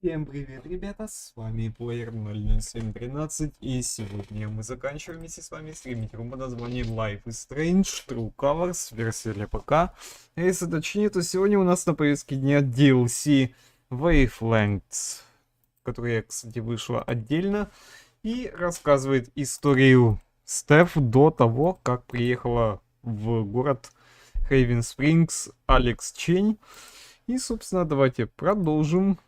Всем привет, ребята, с вами player00713, и сегодня мы заканчиваем вместе с вами стримить игру под названием Life is Strange True Colors, версия для ПК. Если точнее, то сегодня у нас на повестке дня DLC Wavelengths, которая, кстати, вышла отдельно и рассказывает историю Стеф до того, как приехала в город Хейвен Спрингс Алекс Чень. И, собственно, давайте продолжим.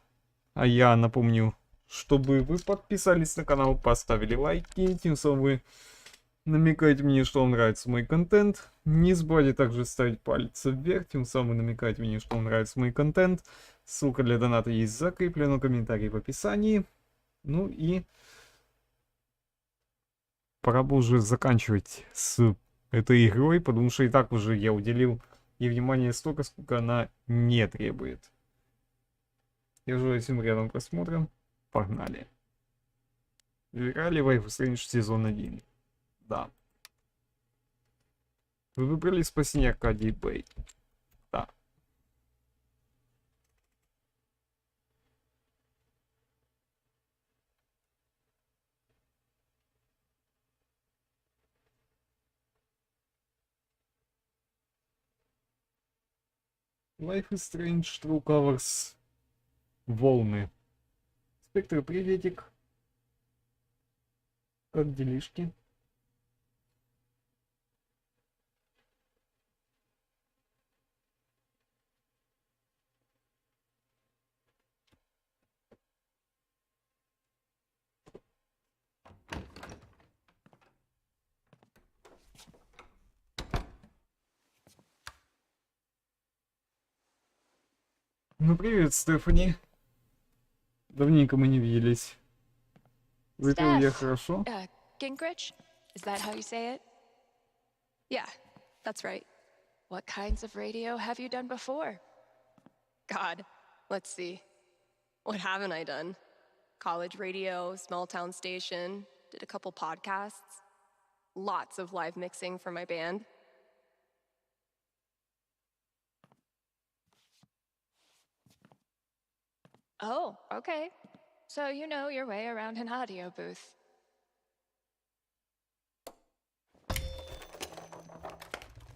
А я напомню, чтобы вы подписались на канал, поставили лайки, тем самым вы намекаете мне, что вам нравится мой контент. Не забывайте также ставить палец вверх, тем самым вы намекаете мне, что вам нравится мой контент. Ссылка для доната есть закреплена в комментарии в описании. Ну и пора бы уже заканчивать с этой игрой, потому что и так уже я уделил ей внимание столько, сколько она не требует. Я желаю всем приятного просмотра. Погнали. Играли в Life is Strange сезон 1. Да. Вы выбрали спасение Аркадии Бэй. Да. Life is Strange True Colors Волны. Спектр, приветик. Как делишки? Ну привет, Стефани. Давненько мы не виделись. Выпил я хорошо? Gingrich? Is that how you say it? Yeah, that's right. What kinds of radio have you done before? God, let's see. What haven't I done? College radio, small town station, did a couple podcasts. Lots of live mixing for my band. Oh, okay. So you know your way around an audio booth.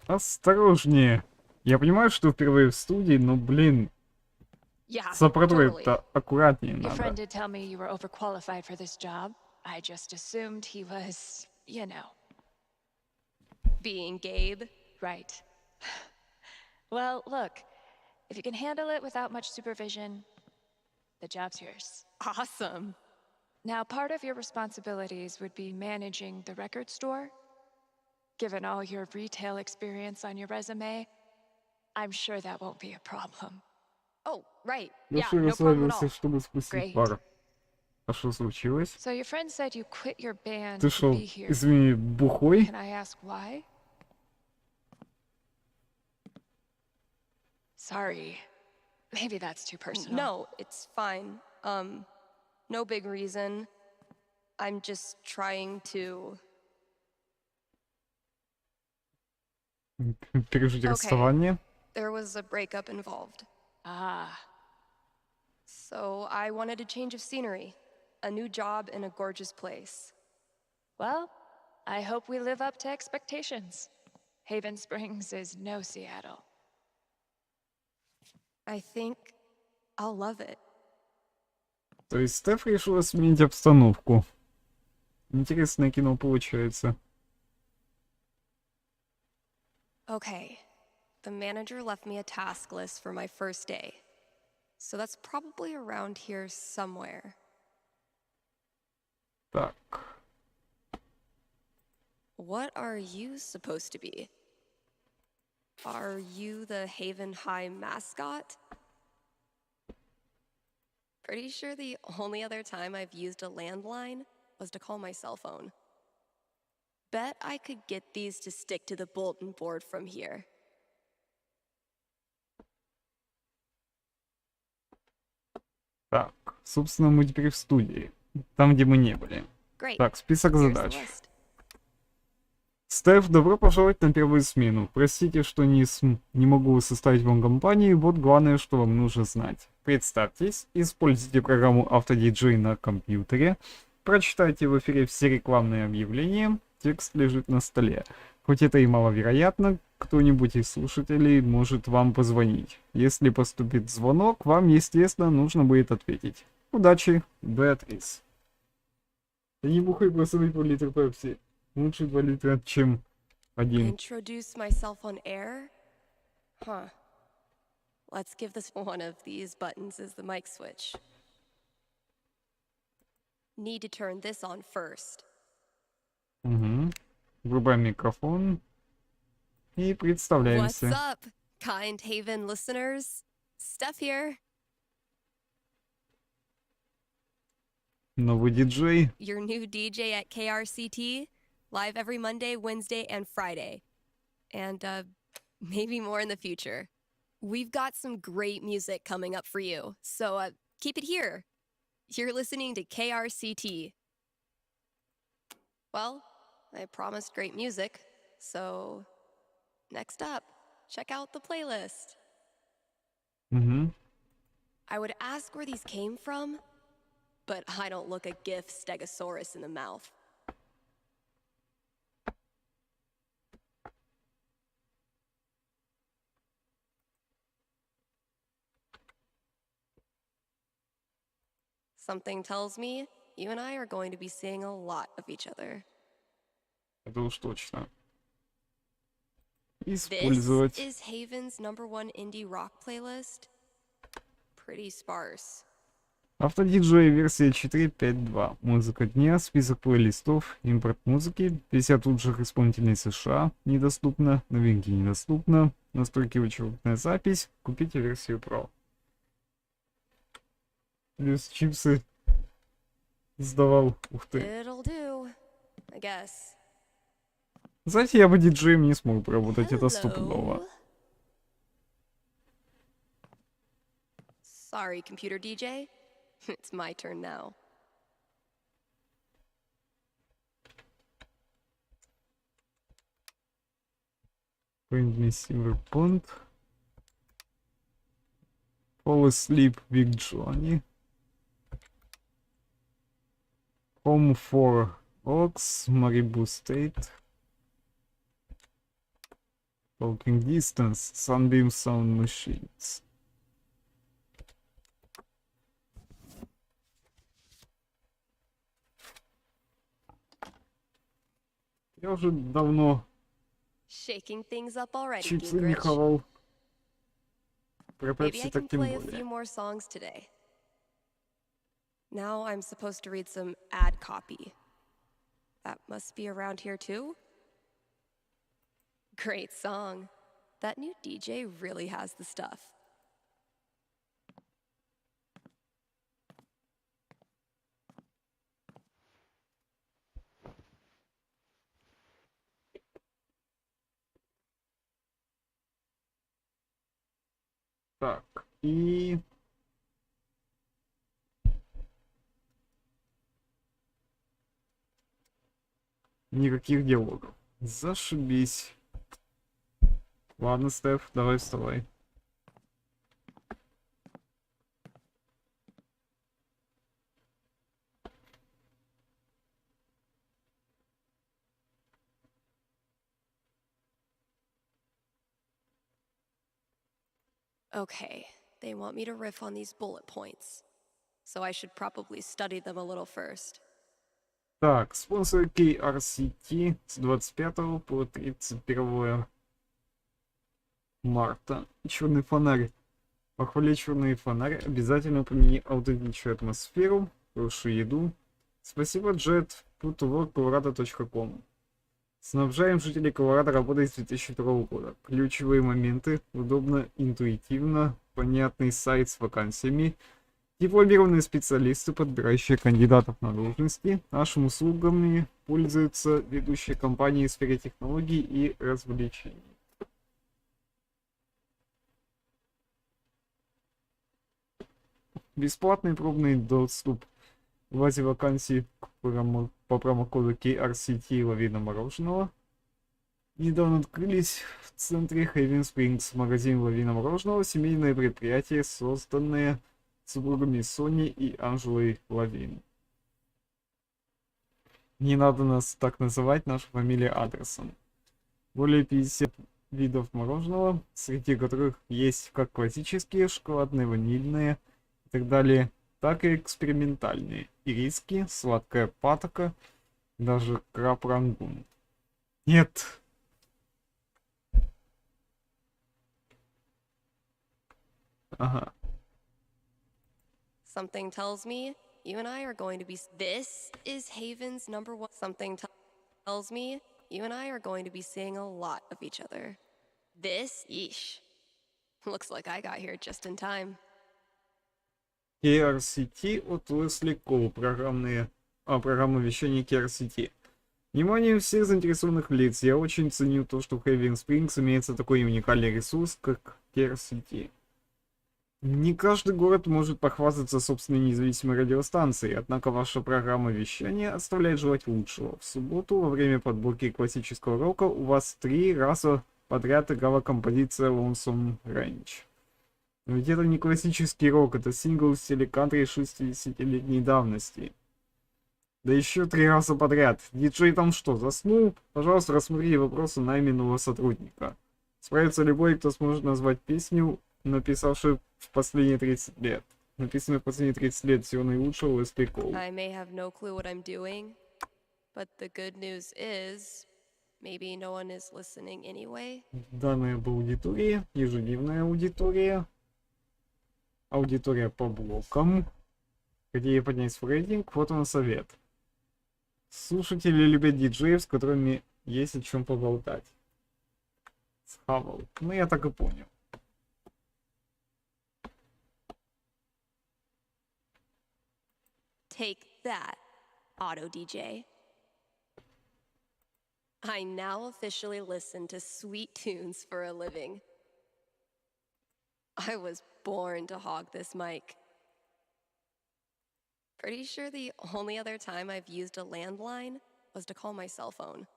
Осторожнее. Я понимаю, что впервые в студии, но, блин, Yeah, с аппаратурой totally. аккуратнее Your friend надо. did tell me you were overqualified for this job. I just assumed he was, you know, being Gabe. Right. Well, look, if you can handle it without much supervision, the job's yours. Awesome. Now, part of your responsibilities would be managing the record store. Given all your retail experience on your resume, I'm sure that won't be a problem. Oh, right. Yeah, Леша no problem at расслабился, all. чтобы спустить Great. пар. А что случилось? So your friend said you quit your band Ты to что, be here. извини, бухой? Can I ask why? Sorry. Maybe that's too personal. No, it's fine. No big reason. I'm just trying to... Пережить Okay. расставание? There was a breakup involved. Ah, So I wanted a change of scenery. A new job in a gorgeous place. well, I hope we live up to expectations. Haven Springs is no Seattle. I think I'll love it. То есть Стеф решила сменить обстановку. Интересное кино получается. Okay. The manager left me a task list for my first day. So that's probably around here somewhere. Так. What are you supposed to be? Are you the Haven High mascot? Pretty sure the only other time I've used a landline was to call my cell phone. Bet I could get these to stick to the bulletin board from here. Так, собственно, мы теперь в студии. Там, где мы не были. Great. Так, список Here's the задач. list. Стеф, добро пожаловать на первую смену. Простите, что не могу составить вам компанию, вот главное, что вам нужно знать. Представьтесь, используйте программу AutoDJ на компьютере, прочитайте в эфире все рекламные объявления, текст лежит на столе. Хоть это и маловероятно, кто-нибудь из слушателей может вам позвонить. Если поступит звонок, вам, естественно, нужно будет ответить. Удачи, Беатрис. Да не бухай, просто выпил литр пепси. Лучше 2 литра, чем 1. Introduce myself on air? Huh. Let's give this one of these buttons as the mic switch. Need to turn this on first. Угу. Врубаем микрофон. И What's представляемся. up, Kind Haven listeners? Steph here, Новый диджей. your new DJ at KRCT, live every Monday, Wednesday, and Friday. And maybe more in the future. We've got some great music coming up for you, so keep it here. You're listening to KRCT. Well, I promised great music, so next up, check out the playlist. Угу. I would ask where these came from, but I don't look a GIF stegosaurus in the mouth. Something tells me you and I are going to be seeing a lot of each other. Это уж точно. This Использовать. is Haven's #1 indie rock playlist. Pretty sparse. Автодиджей версия 4.5.2. Музыка дня, список плейлистов, импорт музыки, 50 лучших исполнителей США недоступно, новинки недоступно, настройки вычурная запись, купите версию Pro. Плюс чипсы сдавал. Ух ты. It'll do, I guess. Знаете, я бы диджеем не смог поработать, это стопудово. Hello. Sorry, computer DJ. It's my turn now. Find me Silverpond. Fall Asleep Big Johnny. Home for Ox, Maribu State. Talking Distance, Sunbeam Sound Machines. Я уже давно Shaking things up already, чипсы не Gingrich. хавал. Про Maybe Пепси I так can тем play a более. few more songs today. Now I'm supposed to read some ad copy. That must be around here too? Great song. That new DJ really has the stuff. Так, и... Никаких диалогов. Зашибись. Ладно, Стеф, давай вставай. Okay, they want me to riff on these bullet points. So I should probably study them a little first. Так, спонсор KRCT с 25 по 31 марта. Черный фонарь. Похвали черный фонарь. Обязательно помени аутентичную атмосферу, хорошую еду. Спасибо, Jet. Colorado.com. Снабжаем жителей Колорадо работой с 2002 года. Ключевые моменты. Удобно, интуитивно. Понятный сайт с вакансиями. Дипломированные специалисты, подбирающие кандидатов на должности. Нашими услугами пользуются ведущие компании в сфере технологий и развлечений. Бесплатный пробный доступ в базе вакансий по промокоду KRCT лавина мороженого. Недавно открылись в центре Хейвен Спрингс магазин лавина мороженого, семейное предприятие, созданное супругами Сони и Анжелой Лавин. Не надо нас так называть, наша фамилия адресом. Более 50 видов мороженого, среди которых есть как классические, шоколадные, ванильные и так далее, так и экспериментальные. Ириски, сладкая патока, даже краб-рангун. Нет. Ага. Something tells me you and I are going to be. This is Haven's number one. Something tells me you and I are going to be seeing a lot of each other. Yeesh. Looks like I got here just in time. KRCT от Лесли Коу. Программа вещания KRCT. Внимание всех заинтересованных лиц. Я очень ценю то, что в Хейвен Спрингс имеется такой уникальный ресурс, как KRCT. Не каждый город может похвастаться собственной независимой радиостанцией, однако ваша программа вещания оставляет желать лучшего. В субботу во время подборки классического рока у вас 3 раза подряд играла композиция Lonesome Ranch. Но ведь это не классический рок, это сингл в стиле кантри 60-летней давности. Да еще 3 раза подряд. Диджей там что, заснул? Пожалуйста, рассмотрите вопросы найменного сотрудника. Справится любой, кто сможет назвать песню, написавшую в последние 30 лет. Написанную в последние 30 лет всего наилучшего Лесли Коу. I may have no clue what I'm doing, but the good news is maybe no one is listening anyway. Данные об аудитории, ежедневная аудитория, аудитория по блокам, где поднять в рейтинг, вот он совет. Слушатели любят диджеев, с которыми есть о чем поболтать. Схавал. Ну я так и понял. Take that, Auto DJ. I now officially listen to sweet tunes for a living. I was born to hog this mic. Pretty sure the only other time I've used a landline was to call my cell phone.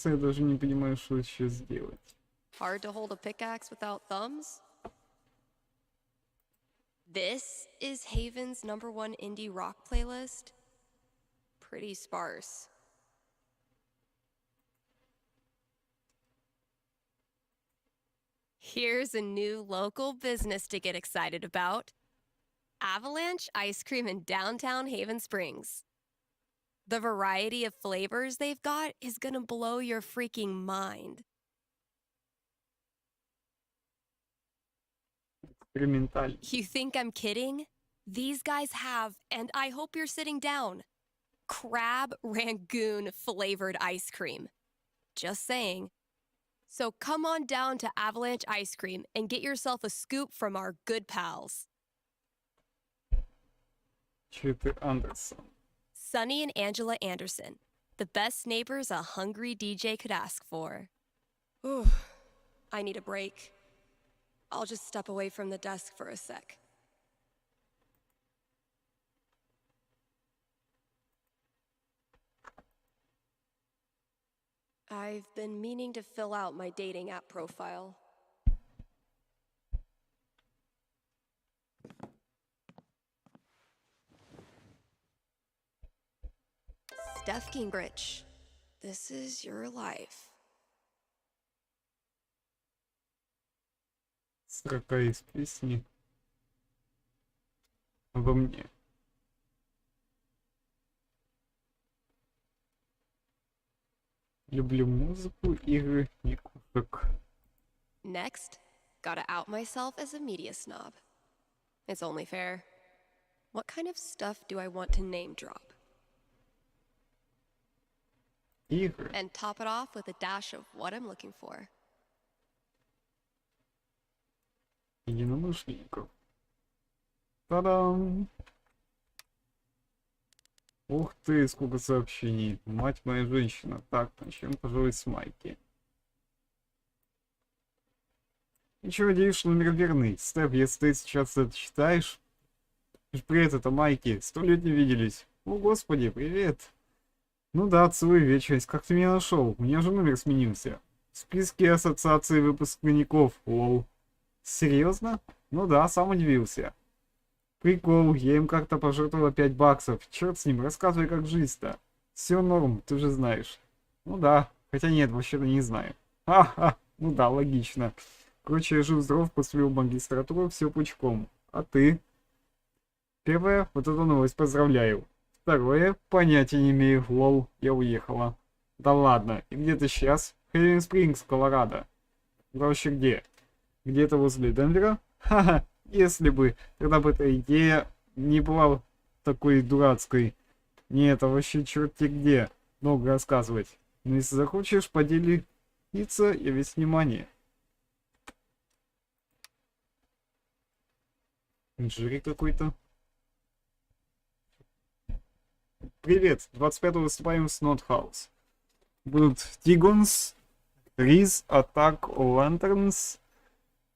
Я даже не понимаю, что сейчас сделать. Hard to hold a pickaxe without thumbs? This is Haven's #1 indie rock playlist. Pretty sparse. Here's a new local business to get excited about. Avalanche Ice Cream in downtown Haven Springs. The variety of flavors they've got is gonna blow your freaking mind. Экспериментально. You think I'm kidding? These guys have, and I hope you're sitting down, crab rangoon flavored ice cream. Just saying. So come on down to Avalanche Ice Cream and get yourself a scoop from our good pals. Читы Андерсон. Sunny and Angela Anderson, the best neighbors a hungry DJ could ask for. Ooh, I need a break. I'll just step away from the desk for a sec. I've been meaning to fill out my dating app profile. Steph Gingrich, this is your life. Строка из песни обо мне. Люблю музыку, игры и кушек. Next, gotta out myself as a media snob. It's only fair. What kind of stuff do I want to name drop? Игры. And top it off with a dash of what I'm looking for. Единомышленников. Та-дам! Ух ты, сколько сообщений. Мать моя женщина. Так, начнем, пожалуй, с Майки. Ничего, надеюсь, что номер верный. Степ, если ты сейчас это читаешь... Привет, это Майки. 100 лет не виделись. О, господи, привет. Ну да, целую вечность. Как ты меня нашел? У меня же номер сменился. В списке ассоциации выпускников. Лол. Серьезно? Ну да, сам удивился. Прикол, я им как-то пожертвовала 5 баксов. Черт с ним, рассказывай, как жизнь-то. Все норм, ты же знаешь. Ну да, хотя нет, вообще-то не знаю. Ха-ха, ну да, логично. Короче, я жив-здоров, поступил в магистратуру, все пучком. А ты? Первое, вот эту новость поздравляю. Второе, понятия не имею, лол, я уехала. Да ладно, и где ты сейчас? Хейвен Спрингс, Колорадо. Вообще где? Где-то возле Денвера? Ха-ха, если бы, тогда бы эта идея не была такой дурацкой. Не, это вообще черти где. Много рассказывать. Но если захочешь поделиться, я весь внимание. Инжири какой-то. Привет, 25-го выступаем с Нотхаус. Будут Тигонс, Риз, Атак, Лантернс.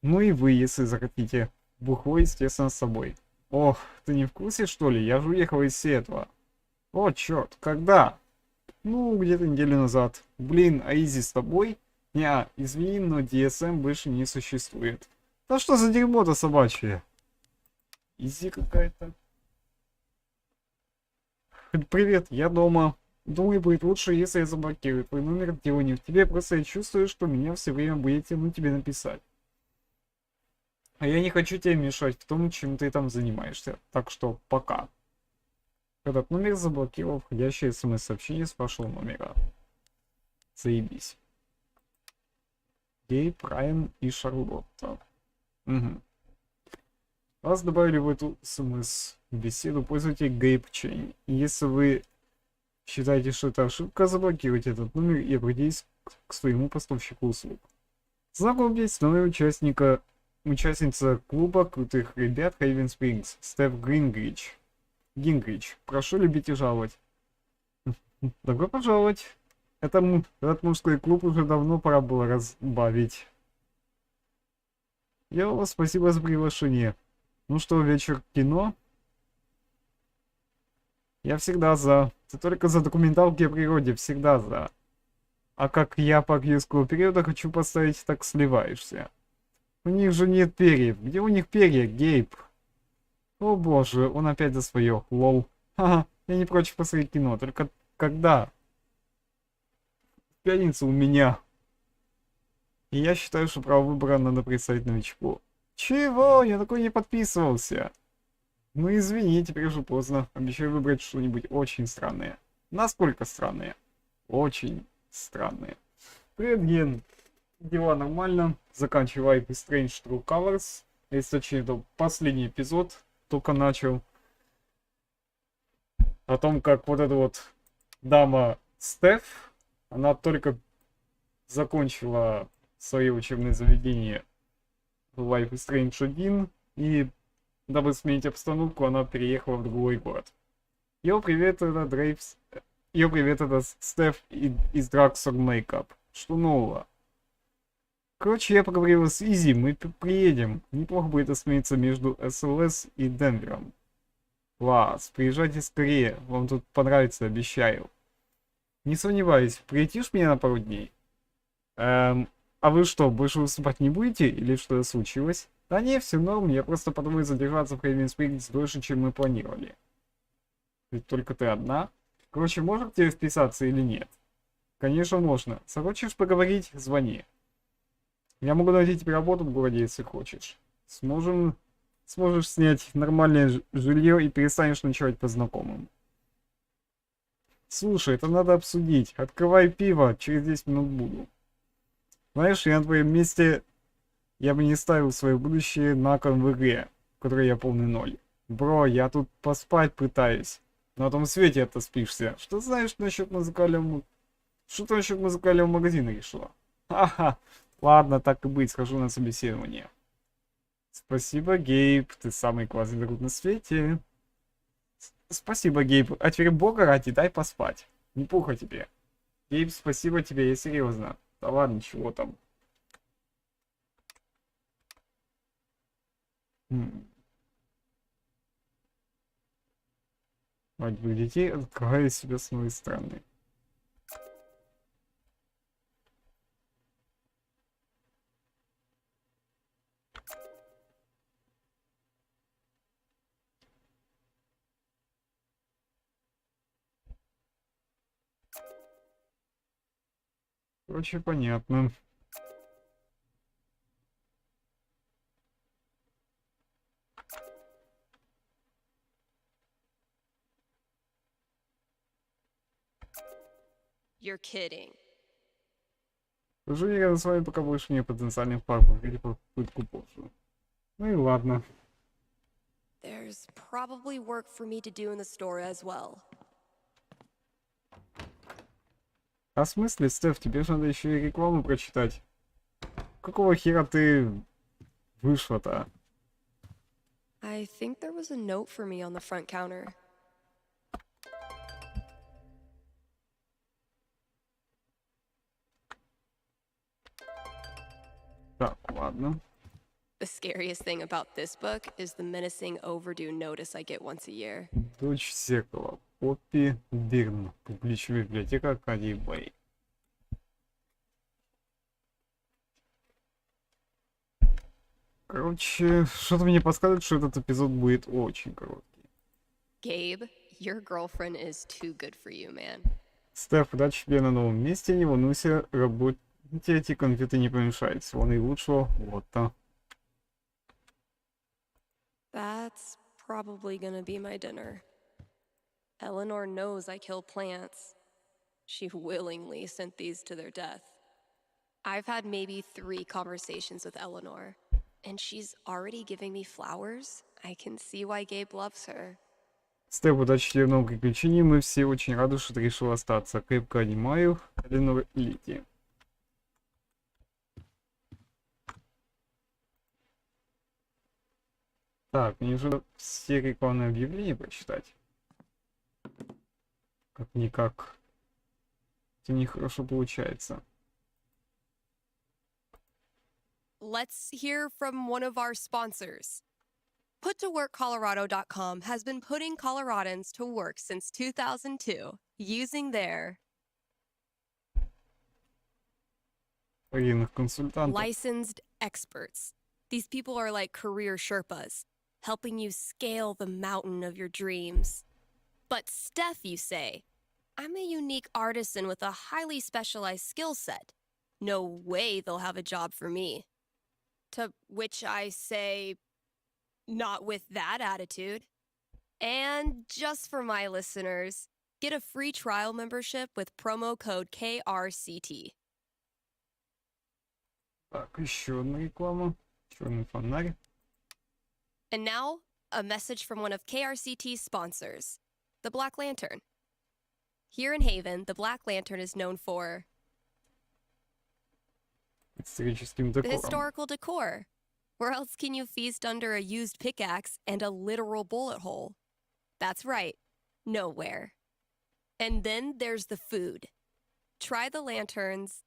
Ну и вы, если захотите. Бухло, естественно, с собой. Ох, ты не в курсе, что ли? Я же уехал из Сиэтла. О, черт, когда? Ну, где-то неделю назад. Блин, а Изи с тобой? Неа, извини, но DSM больше не существует. Да что за дерьмо-то собачье? Изи какая-то. Привет, я дома. Думаю, будет лучше, если я заблокирую твой номер. Дело не в тебе, просто я чувствую, что меня все время будет тянуть тебе написать. А я не хочу тебе мешать в том, чем ты там занимаешься. Так что пока. Этот номер заблокировал входящее смс-сообщение с вашего номера. Заебись. Гейб, Райан и Шарлотта. Угу. Вас добавили в эту смс-беседу пользователь Гейб Чейн. Если вы считаете, что это ошибка, заблокируйте этот номер и обратитесь к своему поставщику услуг. Знакомьтесь, новая участница клуба крутых ребят Хейвен Спрингс, Стеф Гингрич. Прошу любить и жаловать. Добро пожаловать. Этот мужской клуб уже давно пора было разбавить. Спасибо за приглашение. Ну что, вечер кино? Я всегда за. Ты только за документалки о природе, всегда за. А как я по юрского периода хочу поставить, так сливаешься. У них же нет перьев. Где у них перья, Гейб? О боже, он опять за свое. Лол. Ха-ха, я не прочь посмотреть кино. Только когда? В пятницу у меня. И я считаю, что право выбора надо представить новичку. Чего? Я такой не подписывался. Ну извини, теперь уже поздно. Обещаю выбрать что-нибудь очень странное. Насколько странное? Очень странное. Привет, Ген. Дела нормально. Заканчиваю Strange True Colors. Если точнее, это последний эпизод. Только начал. О том, как вот эта вот дама Стеф, она только закончила свое учебное заведение в Life is Strange 1, и дабы сменить обстановку, она переехала в другой город. Йоу, привет, это Дрейвс. Йоу, привет, это Стеф из Drugs or Makeup. Что нового? Короче, я поговорил с Изи, мы приедем. Неплохо будет остановиться между СЛС и Денвером. Класс, приезжайте скорее, вам тут понравится, обещаю. Не сомневаюсь, приютишь меня на пару дней? А вы что, больше выступать не будете? Или что-то случилось? Да не, все норм, я просто подумаю задержаться в Хейвен Спрингс дольше, чем мы планировали. Ведь только ты одна. Короче, можно к тебе вписаться или нет? Конечно, можно. Захочешь поговорить? Звони. Я могу найти тебе работу в городе, если хочешь. Сможешь снять нормальное жилье и перестанешь ночевать по знакомым. Слушай, это надо обсудить. Открывай пиво, через 10 минут буду. Знаешь, я на твоем месте... Я бы не ставил свое будущее на кон в игре, в которой я полный ноль. Бро, я тут поспать пытаюсь. На том свете это спишься. Что знаешь насчет музыкального... Что ты насчет музыкального магазина решила? Ха-ха. Ладно, так и быть, схожу на собеседование. Спасибо, Гейб, ты самый классный друг на свете. Спасибо, Гейб, а теперь бога ради, дай поспать. Не пуха тебе. Гейб, спасибо тебе, я серьезно. Да ладно, чего там. Свадьбы детей открывает себя с новой стороны. Короче, понятно. You're kidding. Уже не рядом с вами, пока больше нет потенциальных пар, повторите попытку позже. Ну и ладно. There's probably work for me to do in the store as well. А в смысле, Стеф, тебе же надо еще и рекламу прочитать. Какого хера ты вышла-то? I think there was a note for me on the front counter. Так, ладно. The scariest thing about this book is the menacing overdue notice I get once a year. Дочь зеркала. Поппи Бирн. Публичная библиотека Аркадий Бэй. Короче, что-то мне подсказывает, что этот эпизод будет очень короткий. Gabe, your girlfriend is too good for you, man. Стеф, удачи тебе на новом месте, не волнуйся, работе эти конфеты не помешают. Всего наилучшего, вот-то. That's probably gonna be my dinner. Eleanor knows I kill plants. She willingly sent these to their death. I've had maybe 3 conversations with Eleanor, and she's already giving me flowers. I can see why Gabe loves her. Стеф, удачи тебе в новом приключении, мы все очень рады, что ты решил остаться. Крепко обнимаю, Эленор Лити. Так, мне же все рекламные объявления прочитать. Как-никак. Это нехорошо получается. Let's hear from one of our sponsors. PutToWorkColorado.com has been putting Coloradans to work since 2002 using their Военных консультантов. licensed experts. These people are like career Sherpas, helping you scale the mountain of your dreams. But Steph, you say, I'm a unique artisan with a highly specialized skill set. No way they'll have a job for me. To which I say, not with that attitude. And just for my listeners, get a free trial membership with promo code KRCT. Так, еще одна реклама. Черный фонарь. And now, a message from one of KRCT's sponsors, the Black Lantern. Here in Haven, the Black Lantern is known for Историческим the декором. historical decor. Where else can you feast under a used pickaxe and a literal bullet hole? That's right, nowhere. And then there's the food. Try the lanterns.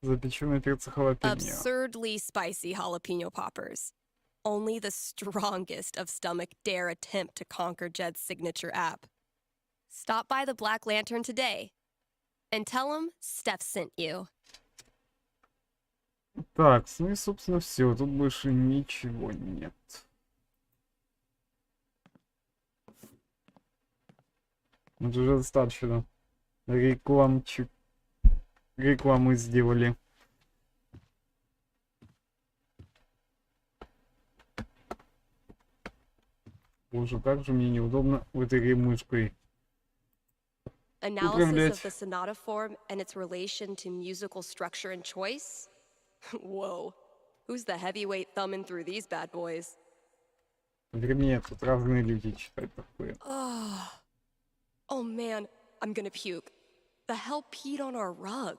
Запеченные перцы халапеньо. Absurdly spicy jalapeno poppers. Only the strongest of stomach dare attempt to conquer Jed's signature app. Stop by the Black Lantern today and tell him Steph sent you. Так, ну и собственно все. Тут больше ничего нет. Вот уже достаточно. Рекламы сделали. Боже, как же мне неудобно в этой игре мышкой. Analysis of the sonata form and its relation to musical structure and choice? Whoa. Who's the heavyweight thumbing through these bad boys? Вернее, тут разные люди читают такое. Oh man, I'm gonna puke. The hell peed on our rug?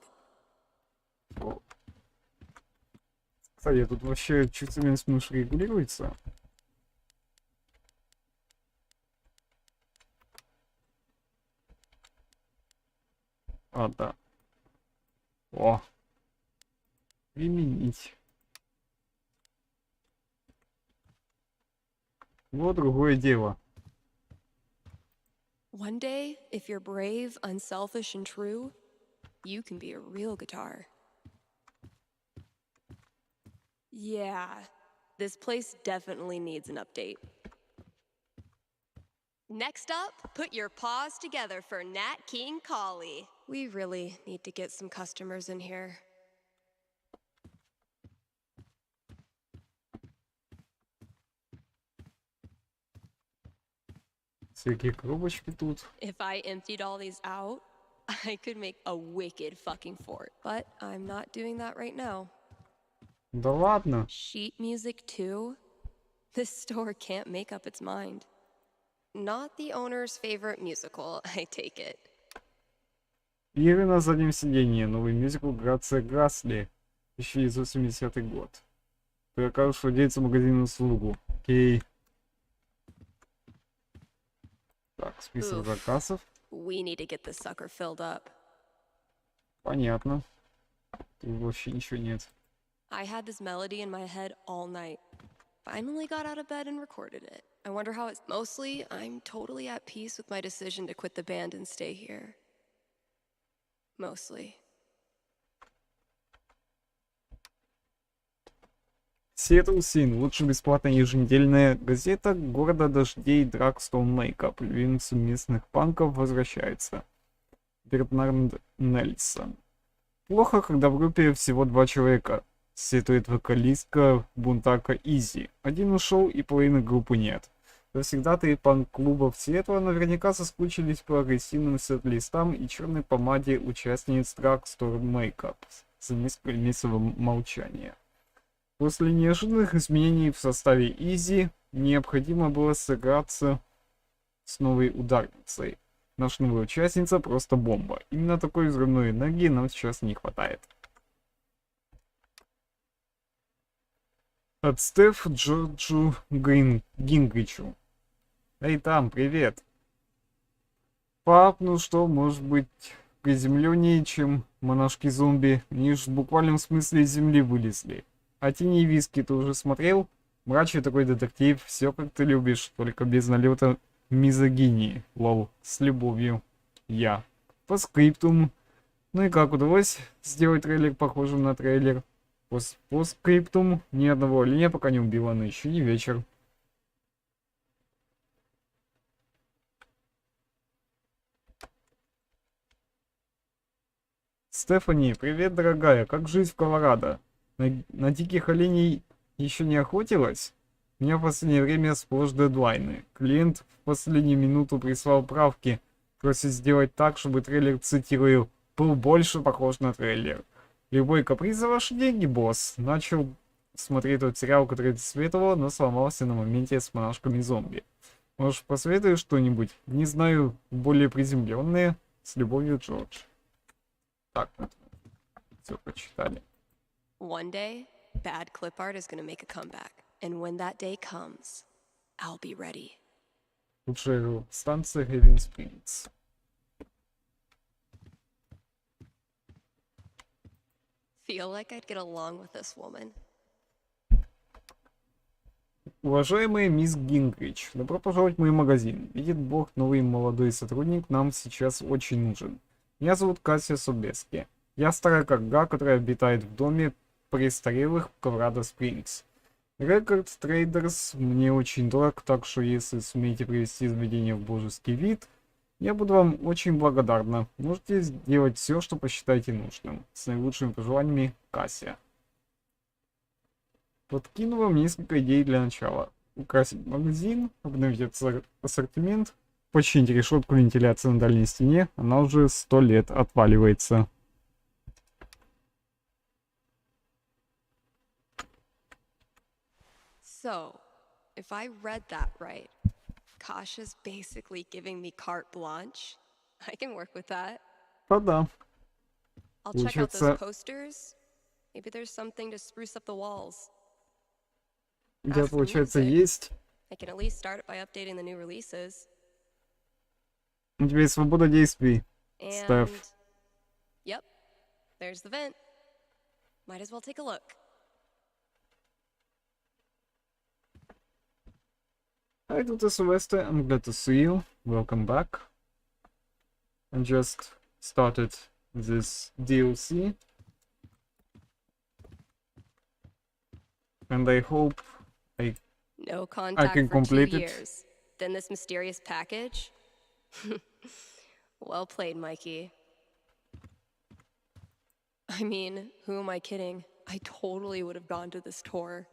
О. Кстати, тут вообще чувствительность мыши регулируется. А, да. О. Применить. Вот другое дело. One day, if you're brave, unselfish, and true, you can be a real guitar. Yeah, this place definitely needs an update. Next up, put your paws together for Nat King Collie. We really need to get some customers in here. Всякие коробочки тут. If I emptied all these out, I could make a wicked fucking fort. But I'm not doing that right now. Да ладно. Sheet music too? This store can't make up its mind. Not the owner's favorite musical, I take it. Игры на заднем сиденье. Новый мюзикл Грация Грасли. 1980 год. Ты окажешь владельцу магазина услугу. Окей. Так, список Oof. заказов. We need to get this sucker filled up. Понятно. Тут вообще ничего нет. I had this melody in my head all night. Finally got out of bed and recorded it. I wonder how it's... Mostly, I'm totally at peace with my decision to quit the band and stay here. Mostly. Seattle Scene. Лучшая бесплатная еженедельная газета города дождей Драгстоун Мейкап. Любимцы местных панков возвращается. Бернард Нельсон. Плохо, когда в группе всего 2 человека. Сетует вокалистка бунтарка Изи. Один ушел и половины группы нет. Завсегдатые панк-клубов Сиэтла наверняка соскучились по агрессивным сет-листам и черной помаде участниц Drugstore Makeup за несколько месяцев молчания. После неожиданных изменений в составе Изи необходимо было сыграться с новой ударницей. Наша новая участница просто бомба. Именно такой взрывной энергии нам сейчас не хватает. От Стеф Джорджу Гингричу. Эй, там, привет. Пап, ну что, может быть, приземленнее, чем монашки-зомби? Они ж в буквальном смысле из земли вылезли. А Тини и Виски ты уже смотрел? Мрачный такой детектив, все как ты любишь, только без налета мизогинии. Лол, с любовью. Я. По скриптум. Ну и как, удалось сделать трейлер похожим на трейлер? По скриптум ни одного оленя пока не убила, но еще не вечер. Стефани, привет, дорогая, как жизнь в Колорадо? На диких оленей еще не охотилась? У меня в последнее время сплошь дедлайны. Клиент в последнюю минуту прислал правки, просит сделать так, чтобы трейлер, цитирую, был больше похож на трейлер. Любой каприз за ваши деньги, босс. Начал смотреть тот сериал, который ты советовал, но сломался на моменте с монашками зомби. Может, посоветуешь что-нибудь? Не знаю, более приземленные. С любовью, Джордж. Так, все прочитали. One day, bad clip art is gonna make a comeback. And when that day comes, I'll be ready. Лучшая станция Heaven Springs. Feel like I'd get along with this woman. Уважаемая мисс Гингрич, добро пожаловать в мой магазин. Видит Бог, новый молодой сотрудник нам сейчас очень нужен. Меня зовут Кассия Собески. Я старая корга, которая обитает в доме престарелых в Колорадо Спрингс. Рекорд Трейдерс мне очень дорог, так что если сумеете привести заведение в божеский вид, я буду вам очень благодарна. Можете сделать все, что посчитаете нужным. С наилучшими пожеланиями, Кассия. Подкину вам несколько идей для начала. Украсить магазин, обновить ассортимент, починить решетку вентиляции на дальней стене, она уже 100 лет отваливается. So, if I read that right, Kasha's basically giving me carte blanche. I can work with that. Да-да. I'll check out Получается- those posters. Maybe there's something to spruce up the walls. У тебя, As for получается, music, есть... I can at least start it by updating the new releases. У тебя есть свобода действий. And Steph. yep, there's the vent. Might as well take a look. Hi, Dr. Sylvester. I'm glad to see you. Welcome back. I just started this DLC. And I hope No contact can for complete 2 it. years. Then this mysterious package? Well played, Mikey. I mean, who am I kidding? I totally would have gone to this tour.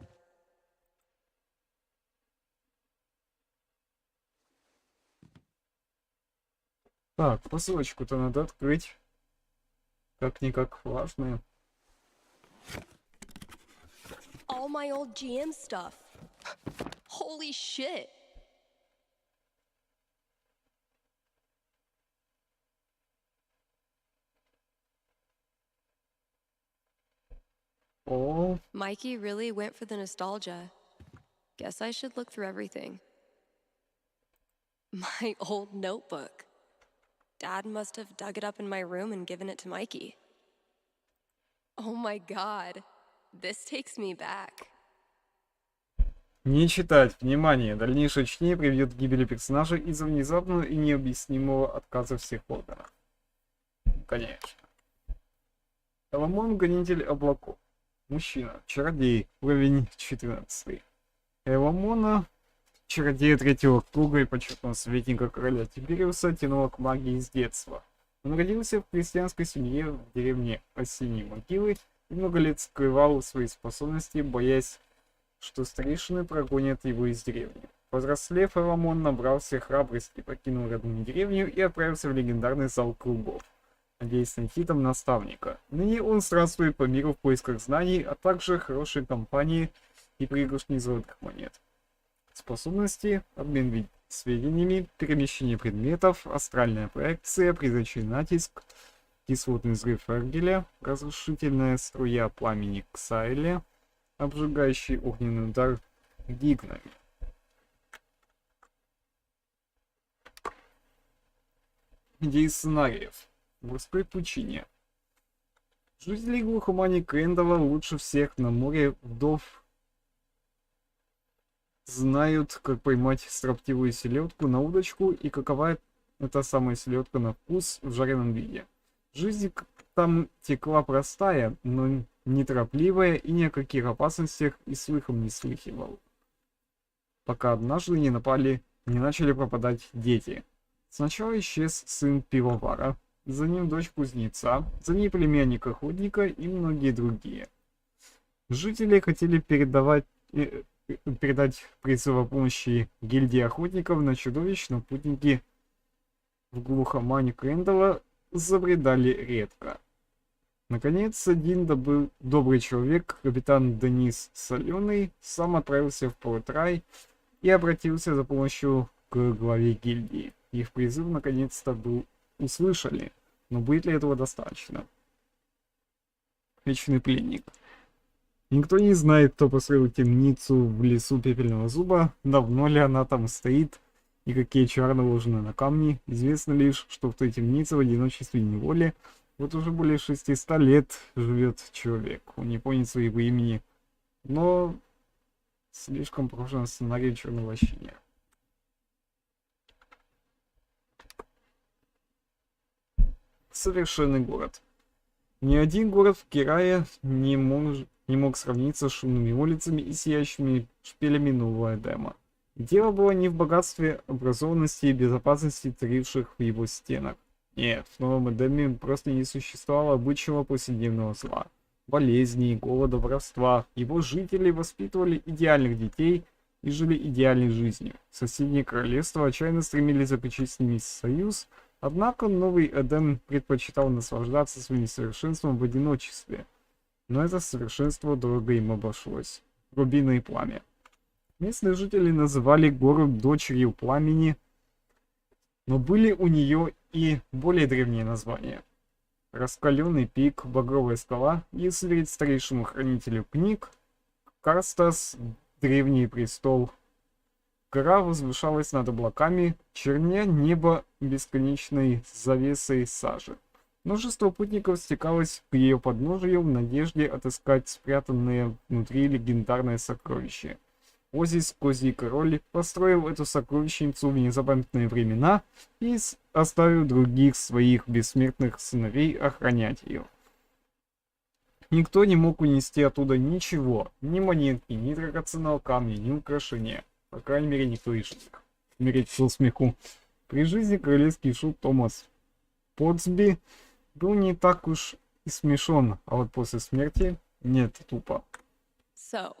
Так, посылочку-то надо открыть. Как-никак важная. All my old GM stuff. Holy shit. О, Mikey really went for the nostalgia. Guess I should look through everything. My old notebook. Dad must have dug it up in my room and given it to Mikey. Oh my god. This takes me back. не читать. Внимание. Дальнейшее чтение приведет к гибели персонажа из-за внезапного и необъяснимого отказа всех органов. Конечно. Соломон, гонитель облаков. Мужчина. Чародей. Уровень 14. Эламона, чародея третьего круга и почетного советника короля Тибериуса, тянуло к магии с детства. Он родился в крестьянской семье в деревне Осенней Могилы и много лет скрывал свои способности, боясь, что старейшины прогонят его из деревни. Повзрослев, Эламон набрался храбрости, покинул родную деревню и отправился в легендарный зал кругов, надеясь найти там наставника. Ныне он странствует по миру в поисках знаний, а также хорошей компании и пригоршни золотых монет. Способности, обмен сведениями, перемещение предметов, астральная проекция, призрачный натиск, кислотный взрыв Эргеля, разрушительная струя пламени Ксайле, обжигающий огненный удар Дигнами. Идеи сценариев. В морской пучине. Жители глухомани Крэндала лучше всех на море вдов знают, как поймать строптивую селедку на удочку и какова эта самая селедка на вкус в жареном виде. Жизнь там текла простая, но неторопливая, и ни о каких опасностях и слыхом не слыхивал. Пока однажды не начали пропадать дети. Сначала исчез сын пивовара, за ним дочь кузнеца, за ней племянник охотника и многие другие. Жители хотели передать призыв о помощи гильдии охотников на чудовищ, но путники в глухомане Крэндала забредали редко. Наконец, один добрый человек, капитан Денис Соленый, сам отправился в Порт-Рай и обратился за помощью к главе гильдии. Их призыв наконец-то был услышали, но будет ли этого достаточно? Вечный пленник. Никто не знает, кто построил темницу в лесу Пепельного Зуба, давно ли она там стоит и какие чары наложены на камни. Известно лишь, что в той темнице в одиночестве и неволе вот уже более 600 лет живет человек. Он не помнит своего имени, но слишком похож на сценарий Черного Лощиня. Совершенный город. Ни один город в Кирае не мог сравниться с шумными улицами и сияющими шпилями нового Эдема. Дело было не в богатстве, образованности и безопасности, царивших в его стенах. Нет, в новом Эдеме просто не существовало обычного повседневного зла, болезней, голода, воровства. Его жители воспитывали идеальных детей и жили идеальной жизнью. Соседние королевства отчаянно стремились заключить с ними союз, однако новый Эдем предпочитал наслаждаться своим совершенством в одиночестве. Но это совершенство дорого им обошлось. Рубины и пламя. Местные жители называли гору дочерью пламени, но были у нее и более древние названия. Раскаленный пик, багровая скала, если верить старейшему хранителю книг, Карстас, древний престол. Гора возвышалась над облаками, черня небо бесконечной завесой сажи. Множество путников стекалось к ее подножию в надежде отыскать спрятанное внутри легендарное сокровище. Озис, Козий Король, построил эту сокровищницу в незапамятные времена и оставил других своих бессмертных сыновей охранять ее. Никто не мог унести оттуда ничего, ни монетки, ни драгоценного камня, ни украшения. По крайней мере, никто из живых. Умереть со смеху. При жизни королевский шут Томас Потсби был не так уж и смешон, а вот после смерти нет, тупо. So,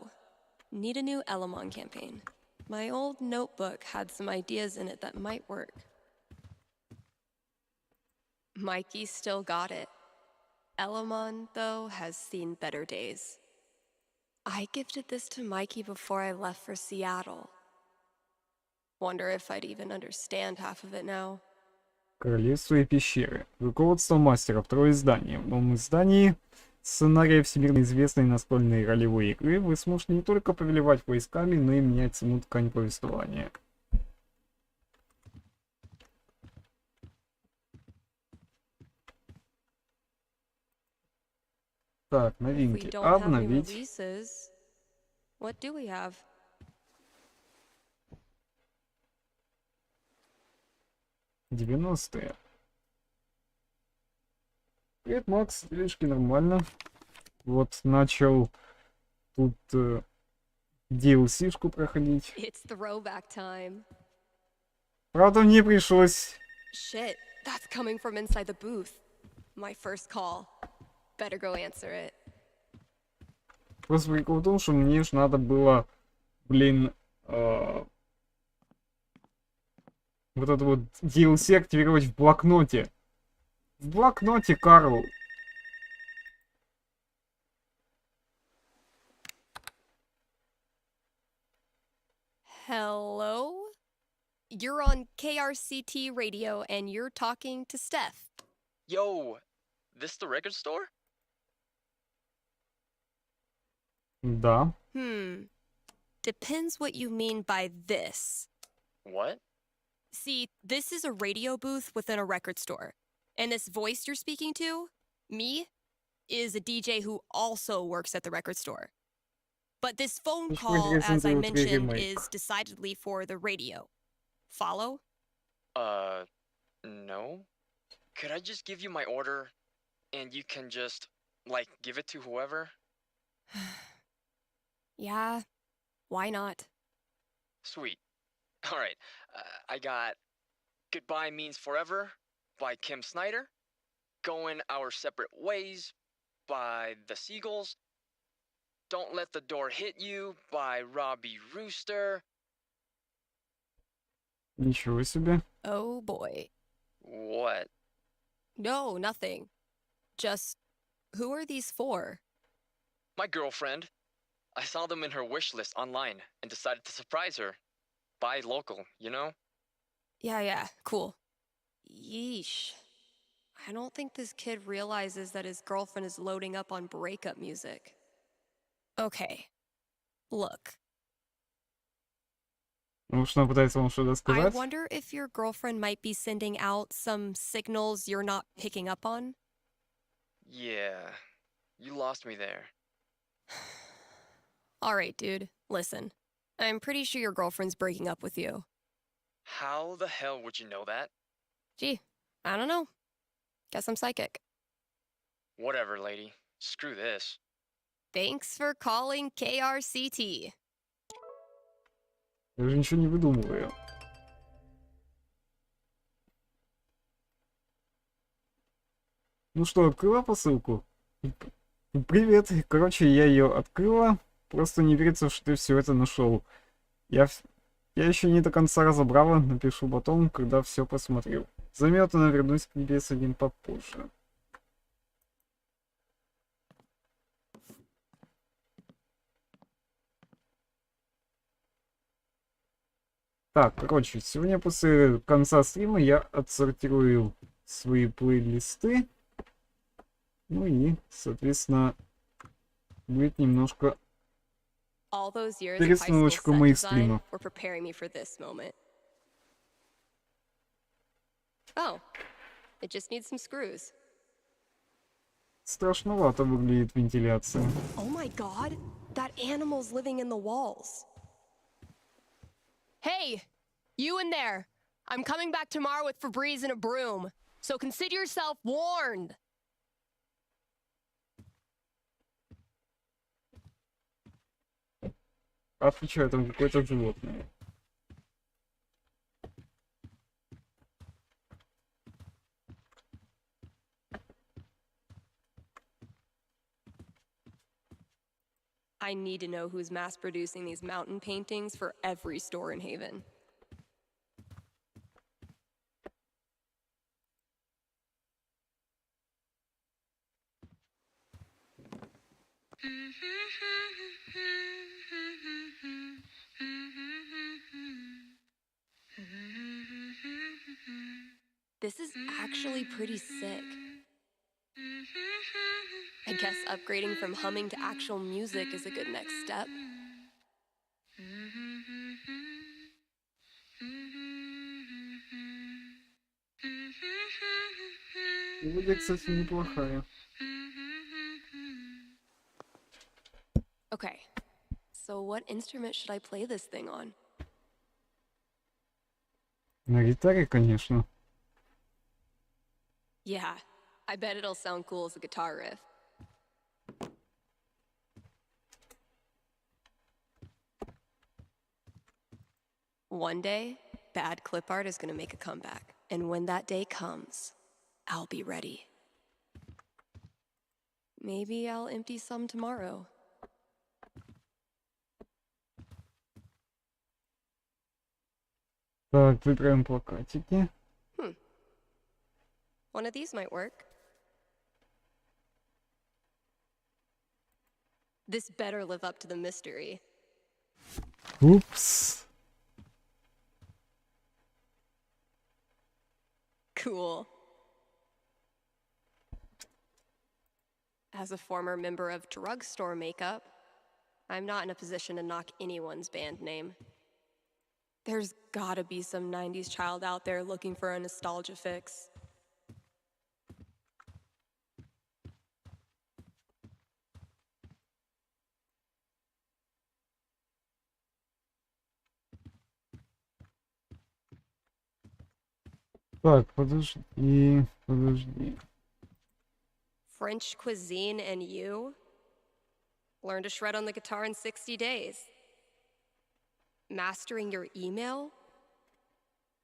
need a new Elamon campaign. My old notebook had some ideas in it that might work. Mikey still got it. Elamon, though, has seen better days. I gifted this to Mikey before I left for Seattle. Wonder if I'd even understand half of it now. Королевство и пещеры. Руководство мастера. Второе издание. В новом издании сценария всемирно известной настольной ролевой игры вы сможете не только повелевать войсками, но и менять саму ткань повествования. Так, If we новинки. don't have any Обновить. releases, what do we have? 90-е. Привет, Макс. Делишки нормально. Вот начал тут DLC-шку проходить. It's throwback time. Правда, мне пришлось... Shit, that's coming from inside the booth. My first call. Better go answer it. Просто прикол в том, что мне ж надо было, блин, вот это вот DLC активировать в блокноте. В блокноте, Карл. Hello? You're on KRCT radio and you're talking to Steph. Yo, this the record store? Да. Depends what you mean by this. What? See, this is a radio booth within a record store. And this voice you're speaking to, me, is a DJ who also works at the record store. But this phone Which call, reason as I they would treat him mentioned, like- is decidedly for the radio. Follow? No. Could I just give you my order and you can just, like, give it to whoever? Yeah, why not? Sweet. Alright, I got Goodbye Means Forever by Kim Snyder, Going Our Separate Ways by The Seagulls, Don't Let the Door Hit You by Robbie Rooster. Ничего себе. Oh boy. What? No, nothing. Just, who are these for? My girlfriend. I saw them in her wish list online and decided to surprise her. Buy local, you know? Yeah, cool. Yeesh. I don't think this kid realizes that his girlfriend is loading up on breakup music. Okay. Look, Может, она пытается вам что-то I сказать? wonder if your girlfriend might be sending out some signals you're not picking up on. Yeah, you lost me there. Alright, dude, listen. I'm pretty sure your girlfriend's breaking up with you. How the hell would you know that? Gee, I don't know. Guess I'm psychic. Whatever, lady. Screw this. Thanks for calling KRCT. Я же ничего не выдумываю. Ну что, открыла посылку? Привет. Короче, я ее открыла. Просто не верится, что ты все это нашел. Я еще не до конца разобрала. Напишу потом, когда все посмотрю. Заметно вернусь к тебе с одним попозже. Так, короче, сегодня после конца стрима я отсортирую свои плейлисты. Ну и, соответственно, будет немножко All those years of high school перестановочку set моих design стримов. were preparing me for this moment. Oh, it just needs some screws. Страшновато выглядит вентиляция. Oh my god, that animal's living in the walls. Hey, you in there. I'm coming back tomorrow with Febreze and a broom, so consider yourself warned. Отвечаю, там какое-то животное. I need to know who's mass producing these mountain paintings for every store in Haven. This is actually pretty sick. I guess upgrading from humming to actual music is a good next step. Мелодия, кстати, неплохая. Okay, so what instrument should I play this thing on? На гитаре, конечно. Yeah, I bet it'll sound cool as a guitar riff. One day, bad clip art is gonna make a comeback. And when that day comes, I'll be ready. Maybe I'll empty some tomorrow. Так, выбираем плакатики. One of these might work. This better live up to the mystery. Упс. Cool. As a former member of drugstore makeup, I'm not in a position to knock anyone's band name. There's gotta be some 90s child out there looking for a nostalgia fix. Так, подожди. French cuisine and you? Learn to shred on the guitar in 60 days. Mastering your email?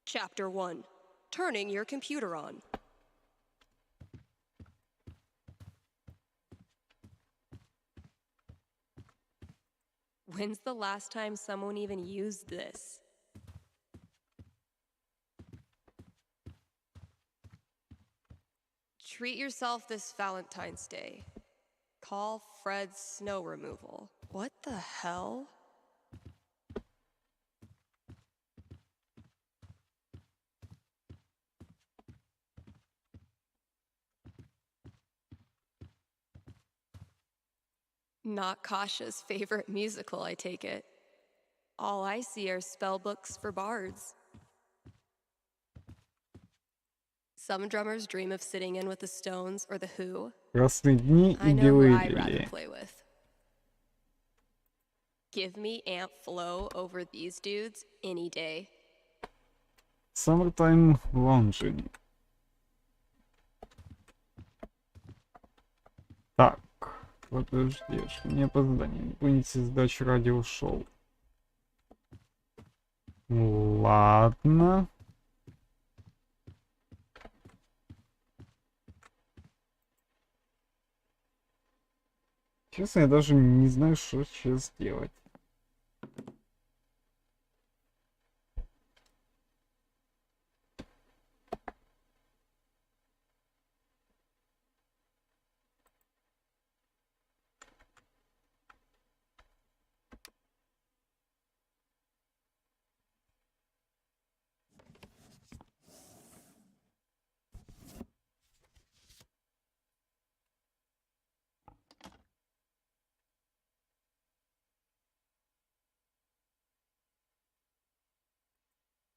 Chapter 1. Turning your computer on. When's the last time someone even used this? Treat yourself this Valentine's Day. Call Fred's snow removal. What the hell? Not Kasha's favorite musical, I take it. All I see are spell books for bards. Some drummers dream of sitting in with the Stones or the Who. Красные дни I и know who белые I'd rather лилии. play with. Give me Amp Flow over these dudes any day. Summertime Lounging. Так, подожди, что мне опоздание. Вынести сдачу радиошоу. Ладно. Честно, я даже не знаю, что сейчас делать.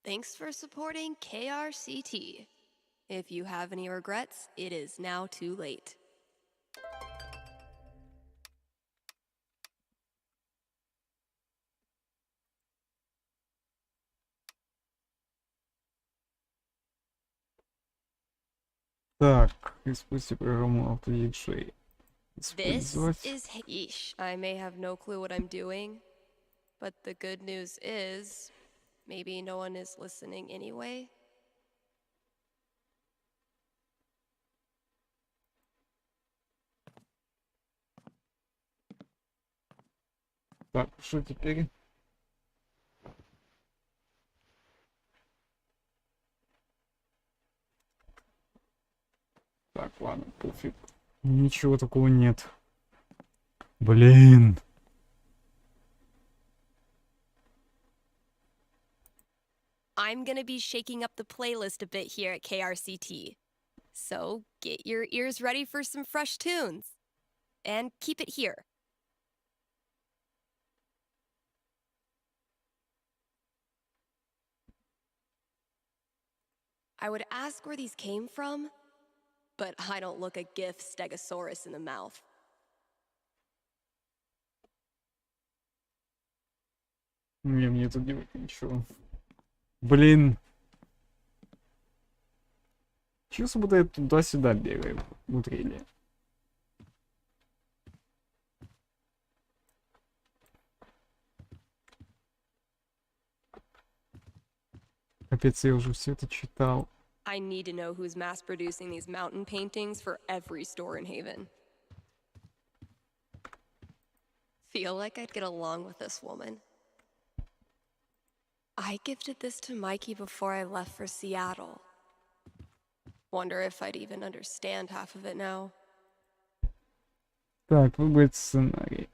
Thanks for supporting KRCT. If you have any regrets, it is now too late. Так, используйте программу AutoDJ. This Использовать. is yeesh. I may have no clue what I'm doing, but the good news is maybe no one is listening anyway. Так, что теперь? Так, ладно, пофиг. Ничего такого нет. Блин. I'm gonna be shaking up the playlist a bit here at KRCT. So get your ears ready for some fresh tunes. And keep it here. I would ask where these came from, but I don't look a GIF stegosaurus in the mouth. Не, мне тут делать ничего. Блин. Чувствую, будто я туда-сюда бегаю. Внутри. Капец, я уже все это читал. I need to know who's mass producing these mountain paintings for every store in Haven. Feel like I'd get along with this woman. I gifted this to Mikey before I left for Seattle. Wonder if I'd even understand half of it now. Так, выбрать сценарий.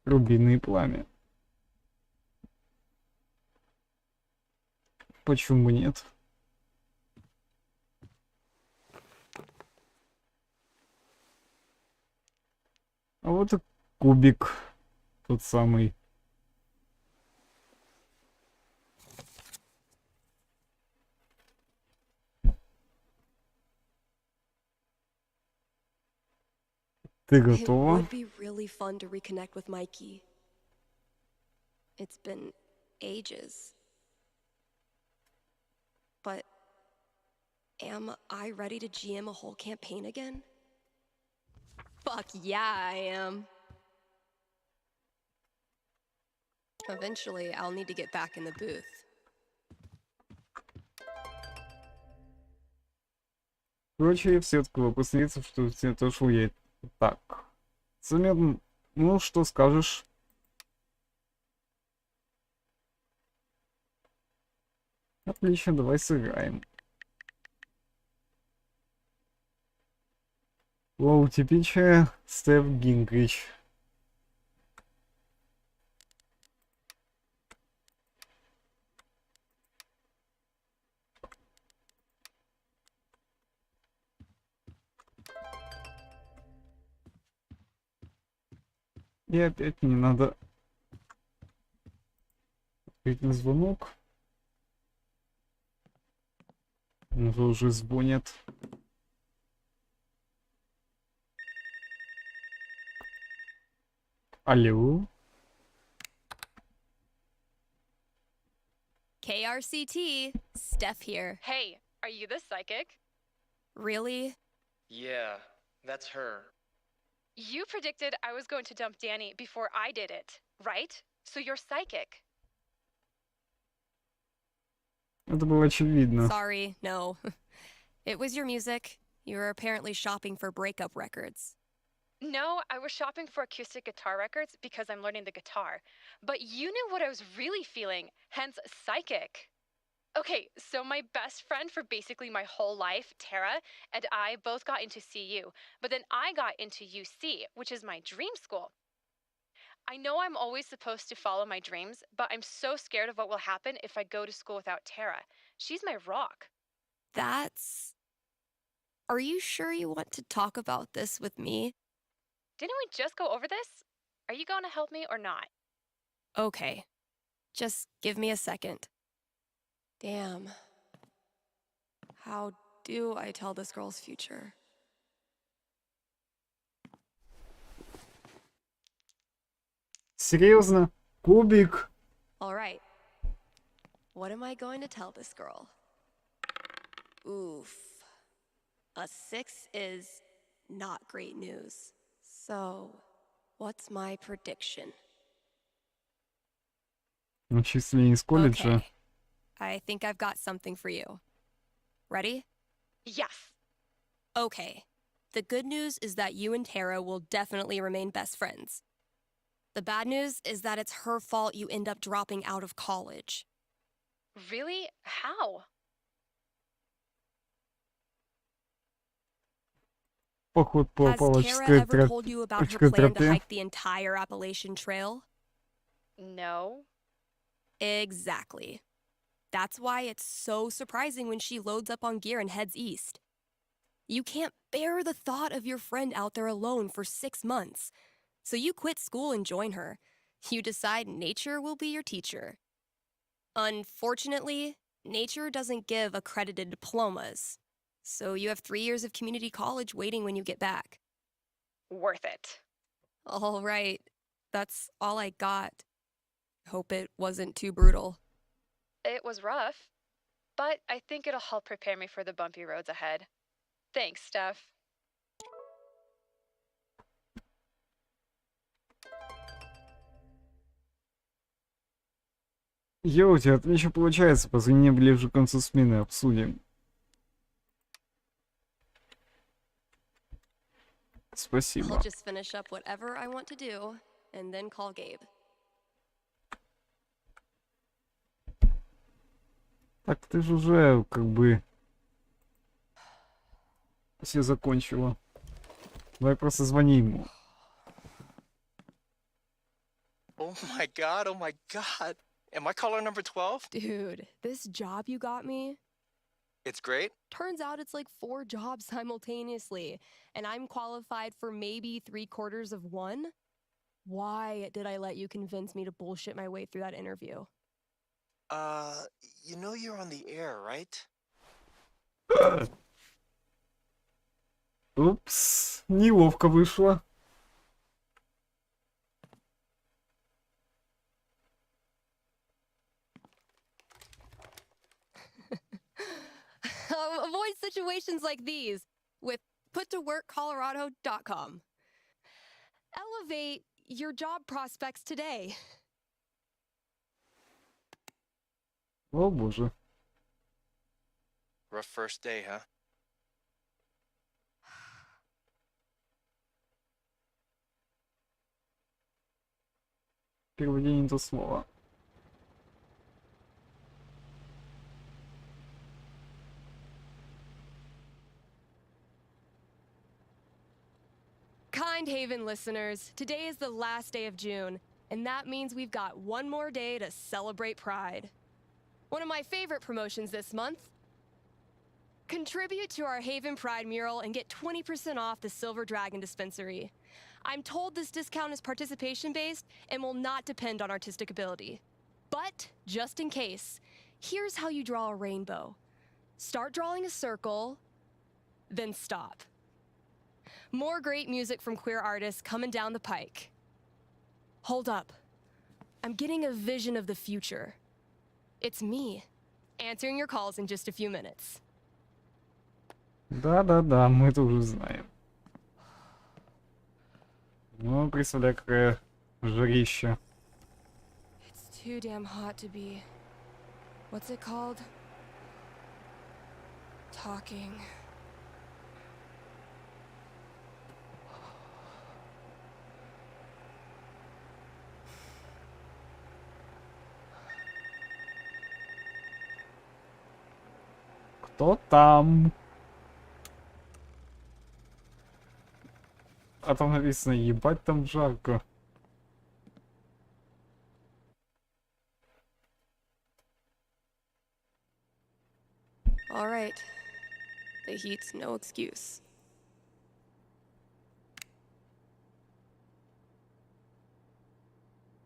Рубиное пламя. Почему бы нет? А вот и кубик. Тот самый. Ты It готова? would be really fun to reconnect with Mikey. It's been ages. But am I ready to GM a whole campaign again? Fuck yeah, I am. Eventually, I'll need to get back in the booth. Короче, все-таки выпускается, что тебе тоже уедет. Так. Заметно. Ну, что скажешь? Отлично, давай сыграем. Лоу типича Стеф Гингрич. И опять мне надо открыть на звонок. Уже звонят. Алло. KRCT, Steph here. Hey, are you the psychic? Really? Yeah, that's her. You predicted I was going to dump Danny before I did it, right? So you're psychic. Это было очевидно. Sorry, no. It was your music. You were apparently shopping for breakup records. No, I was shopping for acoustic guitar records because I'm learning the guitar. But you knew what I was really feeling, hence psychic. Okay, so my best friend for basically my whole life, Tara, and I both got into CU, but then I got into UC, which is my dream school. I know I'm always supposed to follow my dreams, but I'm so scared of what will happen if I go to school without Tara. She's my rock. That's... Are you sure you want to talk about this with me? Didn't we just go over this? Are you going to help me or not? Okay. Just give me a second. Damn. How do I tell this girl's future? Серьезно? Кубик? All right. What am I going to tell this girl? Oof. A 6 is not great news. So, what's my prediction? Начисление из колледжа. Okay. I think I've got something for you. Ready? Yes. Okay. The good news is that you and Tara will definitely remain best friends. The bad news is that it's her fault you end up dropping out of college. Really? How? Поход по Has Tara палоческой ever told you about her plan to hike the entire Appalachian Trail? No. Exactly. That's why it's so surprising when she loads up on gear and heads east. You can't bear the thought of your friend out there alone for 6 months. So you quit school and join her. You decide nature will be your teacher. Unfortunately, nature doesn't give accredited diplomas. So you have 3 years of community college waiting when you get back. Worth it. All right. That's all I got. Hope it wasn't too brutal. It was rough, but I think it'll help prepare me for the bumpy roads ahead. Thanks, Steph. Йо, у тебя отлично получается. Позвони ближе к концу смены, обсудим. Спасибо. I'll just finish up whatever I want to do and then call Gabe. Так ты же уже как бы все закончила. Давай просто звони ему. Oh my god, oh my god. Am I caller number 12? Dude, this job you got me, It's great. turns out it's like 4 jobs simultaneously, and I'm qualified for maybe 3/4 of one? Why did I let you convince me to bullshit my way through that interview? You know you're on the air, right? Упс, неловко вышло. Avoid situations like these with puttoworkcolorado.com. Elevate your job prospects today. О боже. Rough first day, huh? Переводи не то слово. Kind Haven listeners, today is the last day of June, and that means we've got one more day to celebrate Pride. One of my favorite promotions this month. Contribute to our Haven Pride mural and get 20% off the Silver Dragon dispensary. I'm told this discount is participation-based and will not depend on artistic ability. But, just in case, here's how you draw a rainbow. Start drawing a circle, then stop. More great music from queer artists coming down the pike. Hold up. I'm getting a vision of the future. It's me, answering your calls in just a few minutes. Да-да-да, мы это уже знаем. Ну, представляю, какая жарища. It's too damn hot to be... What's it called? Talking. Кто там? А там написано, ебать там жарко. All right. The heat's no excuse.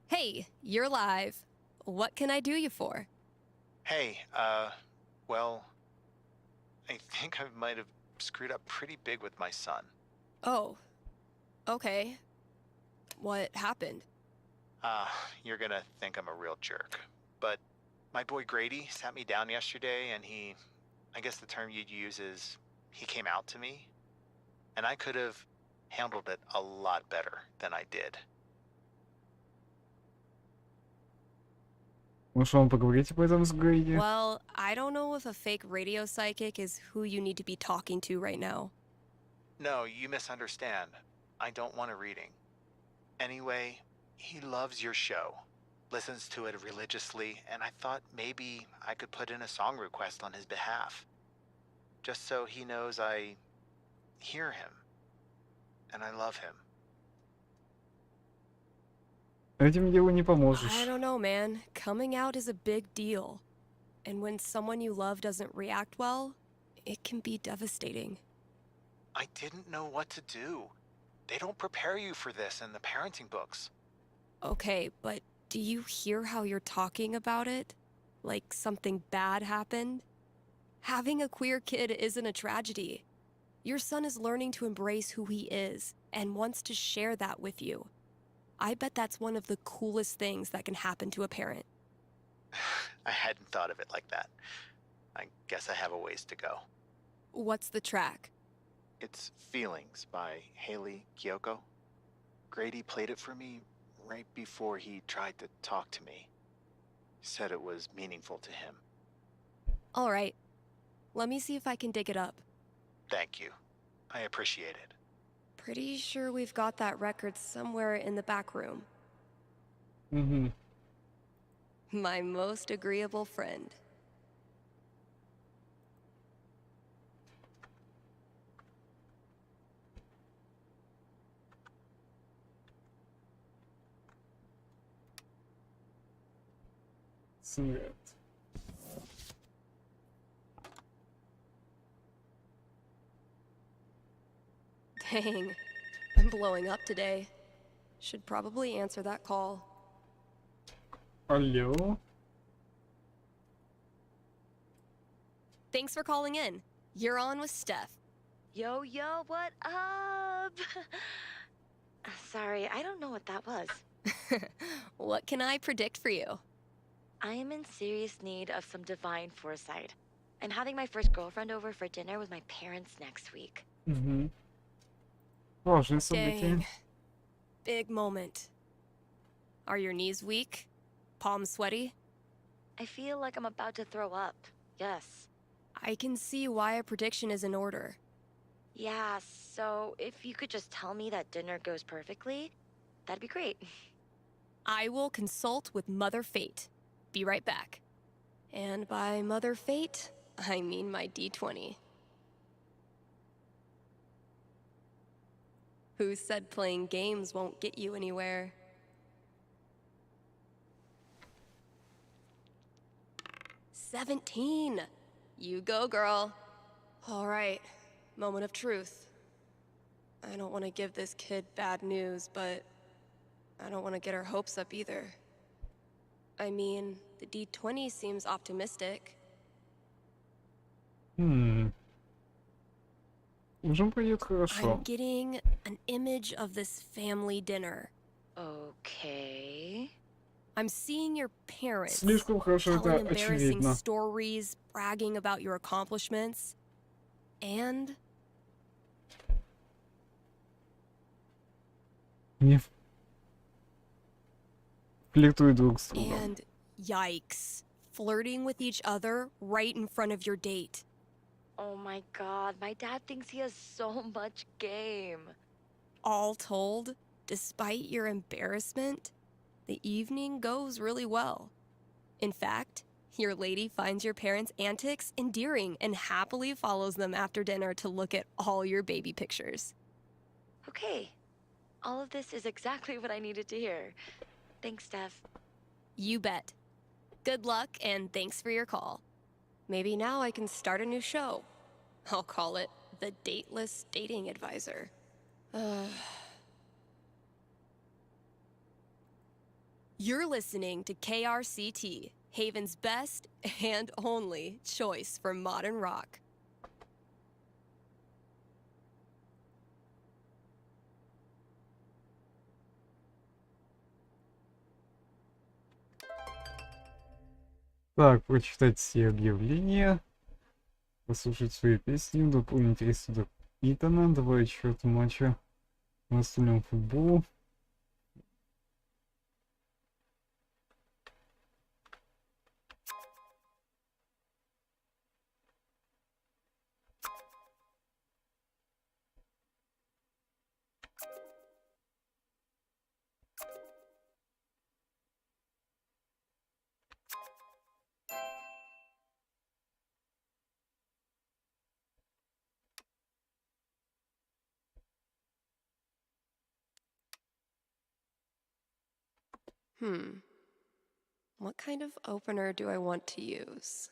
Hey, you're live. What can I do you for? Hey, well, I think I might have screwed up pretty big with my son. Oh, okay. What happened? You're gonna think I'm a real jerk, but My boy Grady sat me down yesterday and I guess the term you'd use is, he came out to me. And I could have handled it a lot better than I did. Может, вам поговорить об этом с Грейди? Well, I don't know if a fake radio psychic is who you need to be talking to right now. No, you misunderstand. I don't want a reading. Anyway, he loves your show, listens to it religiously, and I thought maybe I could put in a song request on his behalf. Just so he knows I hear him, and I love him. Этим делу не поможешь. I don't know, man. Coming out is a big deal. And when someone you love doesn't react well, it can be devastating. I didn't know what to do. They don't prepare you for this in the parenting books. Okay, but do you hear how you're talking about it? Like something bad happened? Having a queer kid isn't a tragedy. Your son is learning to embrace who he is and wants to share that with you. I bet that's one of the coolest things that can happen to a parent. I hadn't thought of it like that. I guess I have a ways to go. What's the track? It's Feelings by Haley Kiyoko. Grady played it for me right before he tried to talk to me. Said it was meaningful to him. All right. Let me see if I can dig it up. Thank you. I appreciate it. Pretty sure we've got that record somewhere in the back room. Угу. My most agreeable friend. Свет. Dang, I'm blowing up today. Should probably answer that call. Алло. Thanks for calling in. You're on with Steph. Yo, yo, what up? Sorry, I don't know what that was. What can I predict for you? I am in serious need of some divine foresight. I'm having my first girlfriend over for dinner with my parents next week. Угу. Важное событие. Dang. Big moment. Are your knees weak? Palms sweaty? I feel like I'm about to throw up. Yes. I can see why a prediction is in order. Yeah, so if you could just tell me that dinner goes perfectly, that'd be great. I will consult with Mother Fate. Be right back. And by Mother Fate, I mean my D20. Who said playing games won't get you anywhere? "17. You go, girl. All right, moment of truth. I don't want to give this kid bad news, but I don't want to get her hopes up either. I mean, the D20 seems optimistic. Уже пойдет хорошо. I'm getting an image of this family dinner. Okay. I'm seeing your parents Слишком хорошо, это telling embarrassing очевидно. stories, bragging about your accomplishments, and Не флиртуют друг с другом. and yikes, flirting with each other right in front of your date. Oh my god, my dad thinks he has so much game. All told, despite your embarrassment, the evening goes really well. In fact, your lady finds your parents' antics endearing and happily follows them after dinner to look at all your baby pictures. Okay. All of this is exactly what I needed to hear. Thanks, Steph. You bet. Good luck and thanks for your call. Maybe now I can start a new show. I'll call it The Dateless Dating Advisor. You're listening to KRCT, Haven's best and only choice for modern rock. Так, прочитать все объявления, послушать свои песни, дополнить рисунок Итана, добавить счет матча в настольном футболу. What kind of opener do I want to use?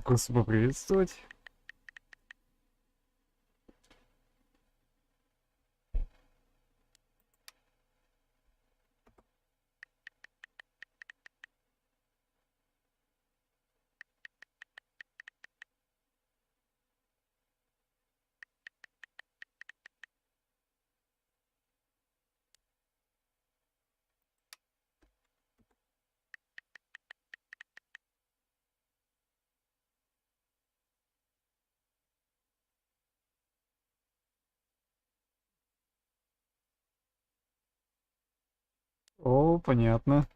Просто поприветствовать. О, понятно.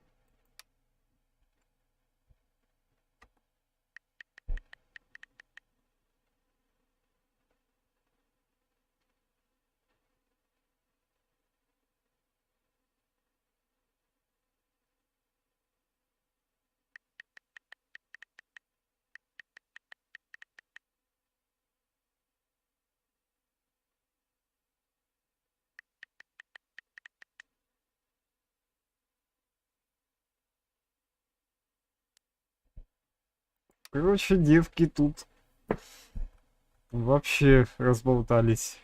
Короче, девки тут вообще разболтались.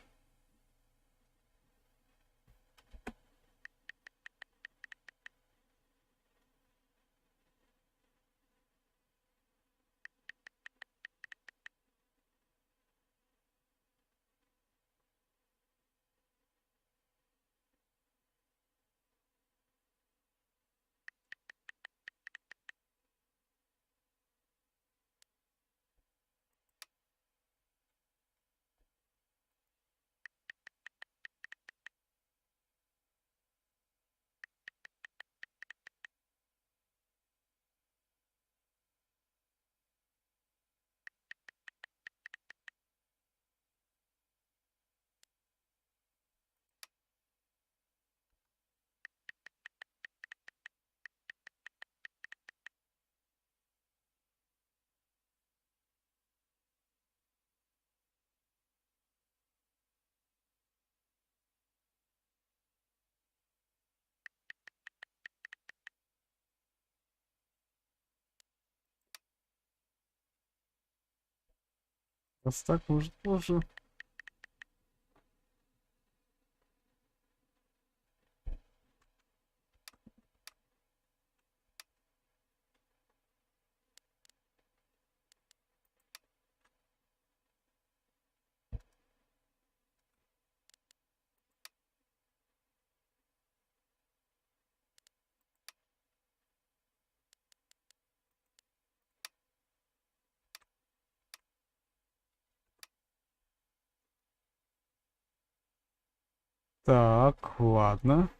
Раз так, может, позже. Так, ладно.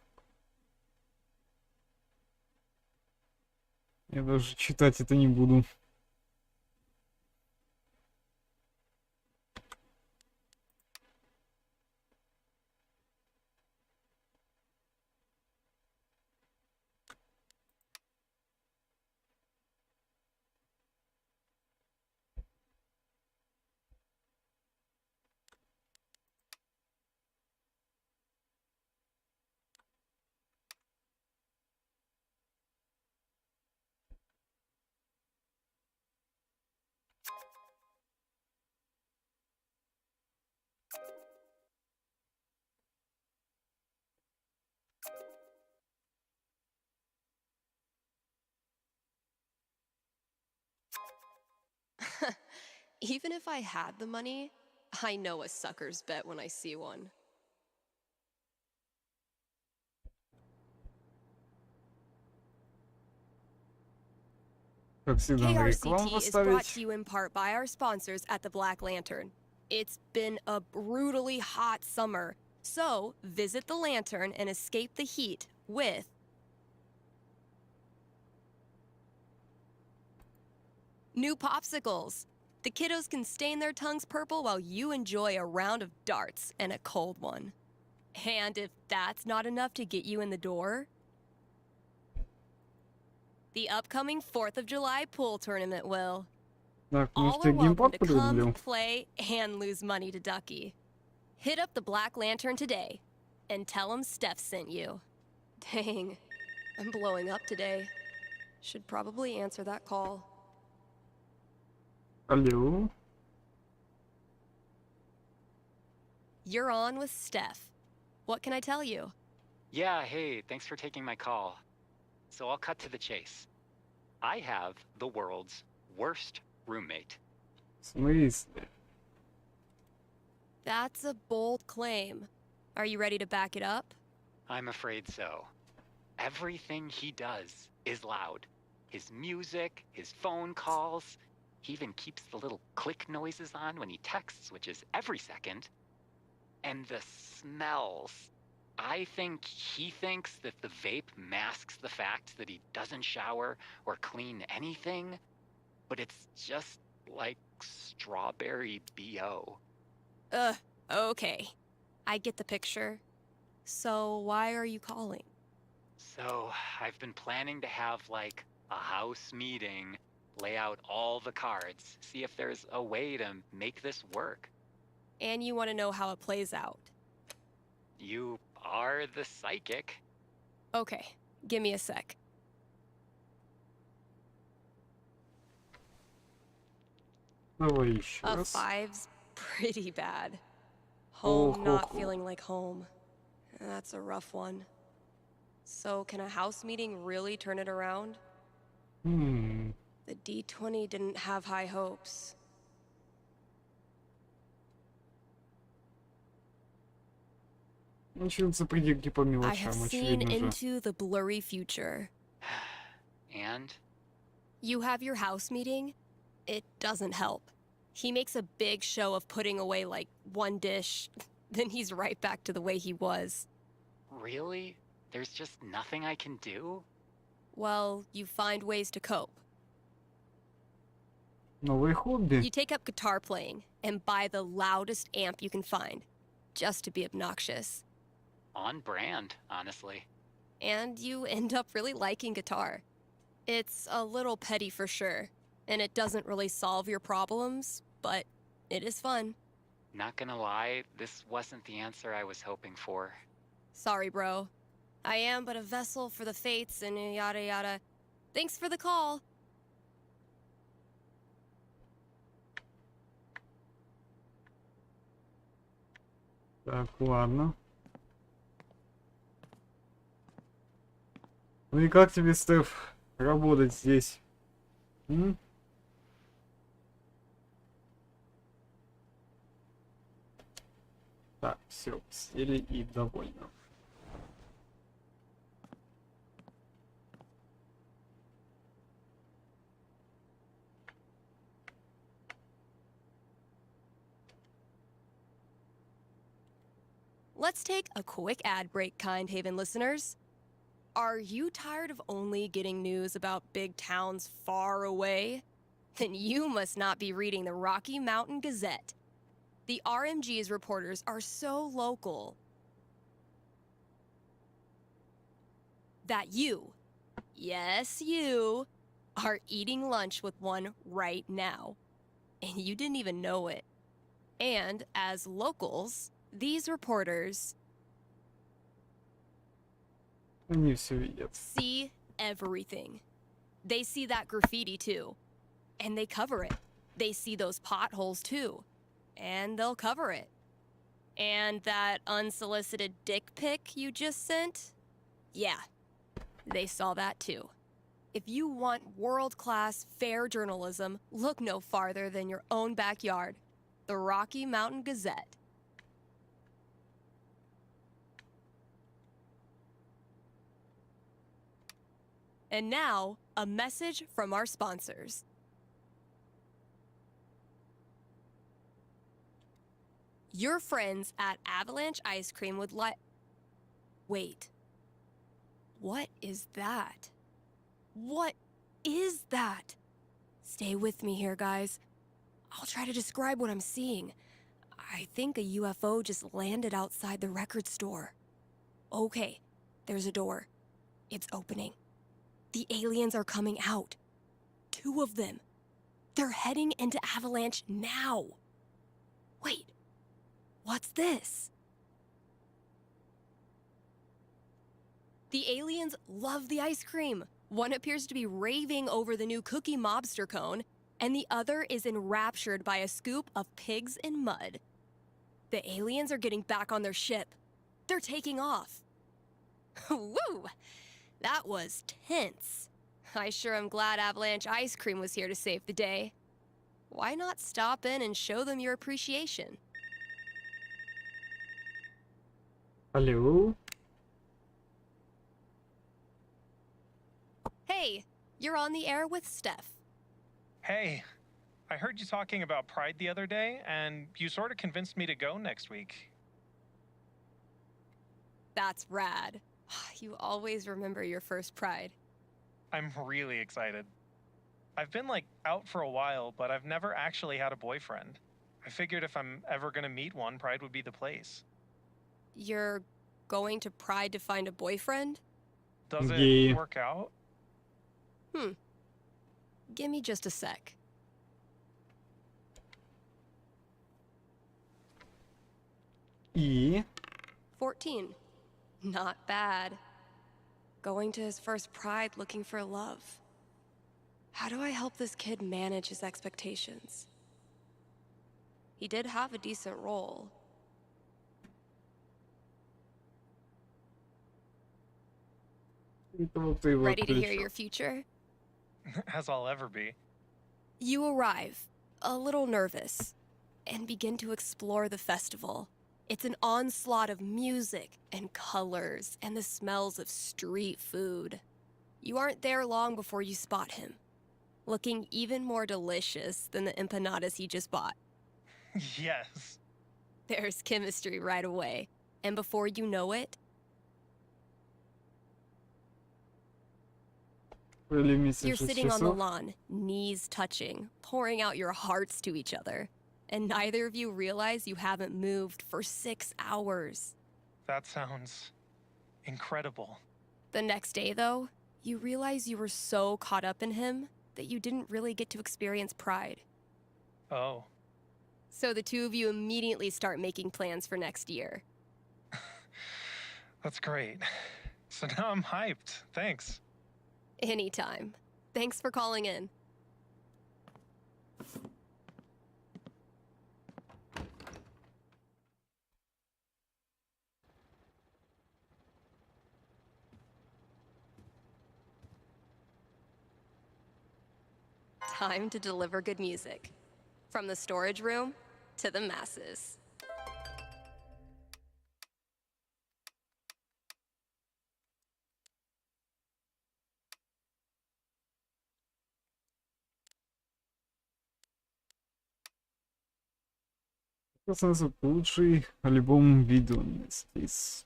Я даже читать это не буду. Even if I had the money, I know a sucker's bet when I see one. Как всегда, на рекламу KRCT is brought поставить. to you in part by our sponsors at the Black Lantern. It's been a brutally hot summer, so visit the Lantern and escape the heat with new popsicles. The kiddos can stain their tongues purple while you enjoy a round of darts and a cold one. And if that's not enough to get you in the door, the upcoming 4th of July pool tournament will. Так, All может, are я геймпад welcome to come, подгрублю? play, and lose money to Ducky. Hit up the Black Lantern today and tell him Steph sent you. Dang, I'm blowing up today. Should probably answer that call. Алло. You're on with Steph. What can I tell you? Yeah, hey, thanks for taking my call. So I'll cut to the chase. I have the world's worst roommate. В смысле? That's a bold claim. Are you ready to back it up? I'm afraid so. Everything he does is loud. His music, his phone calls. He even keeps the little click noises on when he texts, which is every second. And the smells. I think he thinks that the vape masks the fact that he doesn't shower or clean anything, but it's just like strawberry BO. Okay. I get the picture. So why are you calling? So I've been planning to have like a house meeting, lay out all the cards, see if there's a way to make this work. And you want to know how it plays out. You are the psychic. Okay, give me a sec. Давай еще A раз. 5's pretty bad. Home not Oh. feeling like home. That's a rough one. So can a house meeting really turn it around? Hmm. The D20 didn't have high hopes. Начнутся придирки по I have мелочам, seen очевидно же. into the blurry future. And You have your house meeting? It doesn't help. He makes a big show of putting away like one dish, then he's right back to the way he was. really? There's just nothing I can do? Well, you find ways to cope. Новые хобби. You take up guitar playing and buy the loudest amp you can find, just to be obnoxious. On brand, honestly. And you end up really liking guitar. It's a little petty for sure, and it doesn't really solve your problems, but it is fun. Not gonna lie, this wasn't the answer I was hoping for. Sorry, bro. I am but a vessel for the fates and yada yada. Thanks for the call. Так, ладно. Ну и как тебе, Стеф, работать здесь? М? Так, все, сели и довольно. Let's take a quick ad break, Kind Haven listeners. Are you tired of only getting news about big towns far away? Then you must not be reading the Rocky Mountain Gazette. The RMG's reporters are so local that you, yes, you, are eating lunch with one right now. And you didn't even know it. And as locals, these reporters Они все видят. see everything. They see that graffiti too, and they cover it. They see those potholes too, and they'll cover it. And that unsolicited dick pic you just sent? Yeah, they saw that too. If you want world-class, fair journalism, look no farther than your own backyard. The Rocky Mountain Gazette. And now, a message from our sponsors. Your friends at Avalanche Ice Cream would like... Wait. What is that? What is that? Stay with me here, guys. I'll try to describe what I'm seeing. I think a UFO just landed outside the record store. Okay, there's a door. It's opening. The aliens are coming out. 2 of them. They're heading into Avalanche now. Wait, what's this? The aliens love the ice cream. One appears to be raving over the new Cookie Mobster cone, and the other is enraptured by a scoop of pigs in mud. The aliens are getting back on their ship. They're taking off. Woo! That was tense. I sure am glad Avalanche Ice Cream was here to save the day. Why not stop in and show them your appreciation? Hello? Hey, you're on the air with Steph. Hey, I heard you talking about Pride the other day, and you sort of convinced me to go next week. That's rad. You always remember your first Pride. I'm really excited. I've been, out for a while, but I've never actually had a boyfriend. I figured if I'm ever gonna meet one, Pride would be the place. You're going to Pride to find a boyfriend? Does it Yeah. work out? Give me just a sec. И... 14. Not bad. Going to his first Pride looking for love. How do I help this kid manage his expectations? He did have a decent role. Это вот ты его Ready to hear отключил. your future? As I'll ever be. You arrive, a little nervous, and begin to explore the festival. It's an onslaught of music and colors and the smells of street food. You aren't there long before you spot him, looking even more delicious than the empanadas he just bought. Yes. There's chemistry right away, and before you know it, Пролимись you're 6 sitting on the часов. lawn, knees touching, pouring out your hearts to each other, and neither of you realize you haven't moved for 6 hours. That sounds incredible. The next day, though, you realize you were so caught up in him that you didn't really get to experience Pride. Oh. So the 2 of you immediately start making plans for next year. That's great. So now I'm hyped. Thanks. Anytime. Thanks for calling in. Time to deliver good music. From the storage room to the masses. Это сразу лучший альбом видео здесь.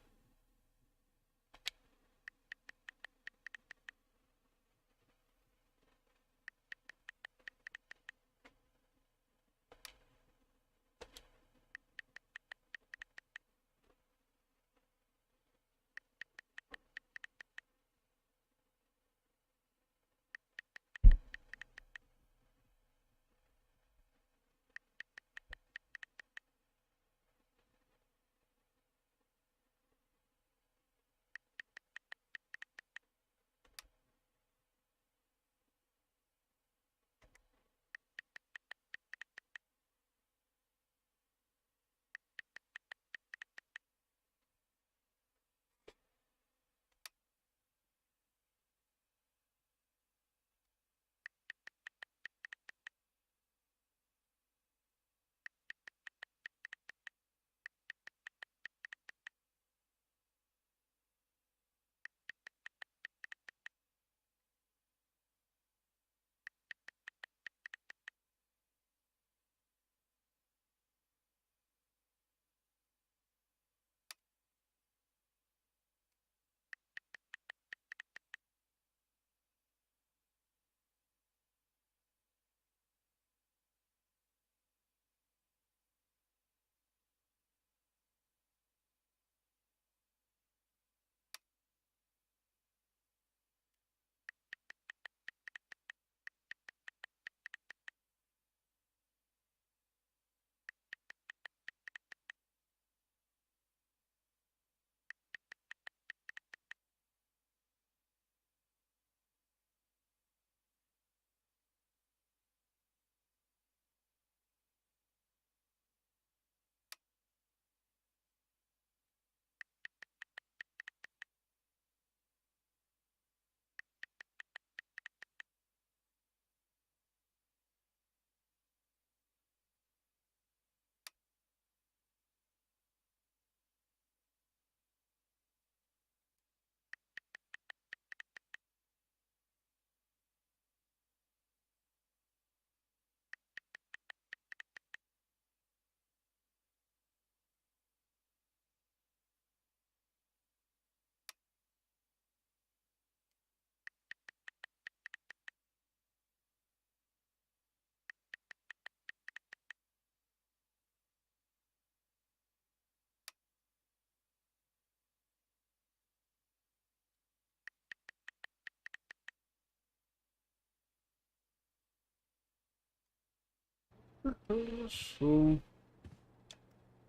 Хорошо.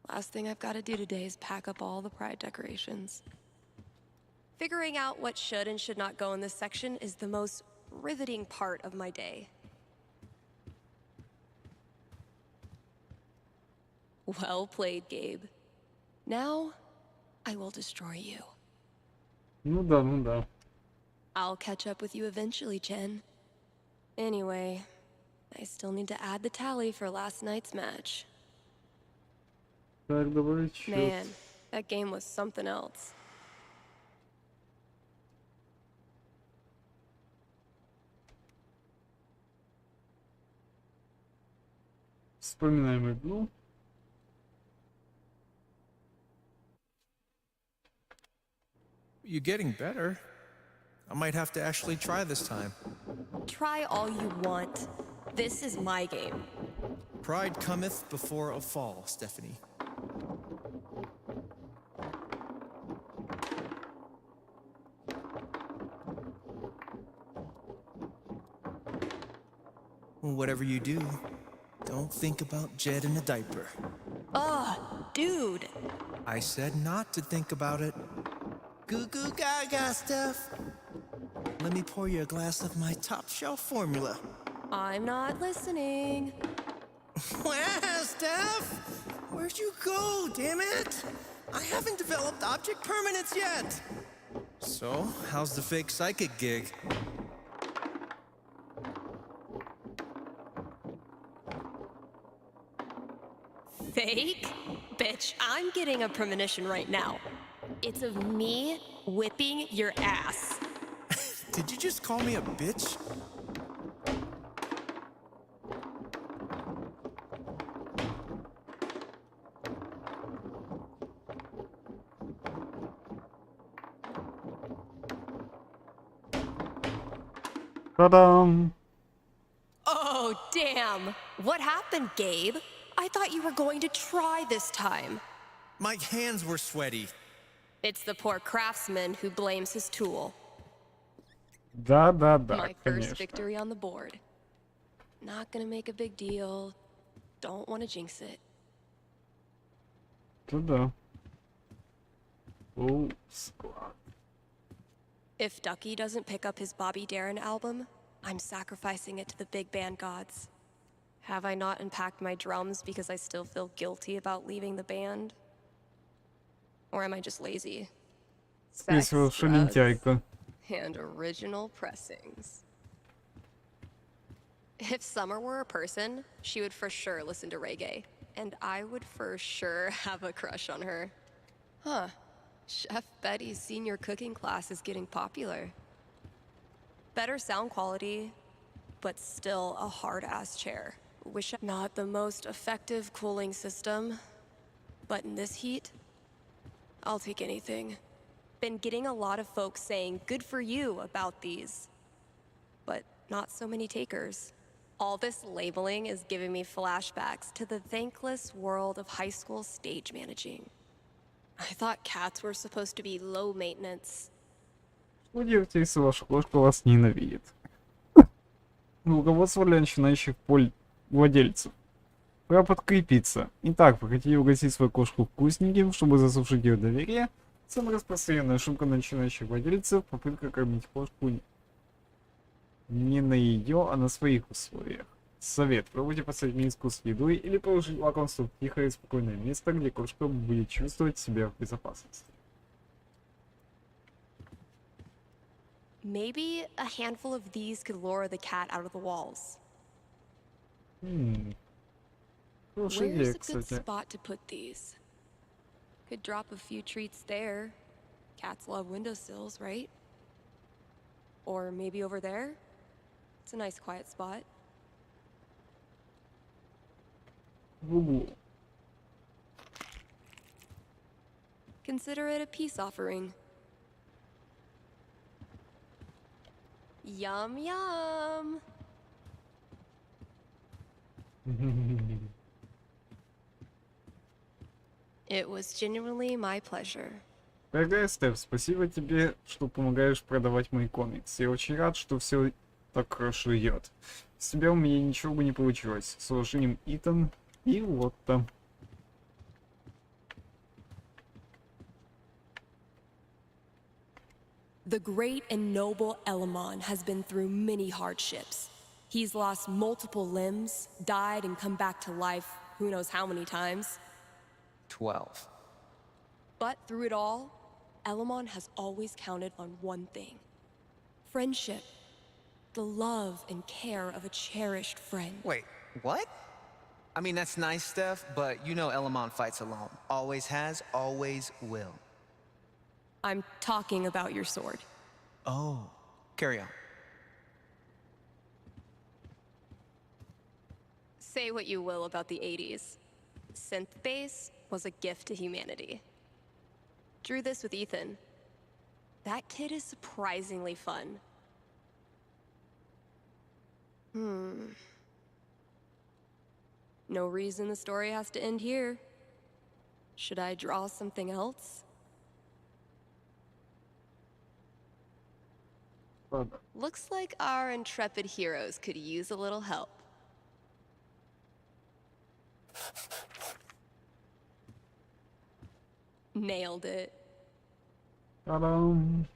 Last thing I've got to do today is pack up all the pride decorations. Figuring out what should and should not go in this section is the most riveting part of my day. Well played, Gabe. Now, I will destroy you. Ну да, ну да. I'll catch up with you eventually, Chen. Anyway, I still need to add the tally for last night's match. Так, давай чё. Man, that game was something else. Вспоминаем игру. You're getting better. I might have to actually try this time. Try all you want. This is my game. Pride cometh before a fall, Stephanie. Whatever you do, don't think about Jed in a diaper. Ugh, dude. I said not to think about it. Goo goo gaga, Steph. Let me pour you a glass of my top shelf formula. I'm not listening. Wow, Steph! Where'd you go, damn it? I haven't developed object permanence yet. So, how's the fake psychic gig? Fake? Bitch, I'm getting a premonition right now. It's of me whipping your ass. Did you just call me a bitch? Та-дам! Oh, damn. What happened, Gabe? I thought you were going to try this time. My hands were sweaty. It's the poor craftsman who blames his tool. Да-да-да, My first конечно. victory on the board. Not gonna make a big deal. Don't want to jinx it. Да-да. Full squad. If Ducky doesn't pick up his Bobby Darin album, I'm sacrificing it to the big band gods. Have I not unpacked my drums because I still feel guilty about leaving the band? Or am I just lazy? Скорее всего, что лентяйка. And original pressings. If Summer were a person, she would for sure listen to reggae. And I would for sure have a crush on her. Huh. Chef Betty's senior cooking class is getting popular. Better sound quality, but still a hard-ass chair. Not the most effective cooling system, but in this heat, I'll take anything. Been getting a lot of folks saying good for you about these, but not so many takers. All this labeling is giving me flashbacks to the thankless world of high school stage managing. I thought cats were supposed to be low maintenance. Удивьте, если ваша кошка вас ненавидит. Руководство для начинающих владельцев. Пора подкрепиться. Итак, вы хотите угостить свою кошку вкусненьким, чтобы заслужить ее доверие? Самая распространенная ошибка начинающих владельцев — попытка кормить кошку не на ее, а на своих условиях. Совет: пробуйте поставить миску с едой или положить лакомство в тихое и спокойное место, где кошка будет чувствовать себя в безопасности. Maybe a handful of these could lure the cat out of the walls. Хорошая Where's идея, a good кстати. spot to put these? Could drop a few treats there. Cats love windowsills, right? Or maybe over there? It's a nice quiet spot. В углу. Consider it a peace offering. Yum yum! It was genuinely my pleasure. Дорогая Стеф, спасибо тебе, что помогаешь продавать мои комиксы. Я очень рад, что все так хорошо идет. С тебя у меня ничего бы не получилось. С уважением, Итан и Лотта. The great and noble Elamon has been through many hardships. He's lost multiple limbs, died and come back to life who knows how many times. 12. But through it all, Elamon has always counted on one thing. Friendship. The love and care of a cherished friend. Wait, what? I mean, that's nice, Steph, but you know Elamon fights alone. Always has, always will. I'm talking about your sword. Oh, carry on. Say what you will about the 80s. Synth bass was a gift to humanity. Drew this with Ethan. That kid is surprisingly fun. No reason the story has to end here. Should I draw something else? Looks like our intrepid heroes could use a little help. Nailed it. Ta-dam.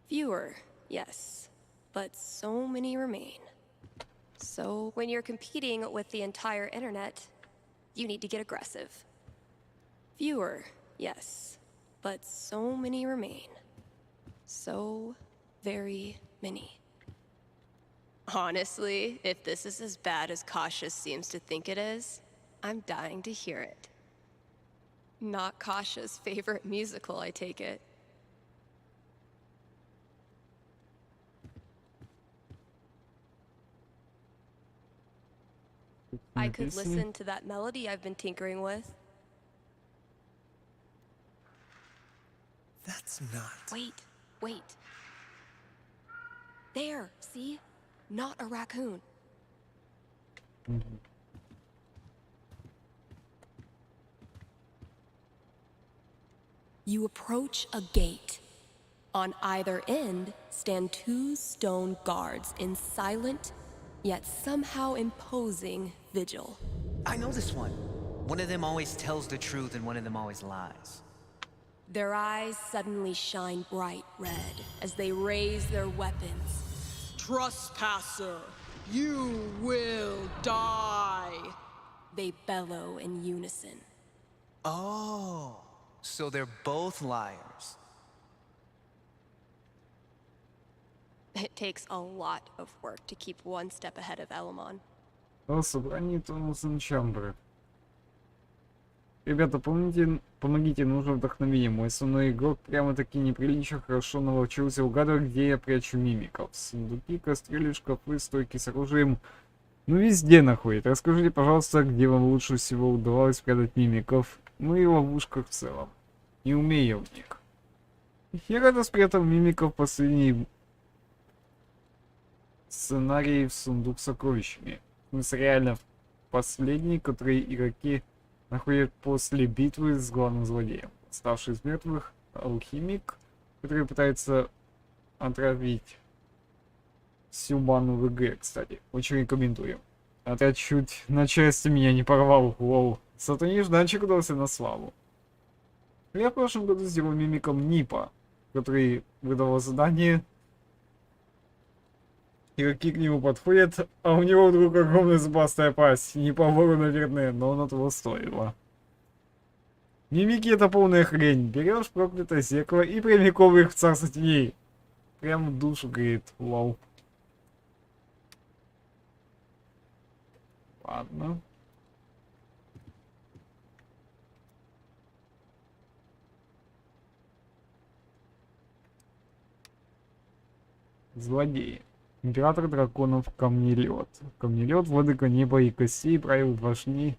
Fewer, yes, but so many remain. So when you're competing with the entire internet, you need to get aggressive. Fewer, yes, but so many remain. So very many. Honestly, if this is as bad as Cautious seems to think it is, I'm dying to hear it. Not Cautious' favorite musical, I take it. I could listen to that melody I've been tinkering with. That's not... Wait. There, see? Not a raccoon. You approach a gate. On either end stand 2 stone guards in silent, yet somehow imposing vigil. I know this one. One of them always tells the truth and one of them always lies. Their eyes suddenly shine bright red as they raise their weapons. Trespasser, you will die! They bellow in unison. Oh, so they're both liars. It takes a lot of work to keep one step ahead of Elamon. Собрание Томаса Чамбера. Ребята, помогите, нужно вдохновение. Мой основной игрок прямо-таки неприлично хорошо наловчился угадывать, где я прячу мимиков. Сундуки, кастрюли, шкафы, стойки с оружием. Ну везде находит. Расскажите, пожалуйста, где вам лучше всего удавалось прятать мимиков. Ну и в ловушках в целом. Не умею в них. Я рада спрятал мимиков в последний сценарий в сундук с сокровищами. В смысле, реально последний, который игроки находят после битвы с главным злодеем. Ставший из мертвых алхимик, который пытается отравить всю ману в игре, кстати. Очень рекомендую. Отряд чуть на части меня не порвал. Лоу. Зато нежданчик удался на славу. Я в прошлом году сделал мимиком Нипа, который выдавал задание. Игроки к нему подходят, а у него вдруг огромная зубастая пасть. Не по вору, наверное, но оно того стоило. Мимики — это полная хрень. Берешь проклятое зеркало и прямиком их в царство теней. Прям в душу греет. Вау. Ладно. Злодеи. Император драконов Камнелед. Камнелед, владыка неба и костей, правил башни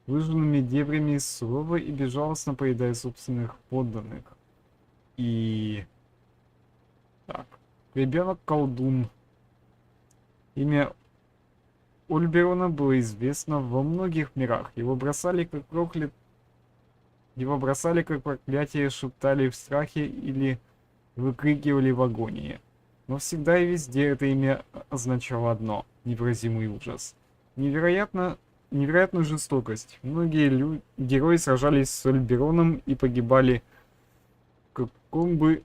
выжженными дебрями, сурово и безжалостно поедая собственных подданных. И... Так. Ребенок-колдун. Имя Ольберона было известно во многих мирах. Его бросали как проклят Его бросали как проклятие, шептали в страхе или выкрикивали в агонии. Но всегда и везде это имя означало одно — невыразимый ужас. Невероятную жестокость. Многие герои сражались с Альбероном и погибали в каком бы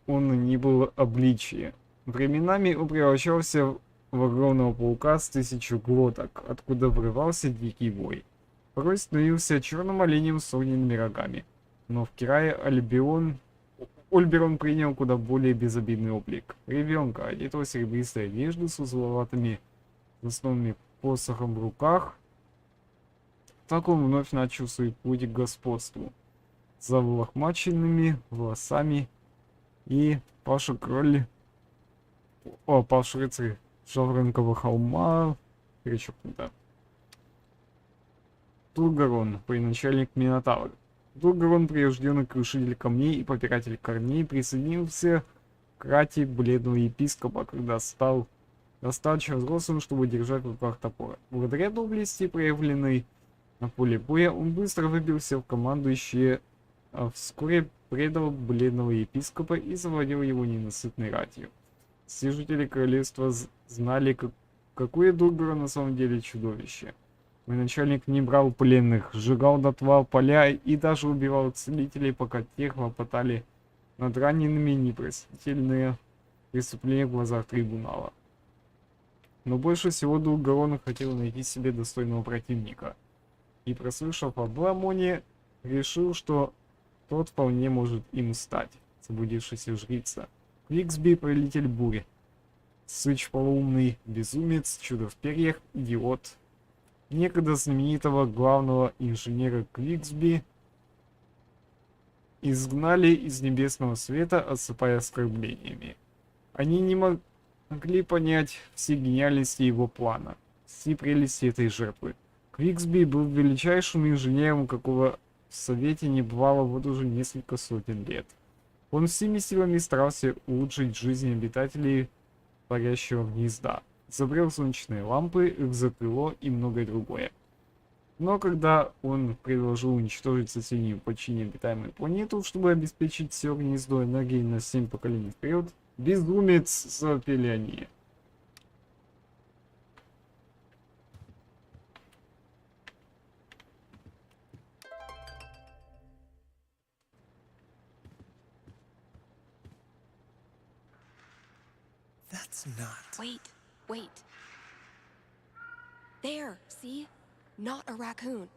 он ни был обличии. Временами он превращался в огромного паука с 1000 глоток, откуда врывался дикий вой. Порой становился черным оленем с огненными рогами. Но в Кирае Ольберон принял куда более безобидный облик. Ребенка, одетого в серебристой одежды с узловатыми основными посохом в руках. Так он вновь начал свой путь к господству. За влохмаченными волосами и павший рыцарь Жаворонкового холма перечеркнуто. Дулгарон, военачальник Минотавр. Дулгарон, прирожденный крушитель камней и попиратель корней, присоединился к рати бледного епископа, когда стал достаточно взрослым, чтобы держать в руках топор. Благодаря доблести, проявленной на поле боя, он быстро выбился в командующие, а вскоре предал бледного епископа и завладел его ненасытной ратью. Все жители королевства знали, какое Дулгарон на самом деле чудовище. Военачальник не брал пленных, сжигал дотла поля и даже убивал целителей, пока те хлопотали над ранеными, непростительные преступления в глазах трибунала. Но больше всего Дулгарон хотел найти себе достойного противника. И, прослышав об Ламоне, решил, что тот вполне может им стать. Заблудившаяся жрица. Квиксби, повелитель бури. Сыч полуумный, безумец, чудо в перьях, идиот. Некогда знаменитого главного инженера Квиксби изгнали из небесного света, осыпая оскорблениями. Они не могли понять все гениальности его плана, все прелести этой жертвы. Квиксби был величайшим инженером, какого в Совете не бывало вот уже несколько сотен лет. Он всеми силами старался улучшить жизнь обитателей парящего гнезда. Изобрел солнечные лампы, экзокрыло и многое другое. Но когда он предложил уничтожить соседнюю почти необитаемую планету, чтобы обеспечить все гнездо энергией на 7 поколений вперед, безумец, запели они. That's not. Wait. There, see? Not a raccoon.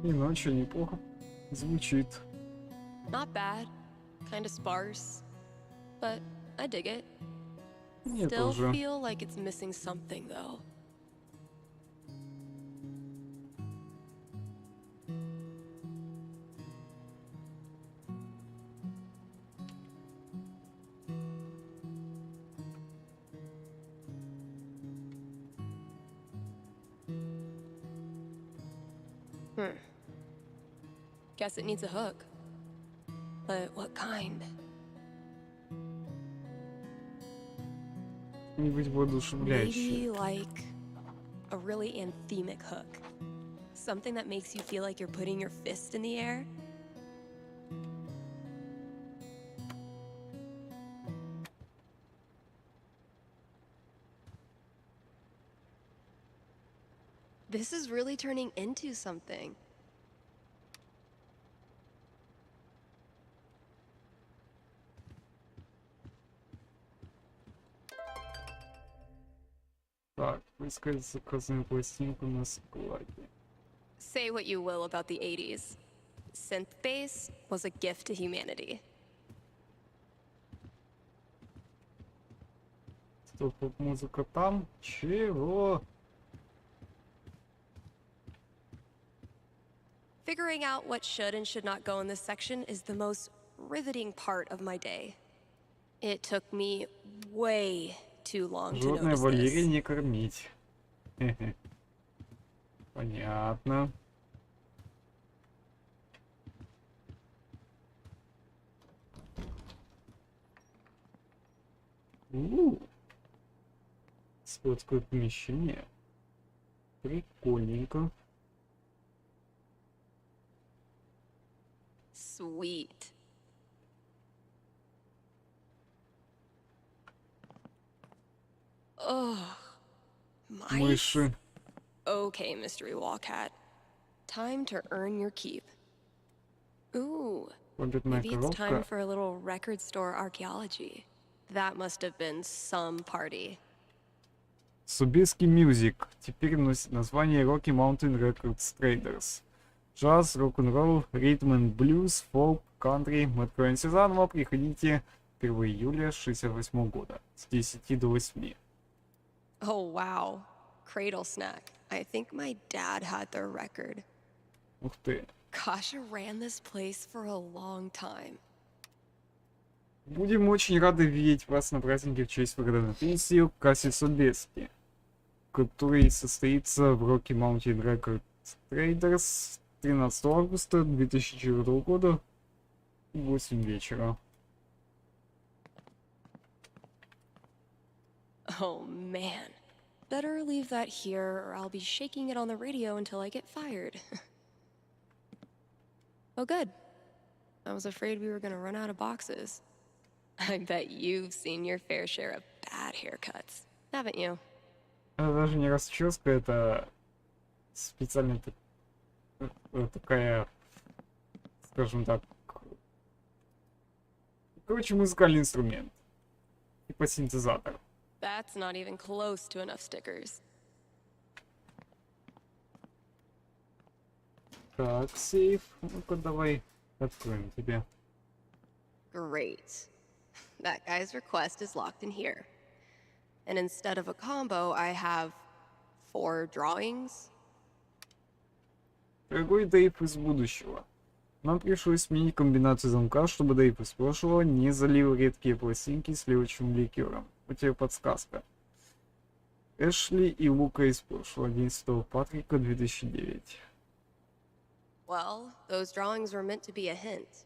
Иначе неплохо звучит. Not bad. Kinda sparse. But I dig it. Мне Still тоже. feel like it's missing something though. Guess it needs a hook. But what kind? Что-нибудь воодушевляющее. Maybe like a really anthemic hook. Something that makes you feel like you're putting your fist in the air. This is really turning into something. Так, поискать заказанную пластинку на складе. Say what you will about the 80s. Synth bass was a gift to humanity. Стоп, музыка там? Чего? Figuring out what should and should not go in this section is the most riveting part of my day. It took me way too long to Животное notice Валерия this. не кормить. Понятно. Складское помещение. Прикольненько. Sweet. Ugh. Mice? Мыши. Okay, Mystery Wallcat. Time to earn your keep. Ooh, Компьютерная maybe it's time коробка. for a little record store archaeology. That must have been some party. Субирский мюзик. Теперь носит название Rocky Mountain Records Traders. Джаз, рок-н-ролл, ритм and блюз, фолк, кантри. Мы откроемся заново. Приходите 1 июля 68 года с 10 до 8. Oh, wow. Cradle snack. I think my dad had their record. Ух ты. Kasha ran this place for a long time. Будем очень рады видеть вас на празднике в честь выхода на пенсию Касси Собески, который состоится в Rocky Mountain Records Traders 13 августа 2004 года в 8 вечера. Oh, man. Better leave that here or I'll be shaking it on the radio until I get fired. Oh, good. I was afraid we were gonna run out of boxes. I bet you've seen your fair share of bad haircuts, haven't you? Это даже не расческа, это специально такая, скажем так, короче, музыкальный инструмент. Типа синтезатор. That's not even close to enough stickers. Так, сейф. Ну-ка, давай откроем тебе. Great. That guy's request is locked in here. And instead of a combo, I have 4 drawings. Дорогой Дэйв из будущего. Нам пришлось сменить комбинацию замка, чтобы Дэйв из прошлого не залил редкие пластинки сливочным ликером. Вот тебе подсказка. Эшли и Лука из прошлого. 11 Патрика 2009. Well, those drawings were meant to be a hint.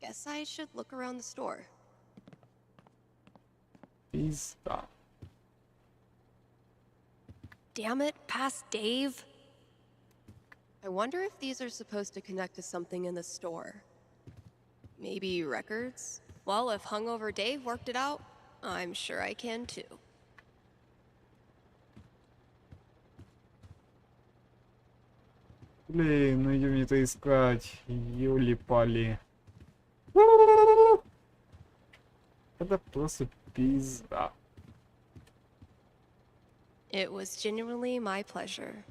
Guess I should look around the store. Пизда. Damn it, past Dave. I wonder if these are supposed to connect to something in the store. Maybe records? Well, if hungover Dave worked it out, I'm sure I can too. Блин, ну идем это искать. Ёли-пали. Это просто пизда. It was genuinely my pleasure.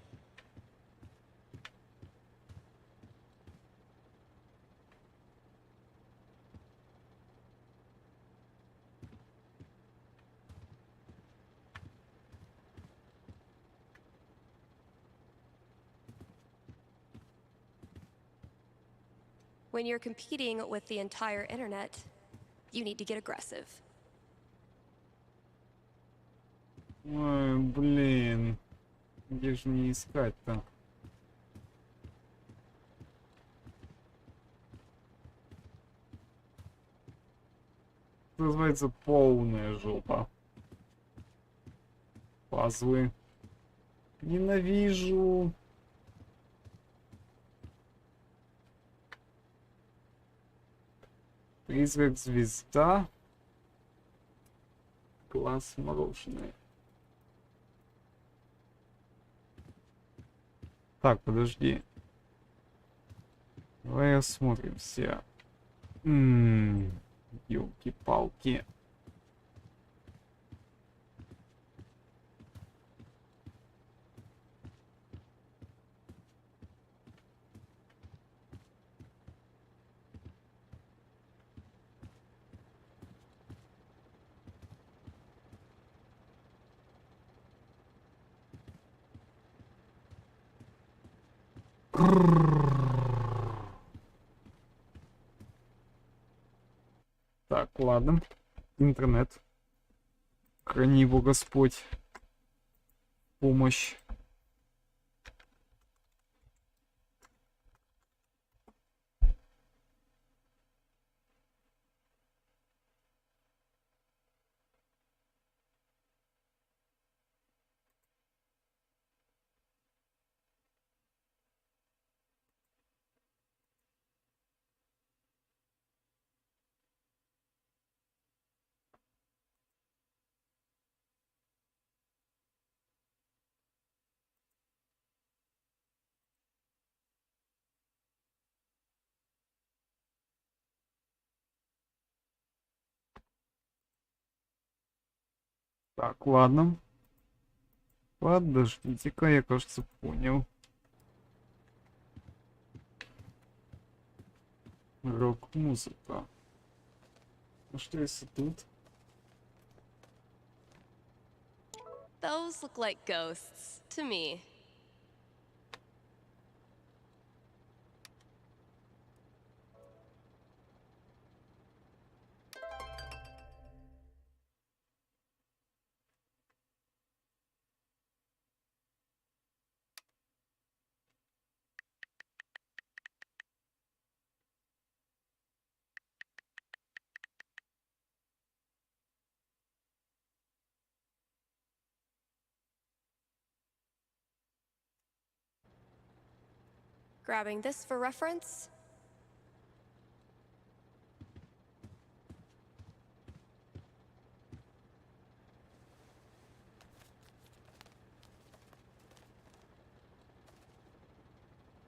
When you're competing with the entire internet, you need to get aggressive. Ой, блин. Где же мне искать-то? Это называется полная жопа. Пазлы. Ненавижу. Призрак звезда. Глаз мороженое. Так, подожди. Давай осмотримся. Ёлки-палки. Так, ладно. Интернет. Храни его Господь. Помощь. Так, ладно. Подождите-ка, я, кажется, понял. Рок-музыка. Ну что если тут? Those look like ghosts to me. Grabbing this for reference.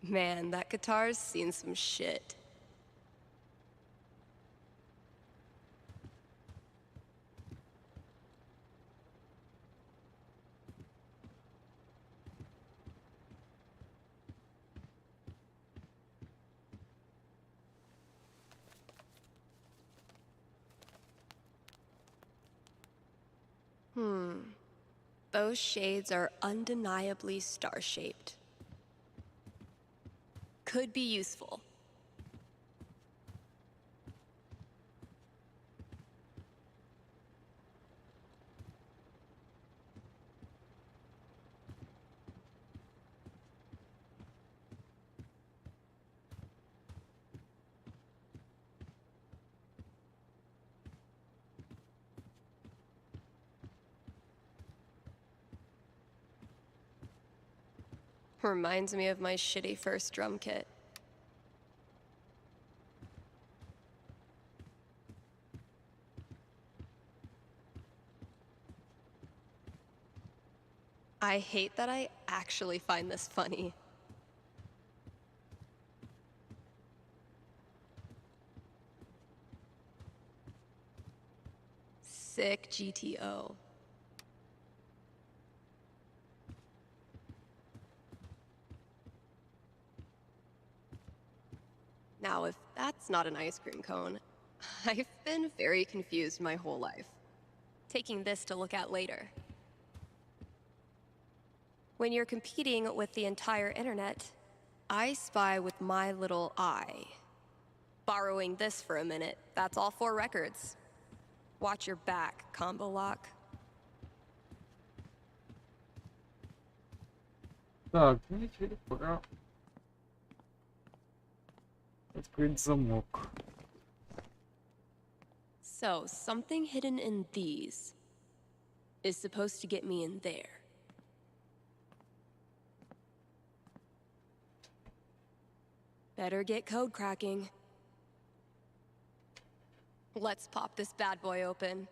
Man, that guitar's seen some shit. Those shades are undeniably star-shaped. Could be useful. Reminds me of my shitty first drum kit. I hate that I actually find this funny. Sick GTO. Now, if that's not an ice cream cone, I've been very confused my whole life. Taking this to look at later. When you're competing with the entire internet, I spy with my little eye. Borrowing this for a minute, that's all 4 records. Watch your back, combo lock. Так, ну теперь пора открыть замок. So, something hidden in these is supposed to get me in there. Better get code cracking. Let's pop this bad boy open.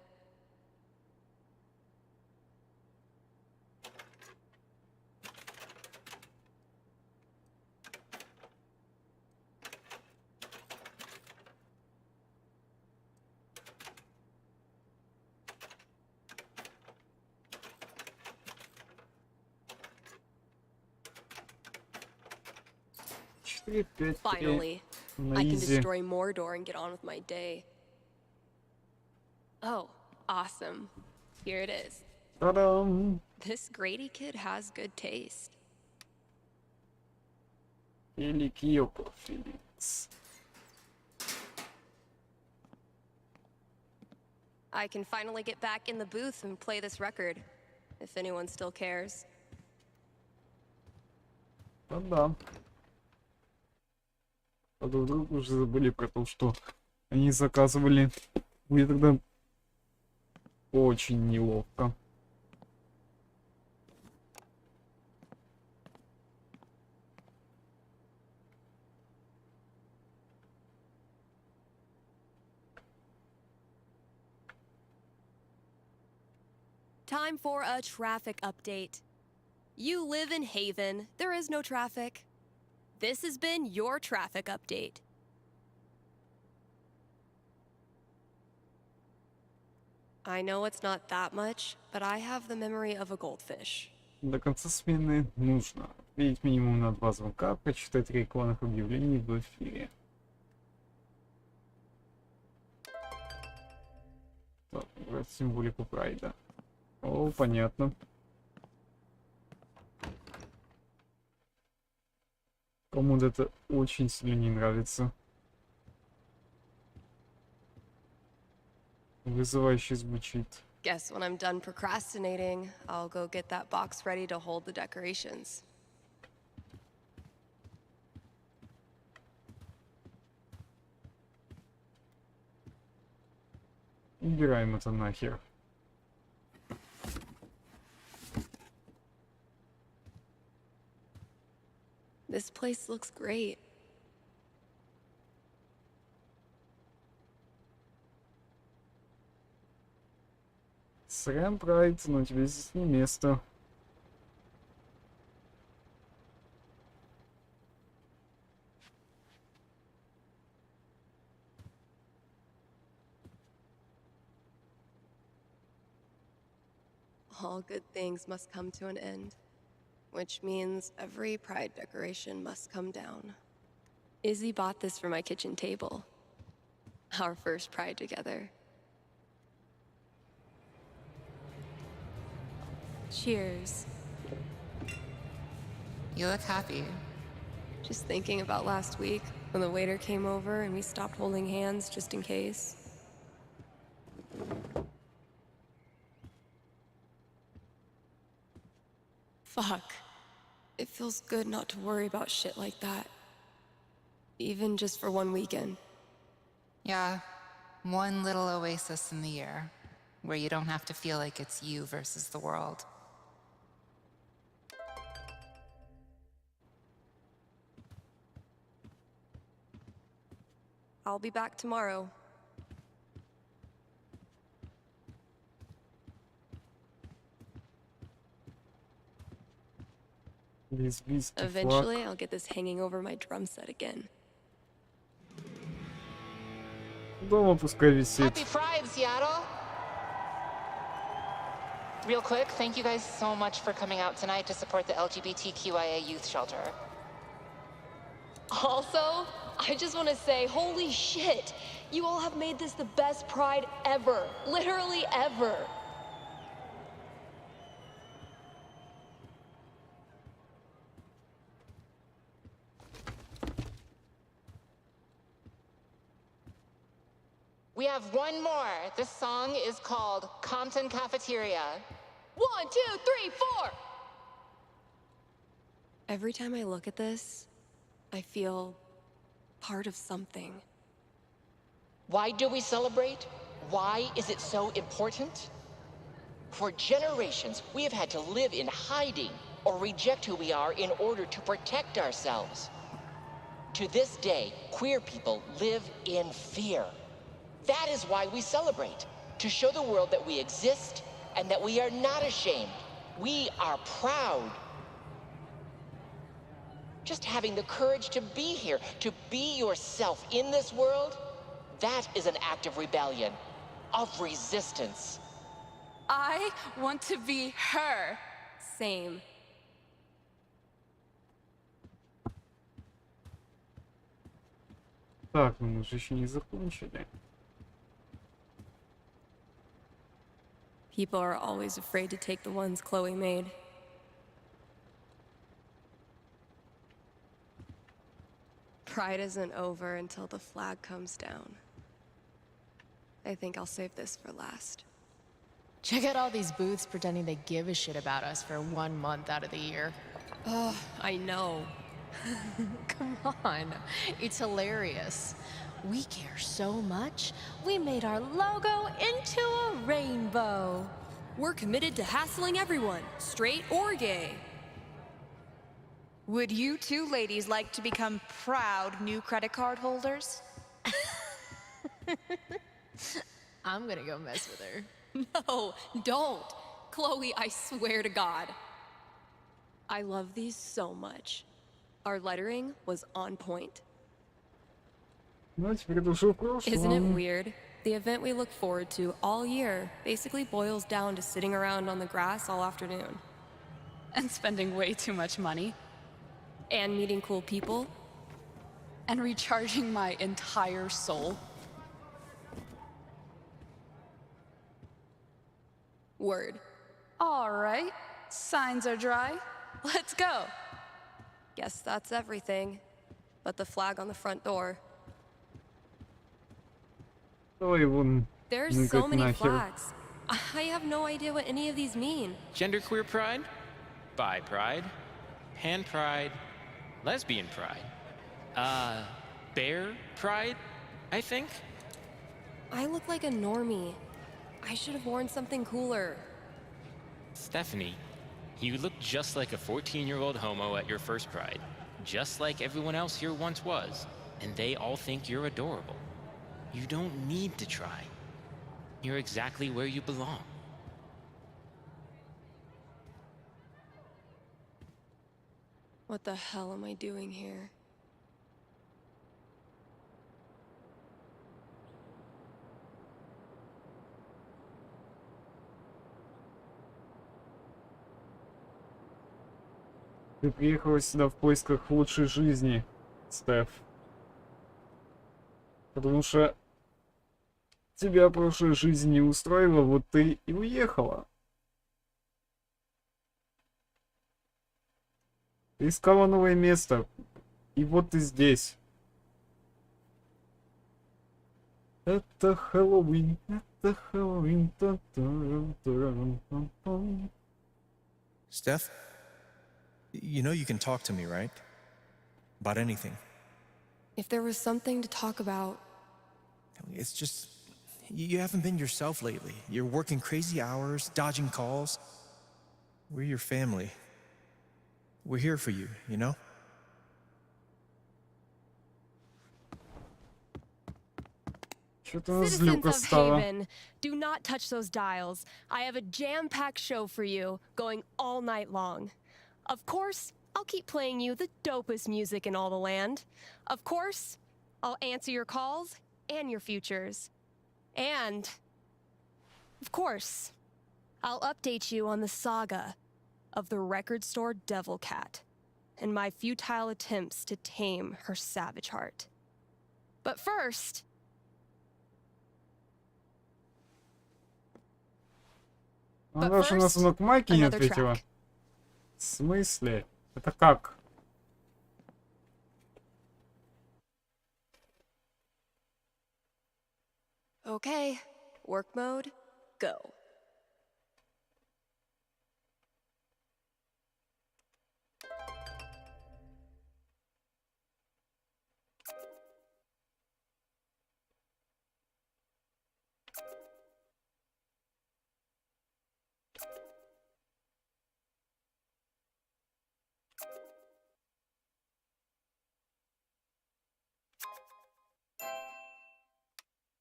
Finally, I can destroy Mordor and get on with my day. Oh, awesome. Here it is. Ta-dam! This Grady kid has good taste. Великий опыт, Феликс. I can finally get back in the booth and play this record, if anyone still cares. Да. А то вдруг уже забыли про то, что они заказывали. Будет тогда очень неловко. Time for a traffic update. You live in Haven. There is no traffic. This has been your traffic update. I know it's not that much, but I have the memory of a goldfish. До конца смены нужно ответить минимум на 2 звонка, прочитать рекламных объявлений в эфире. Так, убрать символику прайда. О, понятно. Кому-то это очень сильно не нравится. Вызывающе звучит. Guess when I'm done procrastinating, I'll go get that box ready to hold the decorations. Убираем это нахер. This place looks great. Срам прайд, но тебе здесь не место. All good things must come to an end, which means every pride decoration must come down. Izzy bought this for my kitchen table. Our first pride together. Cheers. You look happy. Just thinking about last week when the waiter came over and we stopped holding hands just in case. Fuck. It feels good not to worry about shit like that. Even just for one weekend. Yeah, one little oasis in the year, where you don't have to feel like it's you versus the world. I'll be back tomorrow. Eventually, I'll get this hanging over my drum set again. Дома пускай висит. Happy Pride, Seattle! Real quick, thank you guys so much for coming out tonight to support the LGBTQIA youth shelter. Also, I just want to say, holy shit! You all have made this the best Pride ever. Literally ever. We have one more. This song is called Compton Cafeteria. 1, 2, 3, 4! Every time I look at this, I feel part of something. Why do we celebrate? Why is it so important? For generations, we have had to live in hiding or reject who we are in order to protect ourselves. To this day, queer people live in fear. That is why we celebrate, to show the world that we exist and that we are not ashamed. We are proud. Just having the courage to be here, to be yourself in this world, that is an act of rebellion, of resistance. I want to be her. Same. Так, ну мы же еще не закончили. People are always afraid to take the ones Chloe made. Pride isn't over until the flag comes down. I think I'll save this for last. Check out all these booths pretending they give a shit about us for 1 month out of the year. Oh, I know. Come on, it's hilarious. We care so much, we made our logo into a rainbow. We're committed to hassling everyone, straight or gay. Would you two ladies like to become proud new credit card holders? I'm gonna go mess with her. No, don't. Chloe, I swear to God. I love these so much. Our lettering was on point. Ну, теперь душу в прошлом. Isn't it weird? The event we look forward to all year basically boils down to sitting around on the grass all afternoon. And spending way too much money. And meeting cool people. And recharging my entire soul. Word. All right, signs are dry. Let's go. Guess that's everything. But the flag on the front door. Давай вон. There's so many flags. I have no idea what any of these mean. Genderqueer pride, bi pride, pan pride, lesbian pride, bear pride, I think. I look like a normie. I should have worn something cooler. Stephanie, you look just like a 14-year-old homo at your first pride. Just like everyone else here once was. And they all think you're adorable. You don't need to try. You're exactly where you belong. What the hell am I doing here? Ты приехала сюда в поисках лучшей жизни, Стеф. Потому что тебя прошлая жизнь не устроила, вот ты и уехала. Ты искала новое место, и вот ты здесь. Это Хэллоуин, это Хэллоуин. Steph, you know you can talk to me, right? About anything. If there was something to talk about... It's just, you haven't been yourself lately. You're working crazy hours, dodging calls. We're your family. We're here for you, you know? Citizens of Haven, do not touch those dials. I have a jam-packed show for you, going all night long. Of course, I'll keep playing you the dopest music in all the land. Of course, I'll answer your calls and your futures. And, of course, I'll update you on the saga of the record store Devil Cat and my futile attempts to tame her savage heart. But first... Она даже на звонок Майки не ответила. В смысле? Это как? Okay, work mode, go.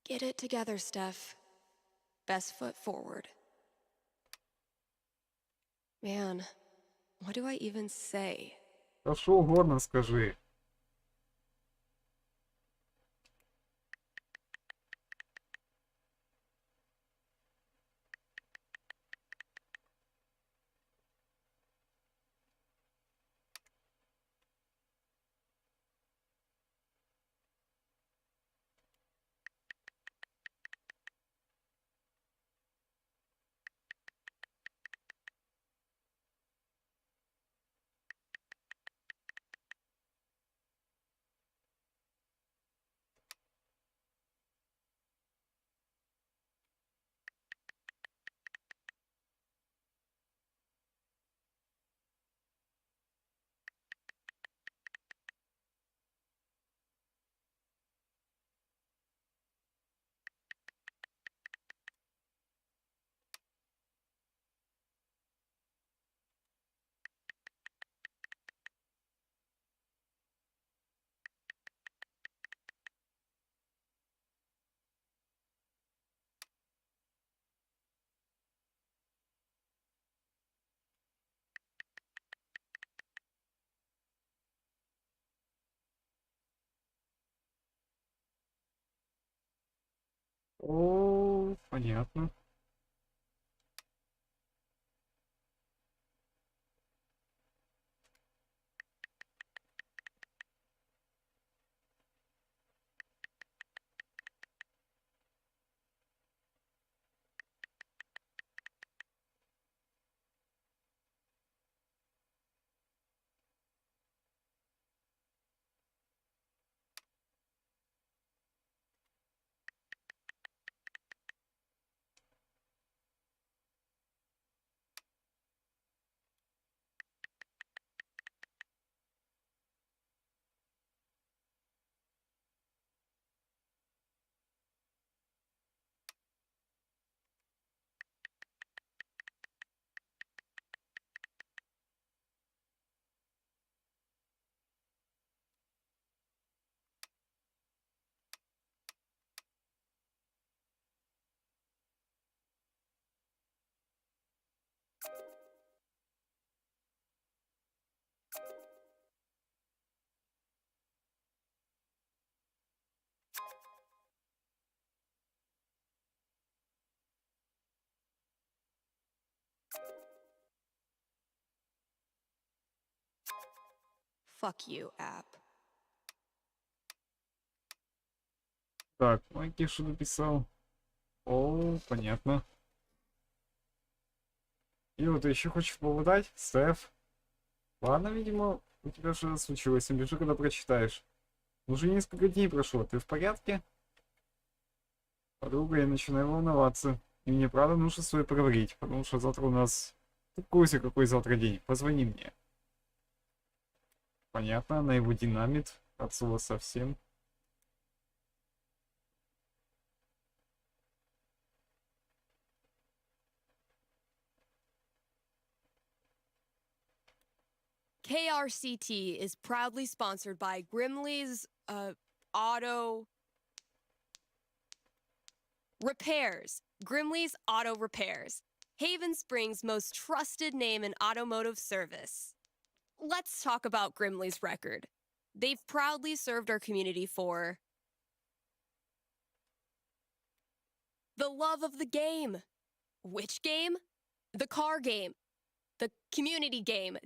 Get it together, Steph. Best foot forward. Man, what do I even say? Да что угодно скажи. О, понятно. Fuck you, app. Так, Майки что написал? О, понятно. И вот ты еще хочешь поболтать, Стеф? Ладно, видимо, у тебя что-то случилось. Напиши, когда прочитаешь. Уже несколько дней прошло. Ты в порядке? Подруга, я начинаю волноваться. И мне правда нужно с тобой поговорить, потому что завтра у нас... Ты в курсе, какой завтра день? Позвони мне. Понятно, она его динамит. От слова совсем. KRCT is proudly sponsored by Grimley's Auto Repairs. Grimley's Auto Repairs. Haven Springs' most trusted name in automotive service. Let's talk about Grimley's record. They've proudly served our community for the love of the game. Which game? The car game. The community game.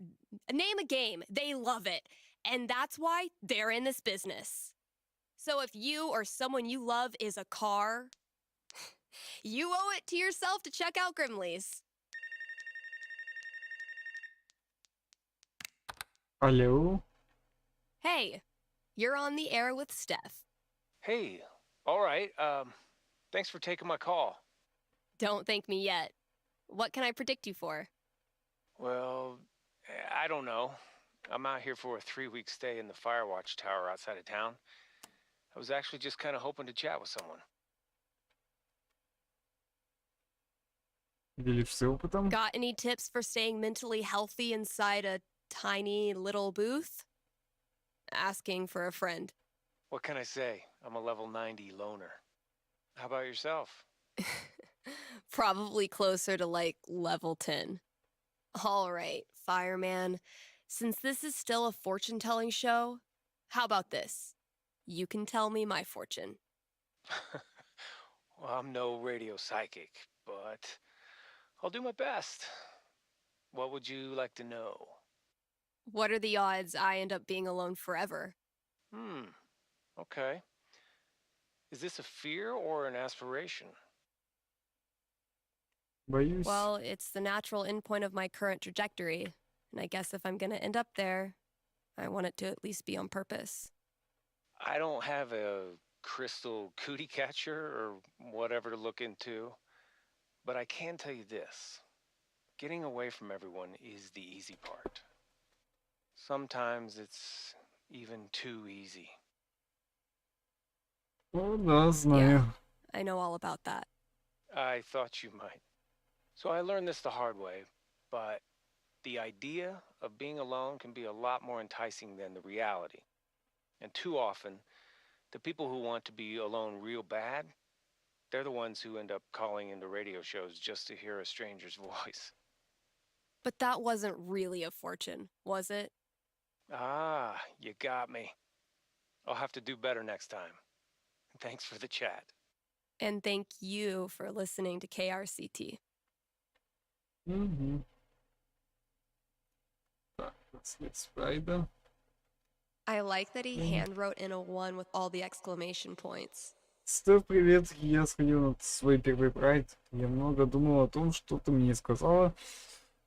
Name a game. They love it. And that's why they're in this business. So if you or someone you love is a car, you owe it to yourself to check out Grimley's. Hello? Hey, you're on the air with Steph. Hey, all right. Thanks for taking my call. Don't thank me yet. What can I predict you for? Well, I don't know. I'm out here for a 3-week stay in the Firewatch Tower outside of town. I was actually just kind of hoping to chat with someone. Делишься опытом? Got any tips for staying mentally healthy inside a tiny little booth? Asking for a friend. What can I say? I'm a level 90 loner. How about yourself? Probably closer to like level 10. All right, fireman. Since this is still a fortune-telling show, how about this? You can tell me my fortune. Well, I'm no radio psychic, but I'll do my best. What would you like to know? What are the odds I end up being alone forever? Okay. Is this a fear or an aspiration? Боюсь. Well, it's the natural endpoint of my current trajectory. And I guess if I'm gonna end up there, I want it to at least be on purpose. I don't have a crystal cootie catcher or whatever to look into, but I can tell you this. Getting away from everyone is the easy part. Sometimes it's even too easy. О, да, знаю. I know all about that. I thought you might. So I learned this the hard way, but the idea of being alone can be a lot more enticing than the reality. And too often, the people who want to be alone real bad, they're the ones who end up calling into radio shows just to hear a stranger's voice. But that wasn't really a fortune, was it? Ah, you got me. I'll have to do better next time. Thanks for the chat. And thank you for listening to KRCT. Угу. Так, цвет спрайда. I like that he hand wrote in a 1 with all the exclamation points. Стеф, привет. Я сходил на свой первый прайд. Я много думал о том, что ты мне сказала,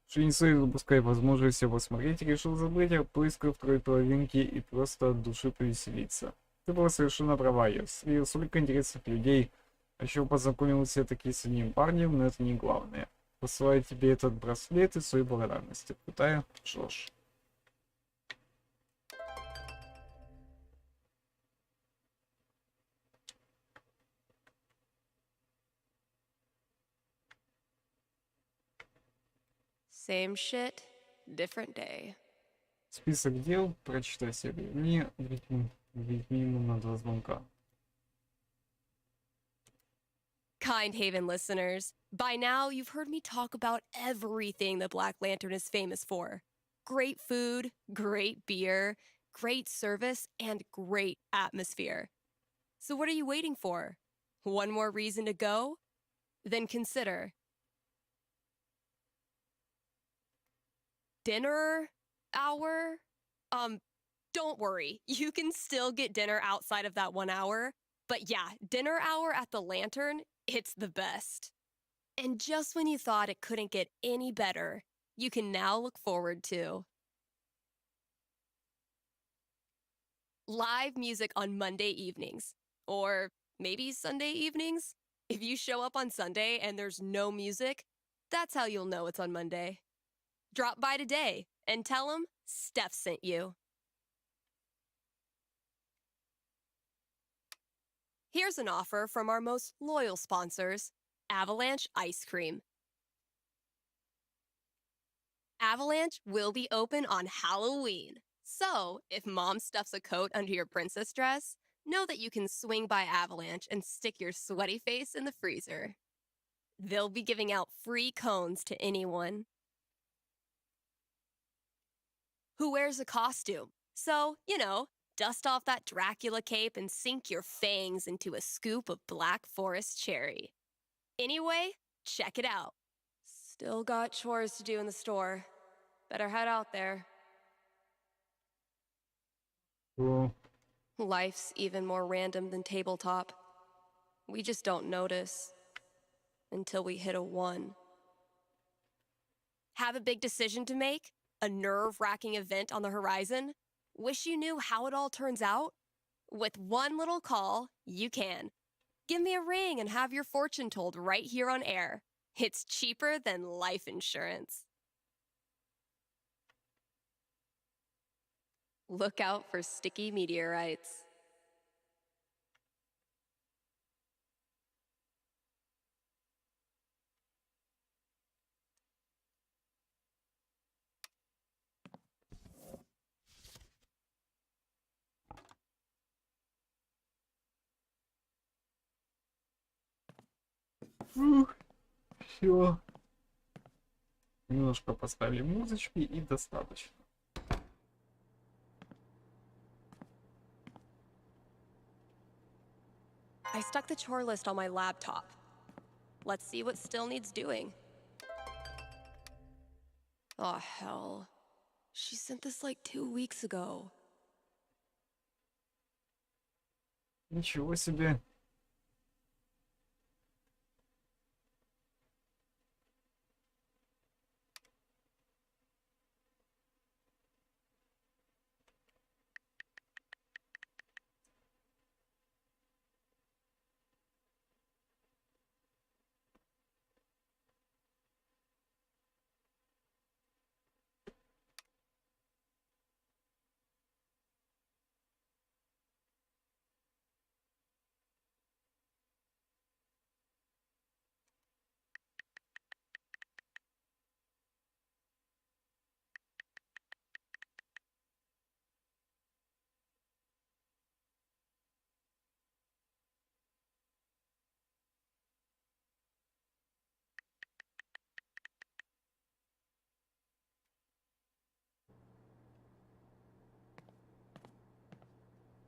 что не стоит упускать возможность все посмотреть. Решил забыть о поисках второй половинки и просто от души повеселиться. Ты была совершенно права. Я встретил столько интересных людей. А еще познакомился таки с одним парнем, но это не главное. Посылаю тебе этот браслет и свои благодарности. Крутая Джош. Same shit, different day. Список дел, прочитай себе. Мне ведь минимум на 2 звонка. Kind Haven listeners, by now you've heard me talk about everything the Black Lantern is famous for. Great food, great beer, great service, and great atmosphere. So what are you waiting for? One more reason to go? Then consider dinner hour? Don't worry. You can still get dinner outside of that 1 hour. But yeah, dinner hour at the Lantern, it's the best. And just when you thought it couldn't get any better, you can now look forward to live music on Monday evenings. Or maybe Sunday evenings? If you show up on Sunday and there's no music, that's how you'll know it's on Monday. Drop by today and tell them Steph sent you. Here's an offer from our most loyal sponsors, Avalanche Ice Cream. Avalanche will be open on Halloween. So, if mom stuffs a coat under your princess dress, know that you can swing by Avalanche and stick your sweaty face in the freezer. They'll be giving out free cones to anyone who wears a costume. So, dust off that Dracula cape and sink your fangs into a scoop of Black Forest cherry. Anyway, check it out. Still got chores to do in the store. Better head out there. Cool. Life's even more random than tabletop. We just don't notice until we hit a 1. Have a big decision to make? A nerve-wracking event on the horizon? Wish you knew how it all turns out? With one little call, you can. Give me a ring and have your fortune told right here on air. It's cheaper than life insurance. Look out for sticky meteorites. Фух, все. Немножко поставили музычки и достаточно. I stuck the chore list on my laptop. Let's see what still needs doing. Oh, hell. She sent this like 2 weeks ago. Ничего себе.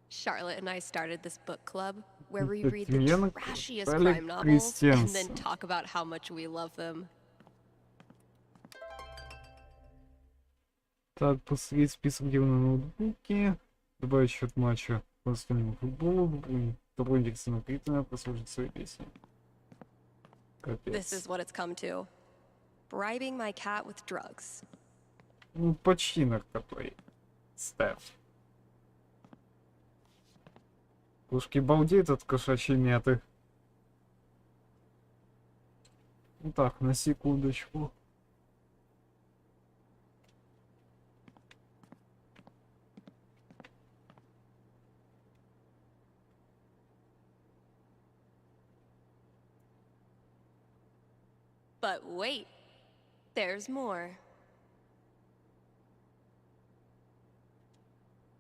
Charlotte and I started this book club. where we Это read the Тимьяна trashiest Крали crime novels and Кристианс. then talk about how much we love them. Так, посмотреть список дел на ноутбуке. Добавить счет матча по остальному футболу. Добро индексного критика, послушать свои песни. This Капец. is what it's come to. Bribing my cat with drugs. Ну, почти наркотой. Стеф. Пушки балдеет от кошачьей мяты. Ну так, на секундочку. But wait, there's more.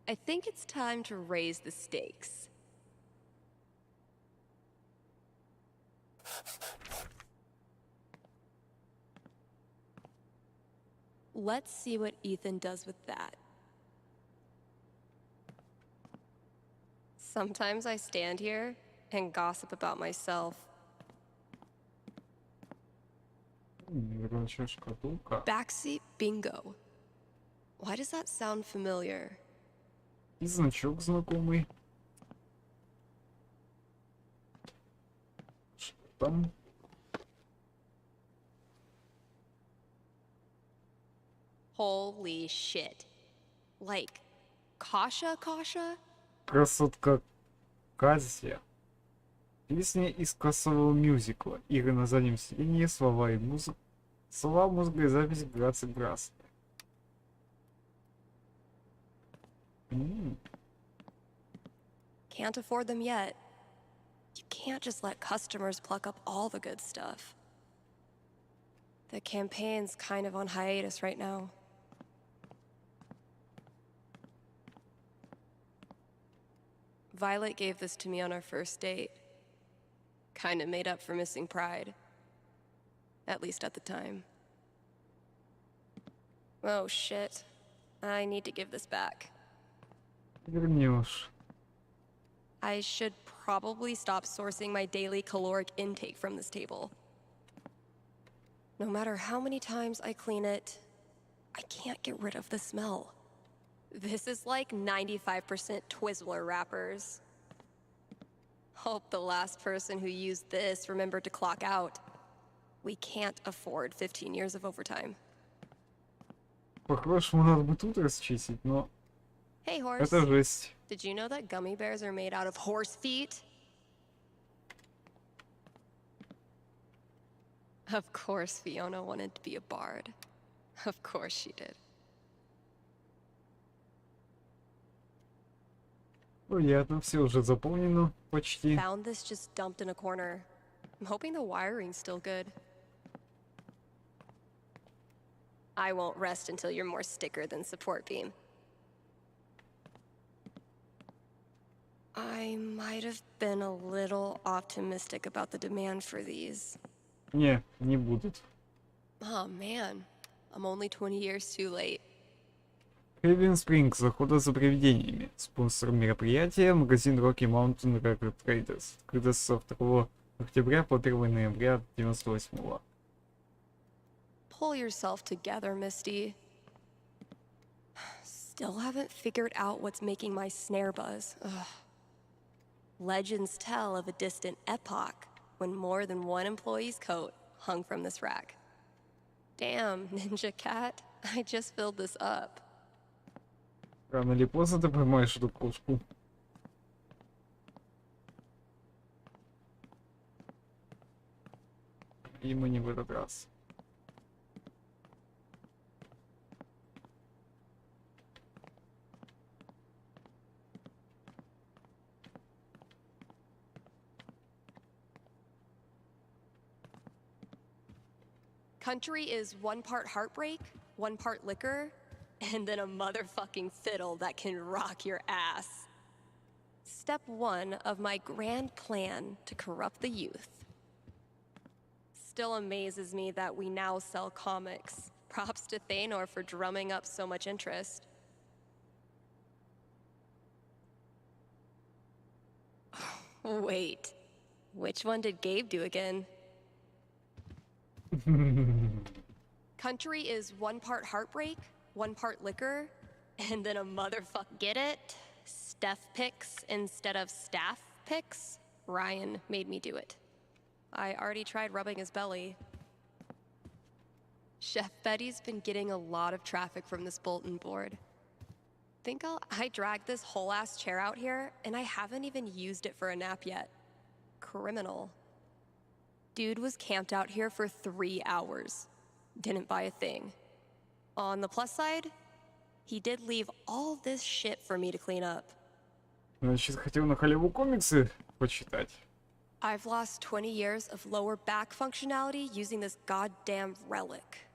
I think it's time to raise the stakes. Let's see what Ethan does with that. Sometimes I stand here and gossip about myself. Рабочая шкатулка. Backseat bingo. Why does that sound familiar? И значок знакомый. Что там? Holy shit. Like, Kasha? Красотка Казия. Песня из кассового мюзикла. Игры на заднем сиденье, слова и музыка. Слова, музыка и запись Грасс. Can't afford them yet. You can't just let customers pluck up all the good stuff. The campaign's kind of on hiatus right now. Violet gave this to me on our first date. Kinda made up for missing Pride. At least at the time. Oh shit. I need to give this back. Вернешь. I should probably stop sourcing my daily caloric intake from this table. No matter how many times I clean it, I can't get rid of the smell. This is like 95% Twizzler wrappers. Hope the last person who used this remembered to clock out. We can't afford 15 years of overtime. По-хорошему надо бы тут расчистить, но Hey, horse. это жесть. Did you know that gummy bears are made out of horse feet? Of course Fiona wanted to be a bard. Of course she did. Понятно, все уже заполнено почти. Found this just dumped in a corner. I'm hoping the wiring's still good. I won't rest until you're more sticker than support beam. I might have been a little optimistic about the demand for these. Не будет. Oh man, I'm only 20 years too late. Хейвен Спрингс, охота за привидениями. Спонсор мероприятия — магазин Rocky Mountain Record Traders. Открыто со 2 октября по 1 ноября 98-го. Pull yourself together, Misty. Still haven't figured out what's making my snare buzz. Ugh. Legends tell of a distant epoch when more than one employee's coat hung from this rack. Damn, Ninja Cat, I just filled this up. Рано или поздно ты поймаешь эту кошку. Видимо, не в этот раз. Country is 1 part heartbreak, 1 part liquor, and then a motherfucking fiddle that can rock your ass. Step 1 of my grand plan to corrupt the youth. Still amazes me that we now sell comics. Props to Thanor for drumming up so much interest. Wait, which one did Gabe do again? Country is 1 part heartbreak, 1 part liquor, and then a motherfucker. Get it? Steph picks instead of staff picks? Ryan made me do it. I already tried rubbing his belly. Chef Betty's been getting a lot of traffic from this bulletin board. I dragged this whole ass chair out here, and I haven't even used it for a nap yet. Criminal. Dude was camped out here for 3 hours. Didn't buy a thing. On the plus side, he did leave all this shit for me to clean up. Значит, хотел на халяву комиксы почитать. I've lost 20 years of lower back functionality using this goddamn relic.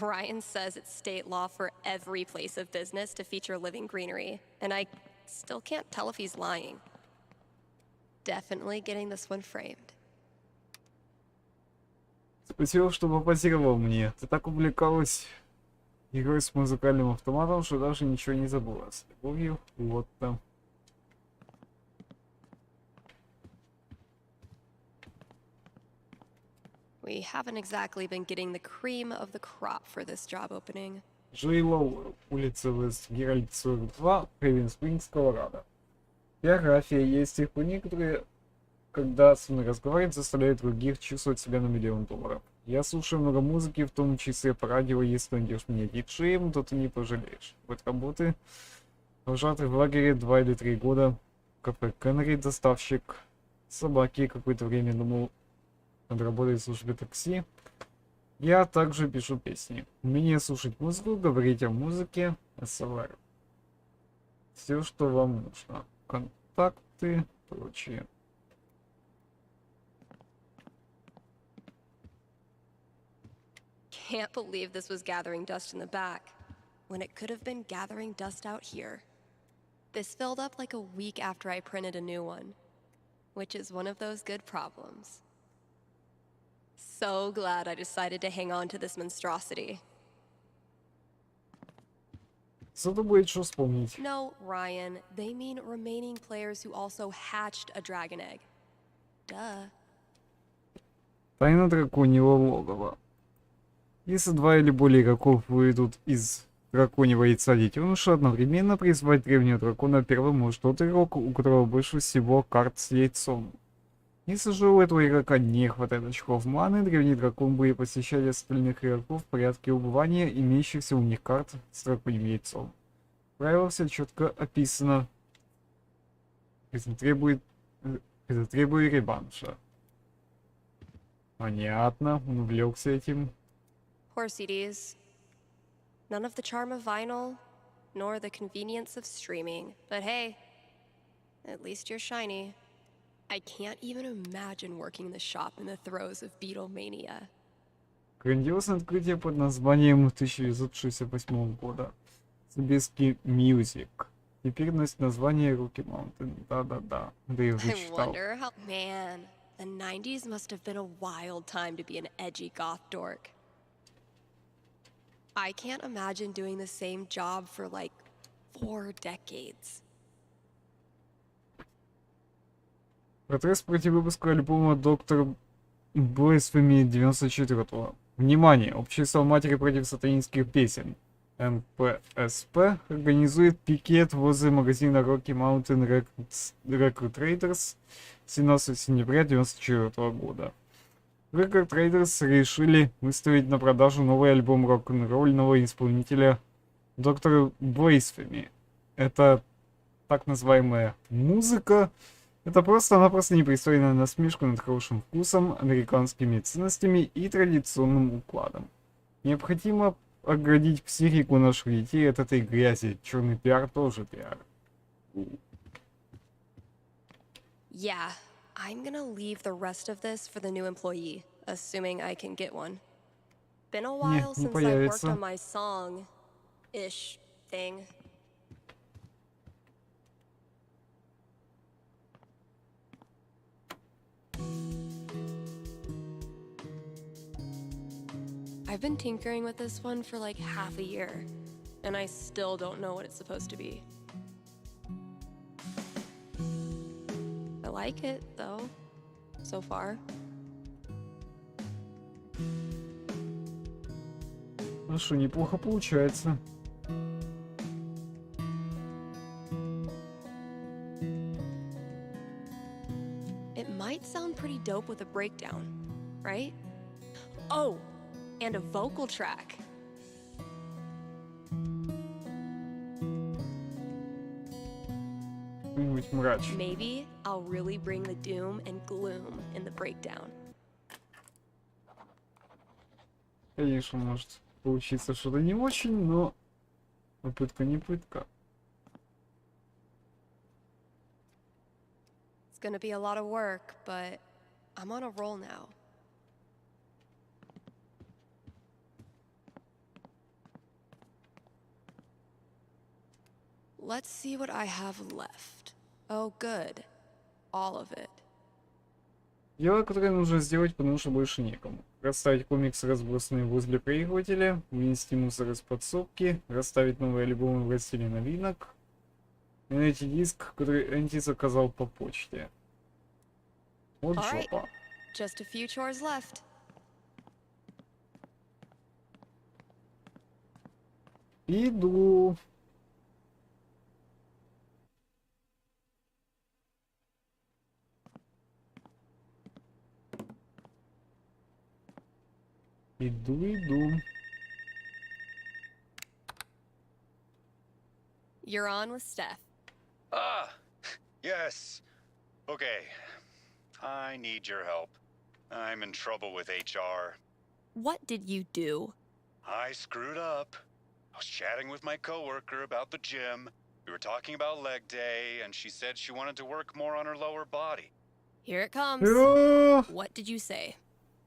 Ryan says it's state law for every place of business to feature living greenery, and I still can't tell if he's lying. Definitely getting this one framed. Спасибо, что попозировал мне. Ты так увлекалась игрой с музыкальным автоматом, что даже ничего не забыла. С любовью, вот там. We haven't exactly been getting the cream of the crop for this job opening. Джей Лоуэлл, улица Вест Геральт 42, Хейвен Спрингс, Колорадо. Биография. Есть техники, которые, когда со мной разговаривают, заставляют других чувствовать себя на $1 миллион. Я слушаю много музыки, в том числе по радио. Если найдешь меня диджеем, то ты не пожалеешь. Вот работы. Вожатый в лагере 2 или 3 года. Кафе Кеннери, доставщик. Собаки. Какое-то время думал над работой в службе такси. Я также пишу песни. Умение слушать музыку, говорить о музыке, СЛР. Все, что вам нужно. Контакты, прочее. Can't believe this was gathering dust in the back, when it could have been gathering dust out here. This filled up like a week after I printed a new one, which is one of those good problems. So glad I decided to hang on to this monstrosity. Зато будет что вспомнить. No, Ryan, they mean remaining players who also hatched a dragon egg. Duh. Тайна драконьего логова. Если 2 или более игроков выведут из драконьего яйца детеныша, одновременно призвать древнего дракона первым может тот игрок, у которого больше всего карт с яйцом. Если же у этого игрока не хватает очков маны, древний дракон будет посещать остальных игроков в порядке убывания имеющихся у них карт с драконьим яйцом. Правило все четко описано. Это требует реванша. Понятно, он увлекся этим. Poor CDs. None of the charm of vinyl, nor the convenience of streaming. But hey, at least you're shiny. I can't even imagine working the shop in the throes of Beatlemania. Грандиозное открытие под названием 1968 года. Собеский Music. Теперь носит название Rocky Mountain. Да-да-да. Да я уже I читал. wonder how... Man, the 90s must have been a wild time to be an edgy goth dork. I can't imagine doing the same job for like 4 decades. Протест против выпуска альбома Доктор Blasphemy 94-го. Внимание! Общество матери против сатанинских песен. МПСП организует пикет возле магазина Rocky Mountain Record Traders 17 сентября 1994 года. Record Traders решили выставить на продажу новый альбом рок-н-ролльного исполнителя Доктора Blasphemy. Это так называемая музыка. Это просто-напросто непристойная насмешка над хорошим вкусом, американскими ценностями и традиционным укладом. Необходимо оградить психику наших детей от этой грязи. Черный пиар тоже пиар. Yeah, I'm gonna leave the rest of this for the new employee, assuming I can get one. Been a while since I worked on my song-ish thing. I've been tinkering with this one for like half a year, and I still don't know what it's supposed to be. I like it, though, so far. Ну что, неплохо получается. It might sound pretty dope with a breakdown, right? Oh, and a vocal track. Что-нибудь мрачное. Maybe I'll really bring the doom and gloom in the breakdown. Конечно, может получиться что-то не очень, но попытка не пытка. It's gonna be a lot of work, but I'm on a roll now. Let's see what I have left. Oh, good. All of it. Дело, которое нужно сделать, потому что больше некому. Расставить комиксы, разбросанные возле проигрывателя, вынести мусор из подсобки, расставить новые альбомы в разделе новинок и найти диск, который Энди заказал по почте. Вот All right. жопа. Just a few chores left. Иду. Иду. You're on with Steph. Ah, yes. Okay. I need your help. I'm in trouble with HR. What did you do? I screwed up. I was chatting with my coworker about the gym. We were talking about leg day, and she said she wanted to work more on her lower body. Here it comes. What did you say?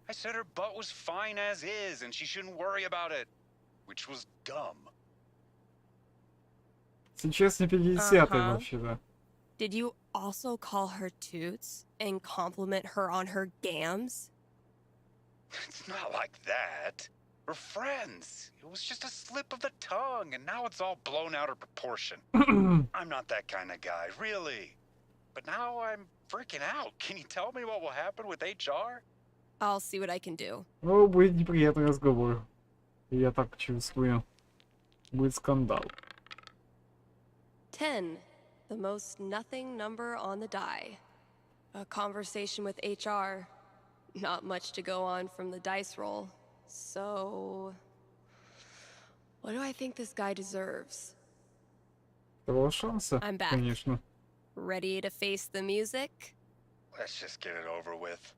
I said her butt was fine as is, and she shouldn't worry about it, which was dumb. Сейчас не 50-й вообще-то. Did you also call her toots and compliment her on her gams? It's not like that. We're friends. It was just a slip of the tongue, and now it's all blown out of proportion. I'm not that kind of guy, really. But now I'm freaking out. Can you tell me what will happen with HR? I'll see what I can do. О, будет неприятный разговор. Я так чувствую. Будет скандал. 10. The most nothing number on the die. A conversation with HR. Not much to go on from the dice roll. So... what do I think this guy deserves? Второго шанса, I'm back. конечно. Ready to face the music? Let's just get it over with.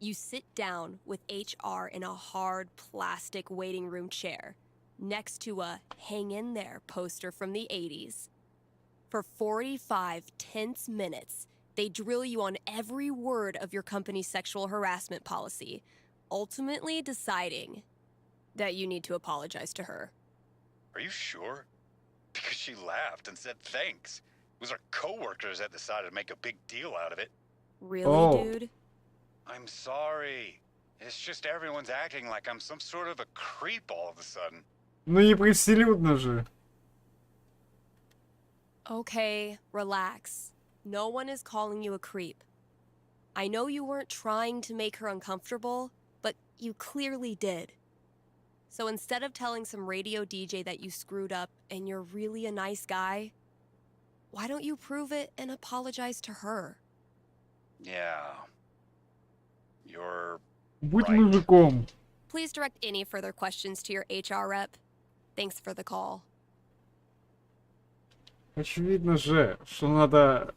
You sit down with HR in a hard plastic waiting room chair next to a hang in there poster from the 80s. For 45 tense minutes, they drill you on every word of your company's sexual harassment policy, ultimately deciding that you need to apologize to her. Are you sure? Because she laughed and said thanks. It was our coworkers that decided to make a big deal out of it. Really, dude? I'm sorry. It's just everyone's acting like I'm some sort of a creep all of a sudden. Ну не превселюдно же. Okay, relax. No one is calling you a creep. I know you weren't trying to make her uncomfortable, but you clearly did. So instead of telling some radio DJ that you screwed up and you're really a nice guy, why don't you prove it and apologize to her? Yeah. You're Будь мужиком. Please direct any further questions to your HR rep. Thanks for the call. Очевидно же, что надо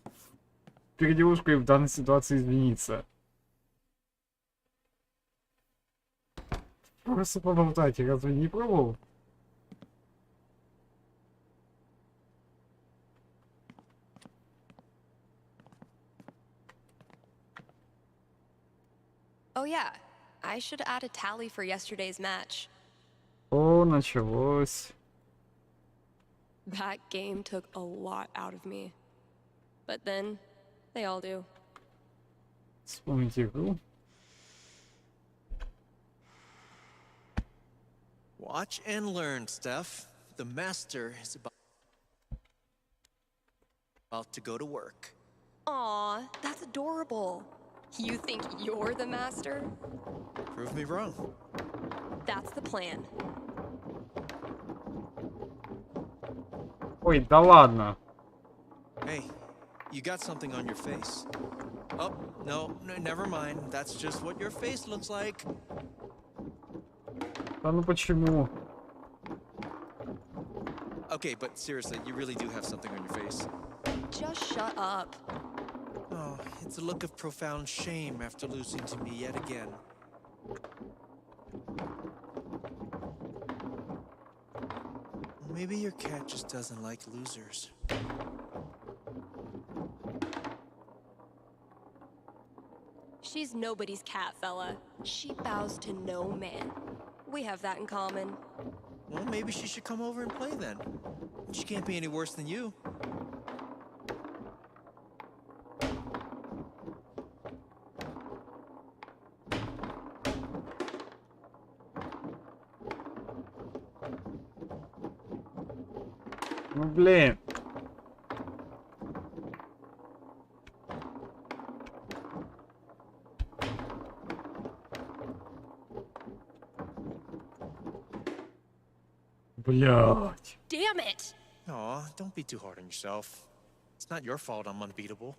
перед девушкой в данной ситуации извиниться. Просто поболтайте, разве не пробовал? Oh yeah, I should add a tally for yesterday's match. О, началось. That game took a lot out of me. But then, they all do. Вспомните игру. Watch and learn, Steph. The master is about to go to work. Aw, that's adorable. You think you're the master? Prove me wrong. That's the plan. Ой, да ладно. Hey, you got something on your face. Oh, no, never mind. That's just what your face looks like. Да ну почему? Okay, but seriously, you really do have something on your face. Just shut up. Oh, it's a look of profound shame after losing to me yet again. Maybe your cat just doesn't like losers. She's nobody's cat, fella. She bows to no man. We have that in common. Well, maybe she should come over and play then. She can't be any worse than you. Ну блин. Блядь. Damn it! Aw, don't be too hard on yourself. It's not your fault I'm unbeatable.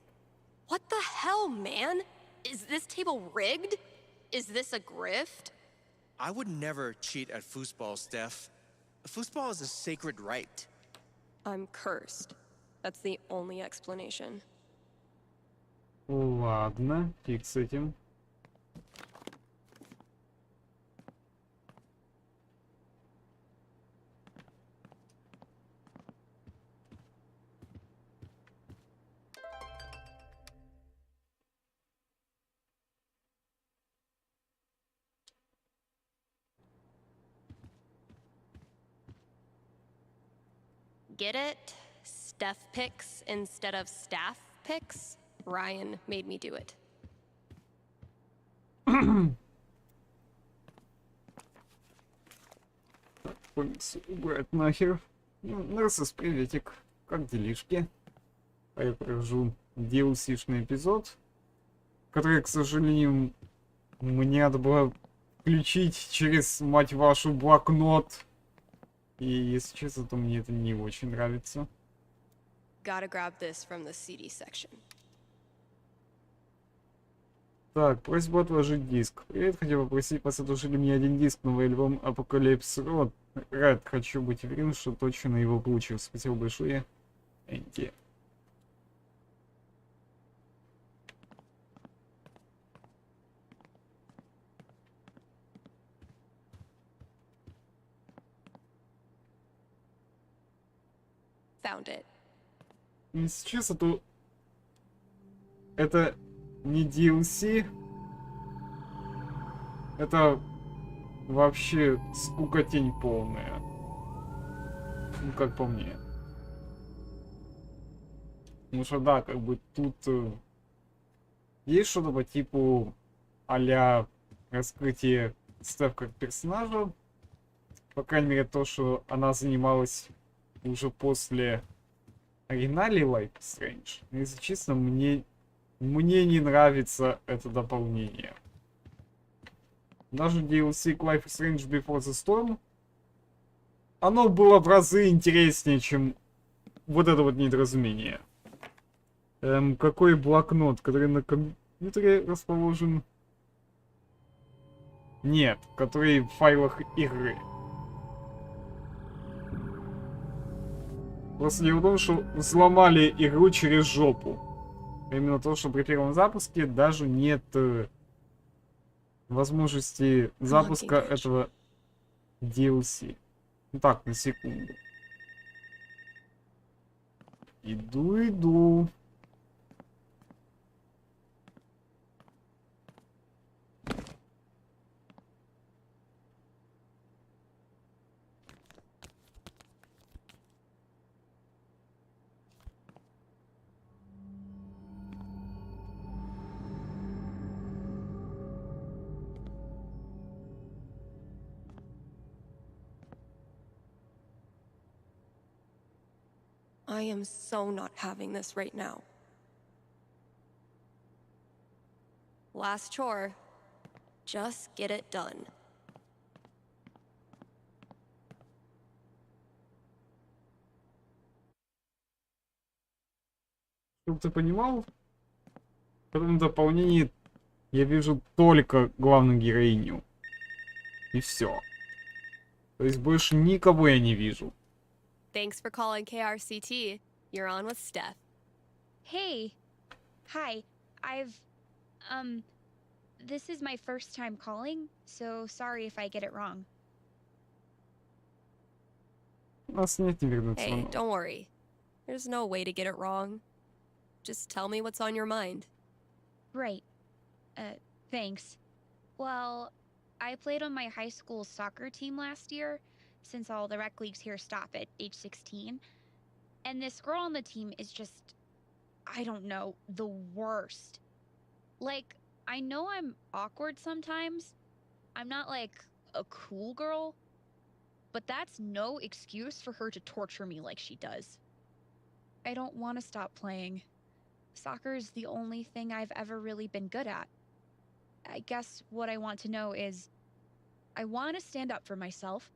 What the hell, man? Is this table rigged? Is this a grift? I would never cheat at foosball, Steph. Foosball is a sacred right. I'm cursed. That's the only explanation. Ладно, фиг с этим. Get it? Steph picks instead of staff picks? Ryan made me do it. Убрать нахер. Нарсис, приветик. Как делишки? А я провожу DLC-шный эпизод, который, к сожалению, мне надо было включить через, мать вашу, блокнот. И, если честно, то мне это не очень нравится. Gotta grab this from the CD section. Так, просьба отложить диск. Привет, хотел попросить вас отложили мне один диск, новый альбом Apocalypse Red. Хочу быть уверен, что точно его получил. Спасибо большое, Энди. Found it. Если честно, то это не DLC. Это вообще скукотень полная. Ну, как по мне. Потому что да, как бы тут есть что-то по типу а-ля раскрытие Стеф как персонажа. По крайней мере, то, что она занималась уже после оригинале Life is Strange. Но, если честно, мне не нравится это дополнение. Даже DLC Life is Strange Before the Storm, оно было в разы интереснее, чем вот это вот недоразумение. Какой блокнот, который на компьютере расположен? Нет, который в файлах игры. Просто дело в том, что взломали игру через жопу. Именно то, что при первом запуске даже нет возможности запуска этого DLC. Ну так, на секунду. Иду. I am so not having this right now. Last chore. Just get it done. Чтобы ты понимал, в этом дополнении я вижу только главную героиню. И все. То есть больше никого я не вижу. Thanks for calling KRCT. You're on with Steph. Hey. Hi. This is my first time calling, so sorry if I get it wrong. Нас нет, не вернуться. Hey, don't worry. There's no way to get it wrong. Just tell me what's on your mind. Right. Thanks. Well, I played on my high school soccer team last year, since all the rec leagues here stop at age 16. And this girl on the team is just, I don't know, the worst. Like, I know I'm awkward sometimes. I'm not like a cool girl, but that's no excuse for her to torture me like she does. I don't want to stop playing. Soccer's the only thing I've ever really been good at. I guess what I want to know is, I want to stand up for myself,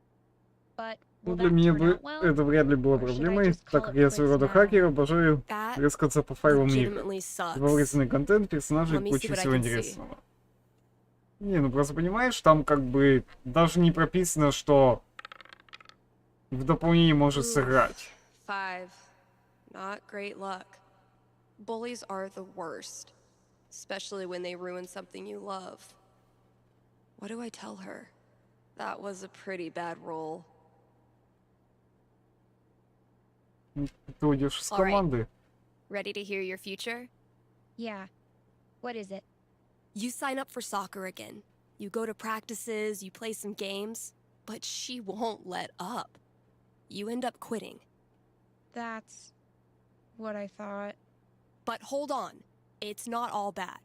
but Ну, will для that меня turn бы out well? это вряд ли было Or should I проблемой, just так call как it я своего quits рода now? хакер, обожаю That рыскаться по файлам игр. legitimately sucks. Добавочный контент, персонажи Let и me see куча what I всего can see. интересного. Не, ну просто понимаешь, там как бы даже не прописано, что в дополнении может сыграть. 5. Not great luck. Bullies are the worst, especially when they ruin something you love. What do I tell her? That was a pretty bad roll. Ты уйдешь с All right. команды. Ready to hear your future? Yeah. What is it? You sign up for soccer again. You go to practices, you play some games, but she won't let up. You end up quitting. That's what I thought. But hold on, it's not all bad.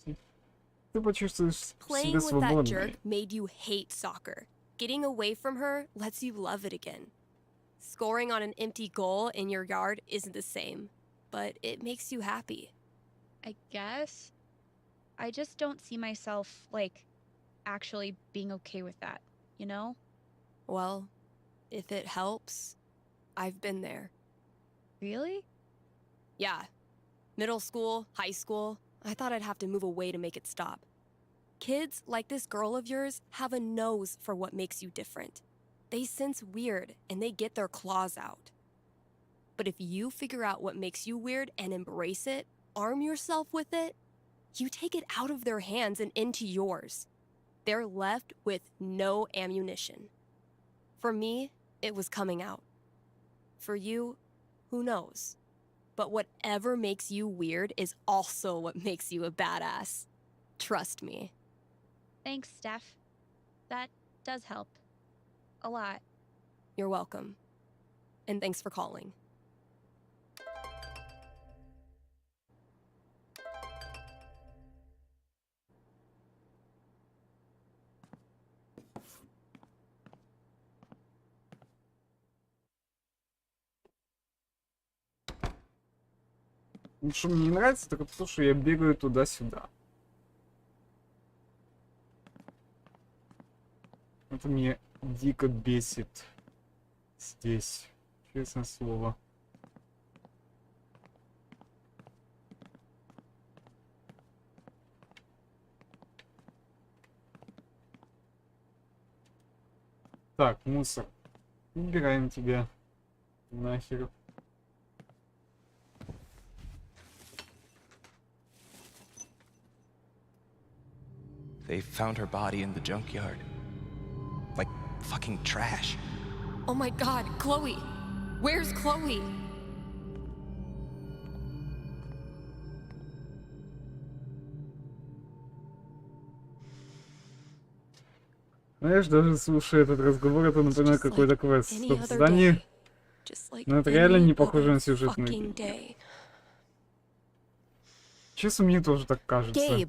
Ты почувствуешь себя Playing with that свободной. jerk made you hate soccer. Getting away from her lets you love it again. Scoring on an empty goal in your yard isn't the same, but it makes you happy. I guess. I just don't see myself, like, actually being okay with that, you know? Well, if it helps, I've been there. Really? Yeah. Middle school, high school, I thought I'd have to move away to make it stop. Kids like this girl of yours have a nose for what makes you different. They sense weird and they get their claws out. But if you figure out what makes you weird and embrace it, arm yourself with it, you take it out of their hands and into yours. They're left with no ammunition. For me, it was coming out. For you, who knows? But whatever makes you weird is also what makes you a badass. Trust me. Thanks, Steph. That does help. A lot. You're welcome. And thanks for calling. Что мне не нравится, так это то, что я бегаю туда-сюда. Это меня дико бесит здесь, честное слово. Так, мусор. Убираем тебя нахер. They found her body in the junkyard. Like fucking trash. Oh my god, Chloe! Where's Chloe? Знаешь, даже слушая этот разговор, это напоминает какой-то квест в топ-здании. Но это реально не похоже на сюжетную игру. Честно, мне тоже так кажется.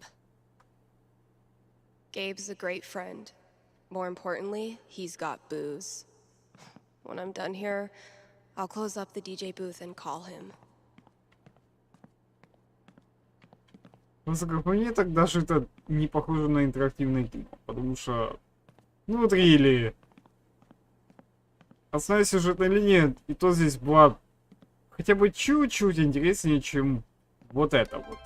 Gabe's a great friend. More importantly, he's got booze. When I'm done here, I'll close up the DJ booth and call him. Просто как по мне, так даже это не похоже на интерактивное кино. Потому что, ну вот рили. Основная сюжетная линия, и то здесь была хотя бы чуть-чуть интереснее, чем вот это вот.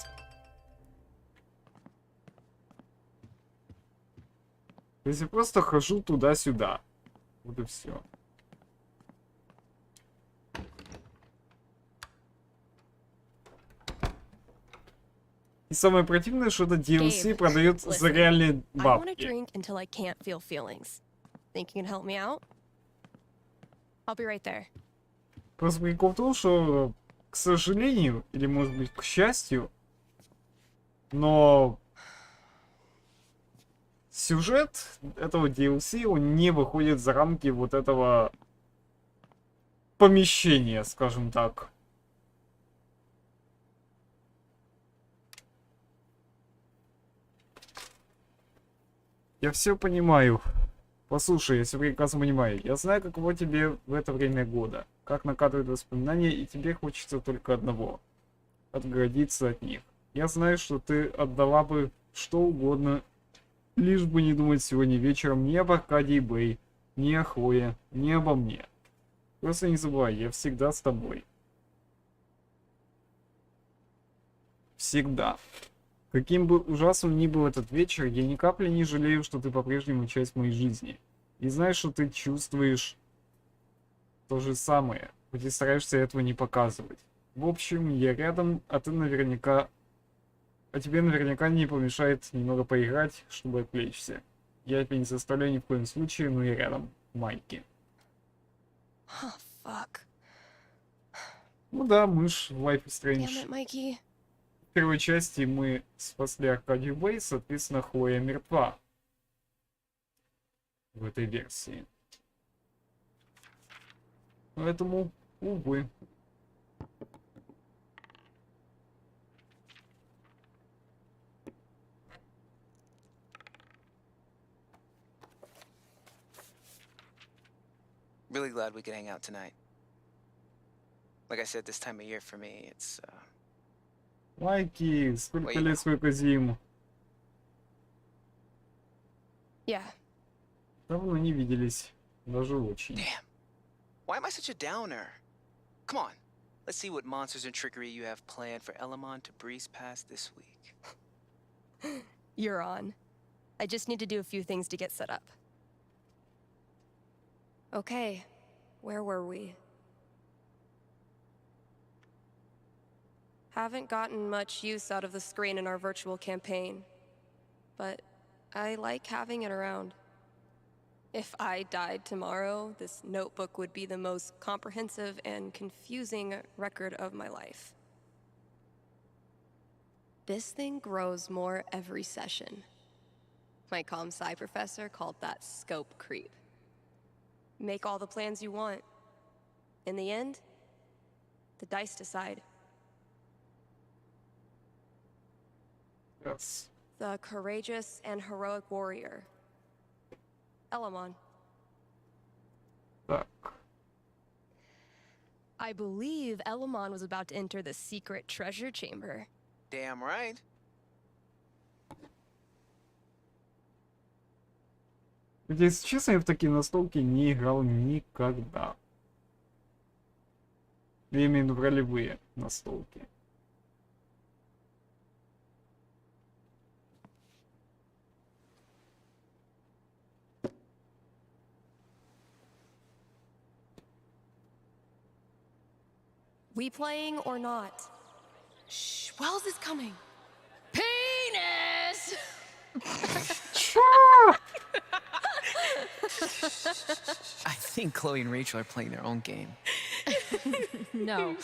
То есть я просто хожу туда-сюда. Вот и все. И самое противное, что это DLC Gabe, продает за listen, реальные I want to бабки. drink until I can't feel feelings. Think you can help me out? I'll be right there. Просто прикол в том, что, к сожалению, или может быть к счастью, но сюжет этого DLC, он не выходит за рамки вот этого помещения, скажем так. Я все понимаю. Послушай, я все прекрасно понимаю. Я знаю, каково тебе в это время года. Как накатывают воспоминания, и тебе хочется только одного. Отгородиться от них. Я знаю, что ты отдала бы что угодно, лишь бы не думать сегодня вечером ни об Аркадии Бэй, ни о Хлое, ни обо мне. Просто не забывай, я всегда с тобой. Всегда. Каким бы ужасным ни был этот вечер, я ни капли не жалею, что ты по-прежнему часть моей жизни. И знаешь, что ты чувствуешь то же самое, хоть и стараешься этого не показывать. В общем, я рядом, а ты наверняка... А тебе наверняка не помешает немного поиграть, чтобы отвлечься. Я тебя не заставляю ни в коем случае, но я рядом. Майки. Oh, fuck. Ну да, мы ж в Life is Damn Strange. it, Mikey. В первой части мы спасли Аркадию Бэй, соответственно, Хлоя мертва. В этой версии. Поэтому, увы. Really glad we could hang out tonight. Like I said, this time of year for me, it's Майки, сколько Well, you лет, know. сколько зим. Yeah. Давно не виделись. Даже очень. Damn. Why am I such a downer? Come on. Let's see what monsters and trickery you have planned for Elamon to breeze past this week. You're on. I just need to do a few things to get set up. Okay, where were we? Haven't gotten much use out of the screen in our virtual campaign, but I like having it around. If I died tomorrow, this notebook would be the most comprehensive and confusing record of my life. This thing grows more every session. My comp-sci professor called that scope creep. Make all the plans you want. In the end, the dice decide. Yes. The courageous and heroic warrior. Elamon. Так. I believe Elamon was about to enter the secret treasure chamber. Damn right. Если честно, я в такие настолки не играл никогда. Я имею в виду в ролевые настолки. We playing or not? Shh, Wells is coming. Penis! I think Chloe and Rachel are playing their own game. No.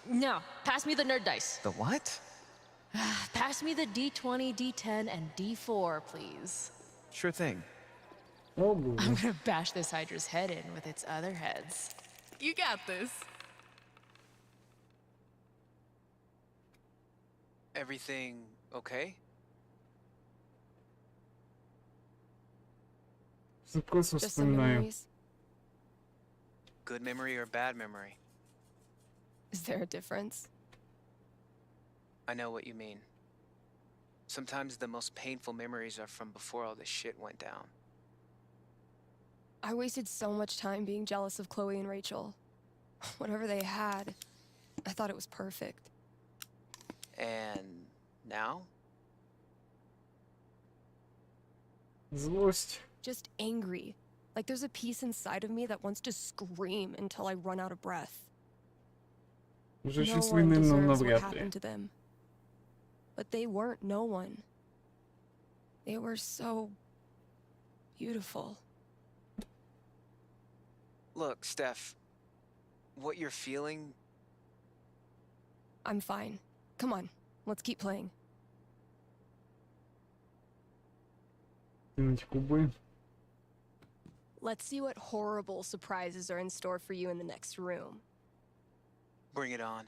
No. Pass me the nerd dice. The what? Pass me the D20, D10, and D4, please. Sure thing. Oh, boy. I'm gonna bash this Hydra's head in with its other heads. You got this. Everything okay? Просто Just some вспоминаю. memories. Good memory or bad memory? Is there a difference? I know what you mean. Sometimes the most painful memories are from before all this shit went down. I wasted so much time being jealous of Chloe and Rachel. Whatever they had, I thought it was perfect. And now? Злость. Just angry. Like there's a piece inside of me that wants to scream until I run out of breath. Уже No очень one слынный, но deserves what навряд ли. happened to them. But they weren't no one. They were so beautiful. Look, Steph, what you're feeling, I'm fine. Come on, let's keep playing. Тянуть губы. Let's see what horrible surprises are in store for you in the next room. bring it on.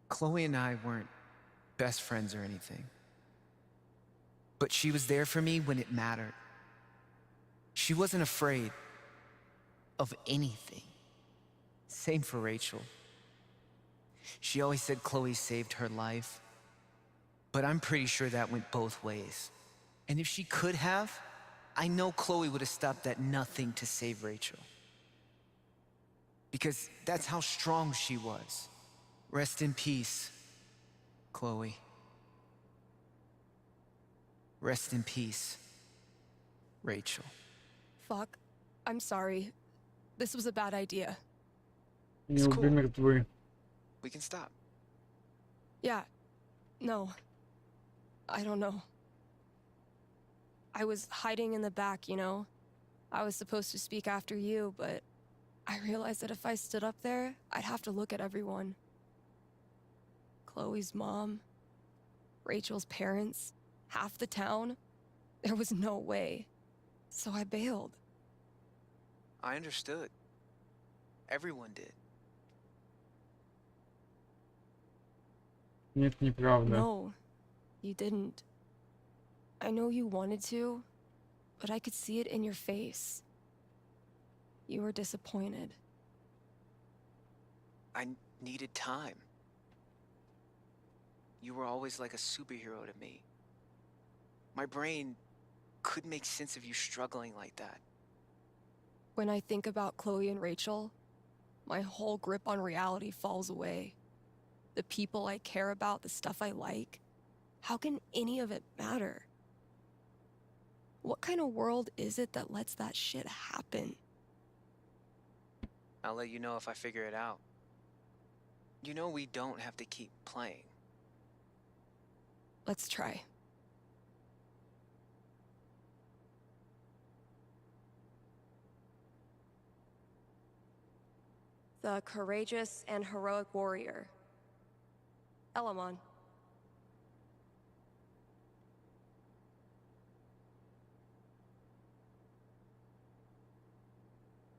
Chloe and I weren't best friends or anything. But she was there for me when it mattered. She wasn't afraid of anything. Same for Rachel. She always said Chloe saved her life. But I'm pretty sure that went both ways. And if she could have, I know Chloe would have stopped at nothing to save Rachel. Because that's how strong she was. Rest in peace, Chloe. Rest in peace, Rachel. Fuck. I'm sorry. This was a bad idea. Не обе мертвы. We can stop. Yeah. No. I don't know. I was hiding in the back, you know? I was supposed to speak after you, but I realized that if I stood up there, I'd have to look at everyone. Chloe's mom, Rachel's parents, half the town. There was no way. So I bailed. I understood. Everyone did. Нет, неправда. No, you didn't. I know you wanted to, but I could see it in your face. You were disappointed. I needed time. You were always like a superhero to me. My brain couldn't make sense of you struggling like that. When I think about Chloe and Rachel, my whole grip on reality falls away. The people I care about, the stuff I like, how can any of it matter? What kind of world is it that lets that shit happen? I'll let you know if I figure it out. You know we don't have to keep playing. Let's try. The courageous and heroic warrior. Elamon.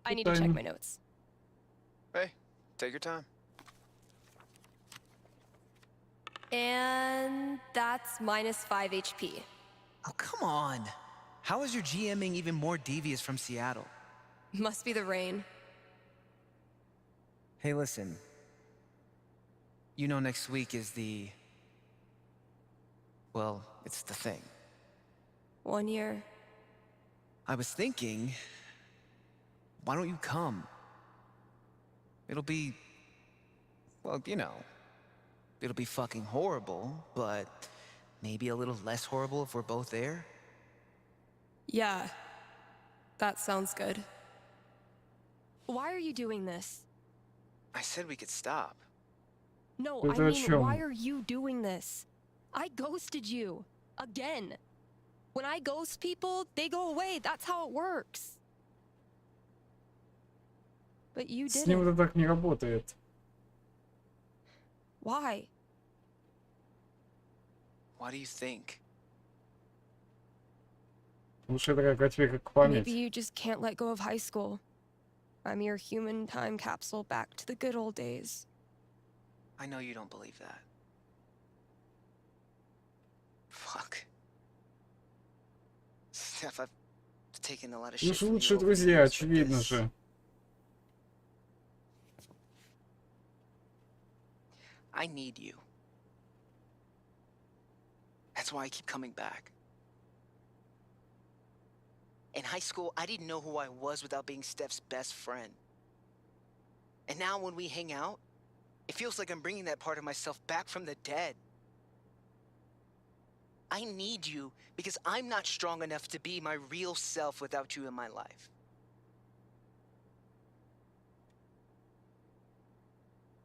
I need to check my notes. Hey, take your time. And that's -5 HP. Oh, come on. How is your GMing even more devious from Seattle? Must be the rain. Hey, listen. You know next week is the... Well, it's the thing. 1 year. I was thinking... Why don't you come? It'll be... Well, you know... It'll be fucking horrible, but... Maybe a little less horrible if we're both there? Yeah. That sounds good. Why are you doing this? I said we could stop. No, Это I о mean, чём? why are you doing this? I ghosted you. Again. When I ghost people, they go away. That's how it works. But you С ним didn't. это так не работает. Why? Why do you think? Лучше дорога тебе как память. Maybe you just can't let go of high school. I'm your human time capsule back to the good old days. I know you don't believe that. Fuck. Steph, taken a lot of Ну shit ж from you лучшие over the друзья, years, but очевидно this- же. I need you. That's why I keep coming back. In high school, I didn't know who I was without being Steph's best friend. And now when we hang out, it feels like I'm bringing that part of myself back from the dead. I need you because I'm not strong enough to be my real self without you in my life.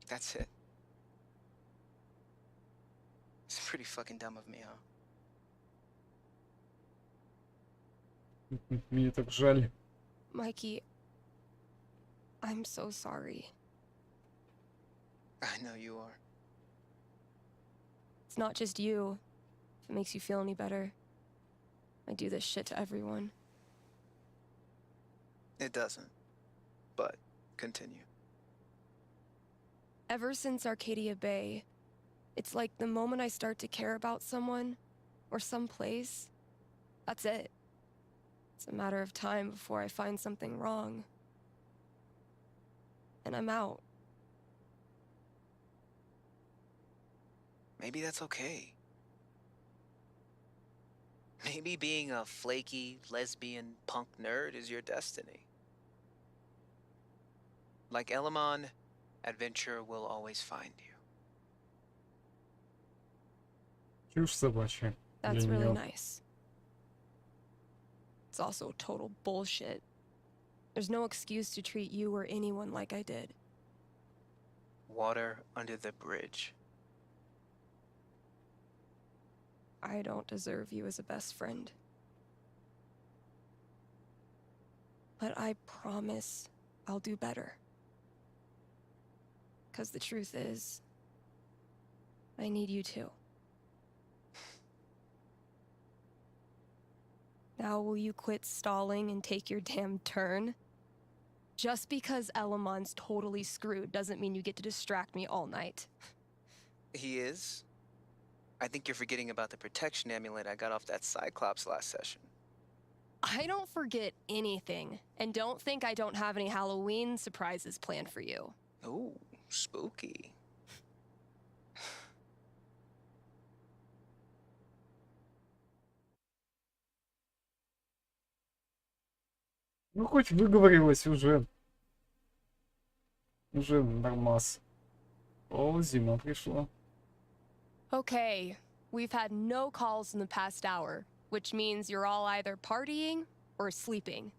That's it. It's pretty fucking dumb of me, huh? Мне так жаль. Mikey, I'm so sorry. I know you are. It's not just you. If it makes you feel any better. I do this shit to everyone. It doesn't. But continue. Ever since Arcadia Bay, it's like the moment I start to care about someone or someplace, that's it. It's a matter of time before I find something wrong. And I'm out. Maybe that's okay. Maybe being a flaky, lesbian, punk nerd is your destiny. Like Elamon, adventure will always find you. Чушь собачья. That's Для really неё. nice. It's also total bullshit. There's no excuse to treat you or anyone like I did. Water under the bridge. I don't deserve you as a best friend. But I promise I'll do better. 'Cause the truth is, I need you too. Now will you quit stalling and take your damn turn? Just because Elamon's totally screwed doesn't mean you get to distract me all night. He is? I think you're forgetting about the protection amulet I got off that Cyclops last session. I don't forget anything, and don't think I don't have any Halloween surprises planned for you. Ooh, spooky. Ну хоть выговорилась уже. Уже нормас. О, зима пришла. Okay, we've had no calls in the past hour, which means you're all either partying or sleeping.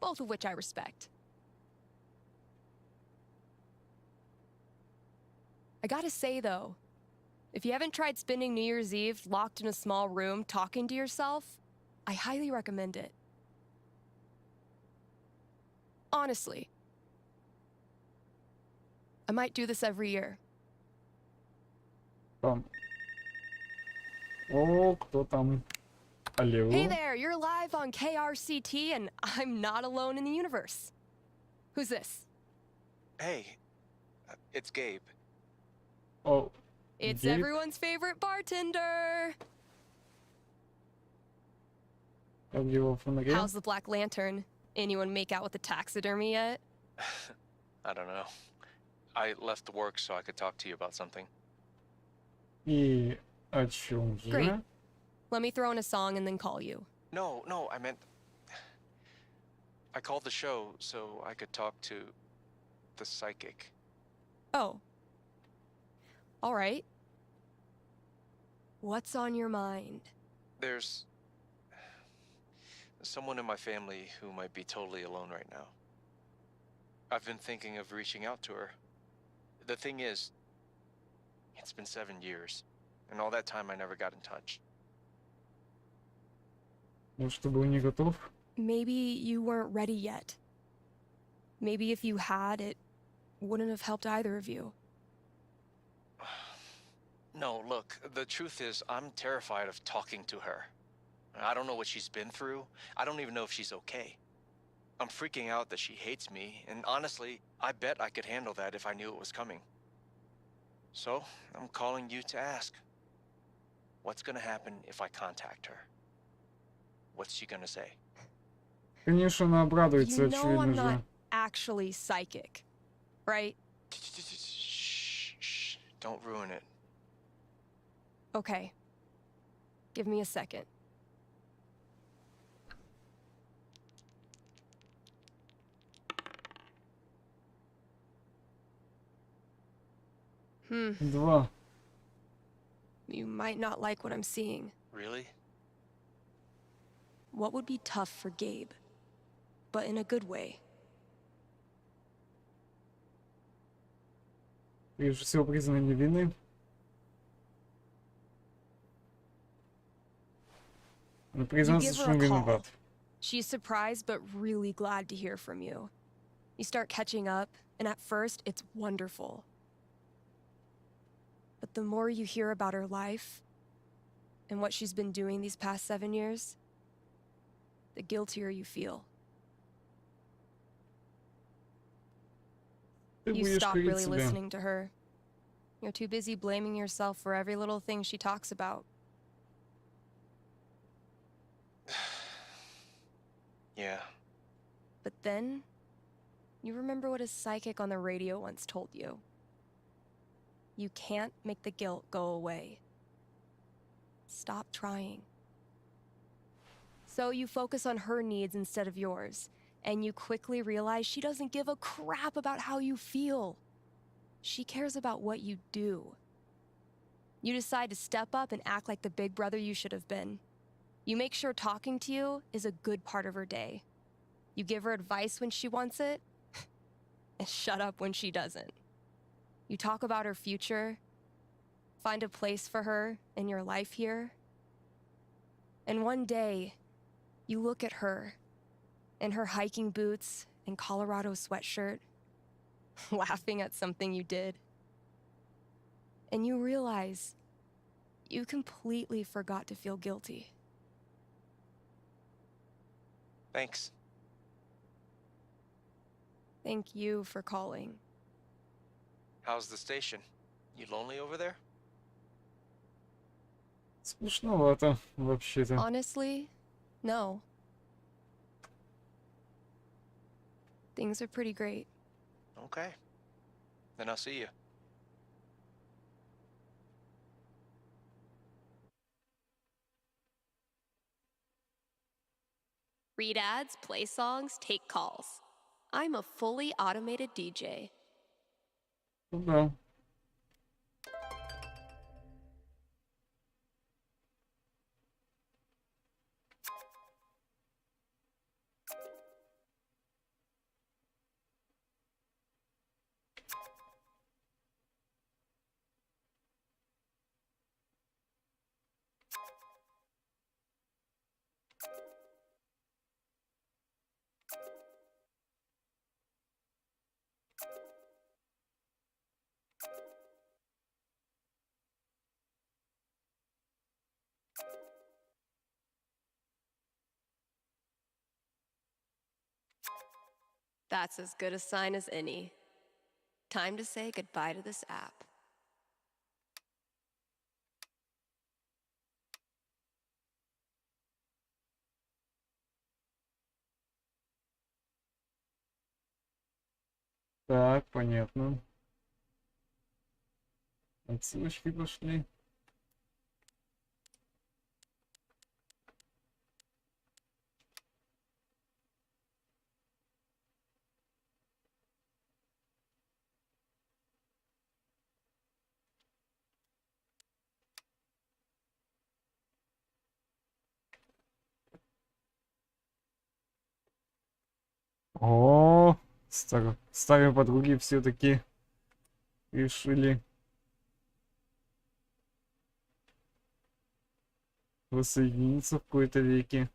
Both of which I respect. I gotta say though, if you haven't tried spending New Year's Eve locked in a small room talking to yourself, I highly recommend it. Honestly. I might do this every year. Там. О, кто там? Алло. Hey there, you're live on KRCT and I'm not alone in the universe. Who's this? Hey, it's Gabe. Oh. It's Gabe? everyone's favorite bartender. Как его фонаре? How's the Black Lantern? Anyone make out with the taxidermy yet? I don't know. I left work so I could talk to you about something. И о чем же? Great. Let me throw in a song and then call you. No, I meant... I called the show so I could talk to the psychic. Oh. All right. What's on your mind? There's someone in my family who might be totally alone right now. I've been thinking of reaching out to her. The thing is, it's been 7 years, and all that time I never got in touch. Может, ты был не готов? Maybe you weren't ready yet. Maybe if you had, it wouldn't have helped either of you. No, look, the truth is, I'm terrified of talking to her. I don't know what she's been through. I don't even know if she's okay. I'm freaking out that she hates me, and honestly, I bet I could handle that if I knew it was coming. So, I'm calling you to ask. What's gonna happen if I contact her? What's she gonna say? Конечно, она обрадуется, You know I'm очевидно not же. actually psychic, right? Shh. Don't ruin it. Okay. Give me a second. Два. You might not like what I'm seeing. Really? What would be tough for Gabe, but in a good way. Прежде всего, признание вины. Но You признаться, give что her он a call. виноват. She's surprised but really glad to hear from you. You start catching up, and at first, it's wonderful. But the more you hear about her life, and what she's been doing these past 7 years, the guiltier you feel. Ты You будешь stop корить really себя. listening to her. You're too busy blaming yourself for every little thing she talks about. Yeah. But then, you remember what a psychic on the radio once told you. You can't make the guilt go away. Stop trying. So you focus on her needs instead of yours, and you quickly realize she doesn't give a crap about how you feel. She cares about what you do. You decide to step up and act like the big brother you should have been. You make sure talking to you is a good part of her day. You give her advice when she wants it, and shut up when she doesn't. You talk about her future, find a place for her in your life here. And one day, you look at her in her hiking boots and Colorado sweatshirt, laughing at something you did. And you realize you completely forgot to feel guilty. Thanks. Thank you for calling. How's the station? You lonely over there? Скучновато, вообще-то. Honestly, no. Things are pretty great. Okay. Then I'll see you. Read ads, play songs, take calls. I'm a fully automated DJ. Ну да. That's as good a sign as any. Time to say goodbye to this app. Так, понятно. Отсылочки пошли. О, старые подруги все-таки решили воссоединиться в какой-то веке.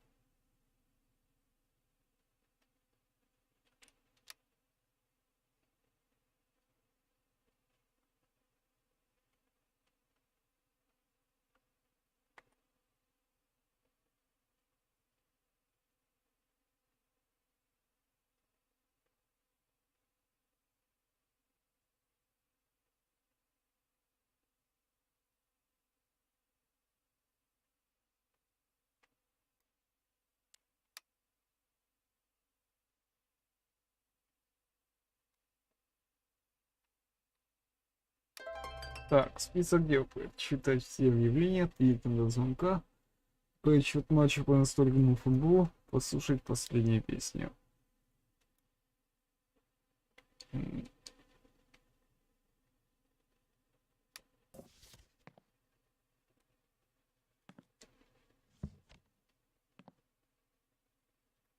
Так, список дел. Читать все объявления, ответить на звонка, прочет матча по настольному футболу, послушать последние песни.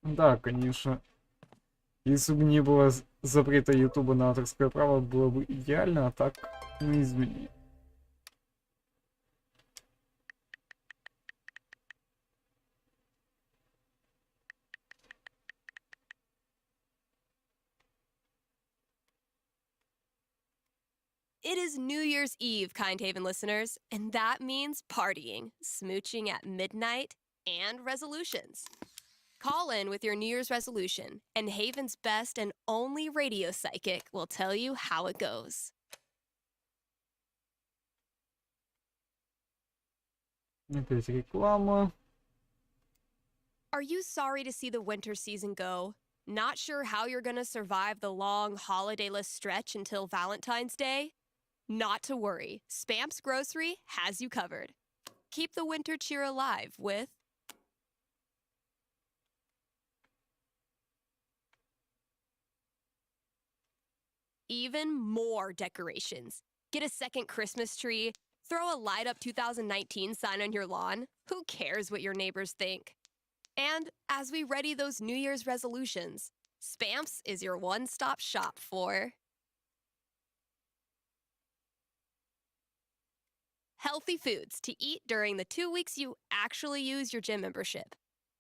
Да, конечно. Если бы не было запрета Ютуба на авторское право, было бы идеально, а так не измени. It is New Year's Eve, Kind Haven listeners, and that means partying, smooching at midnight, and resolutions. Call in with your New Year's resolution, and Haven's best and only radio psychic will tell you how it goes. Опять реклама. Are you sorry to see the winter season go? Not sure how you're gonna survive the long holidayless stretch until Valentine's Day? Not to worry, Spam's Grocery has you covered. Keep the winter cheer alive with even more decorations. Get a second Christmas tree, throw a light up 2019 sign on your lawn. Who cares what your neighbors think? And as we ready those New Year's resolutions, Spamps is your one-stop shop for healthy foods to eat during the 2 weeks you actually use your gym membership.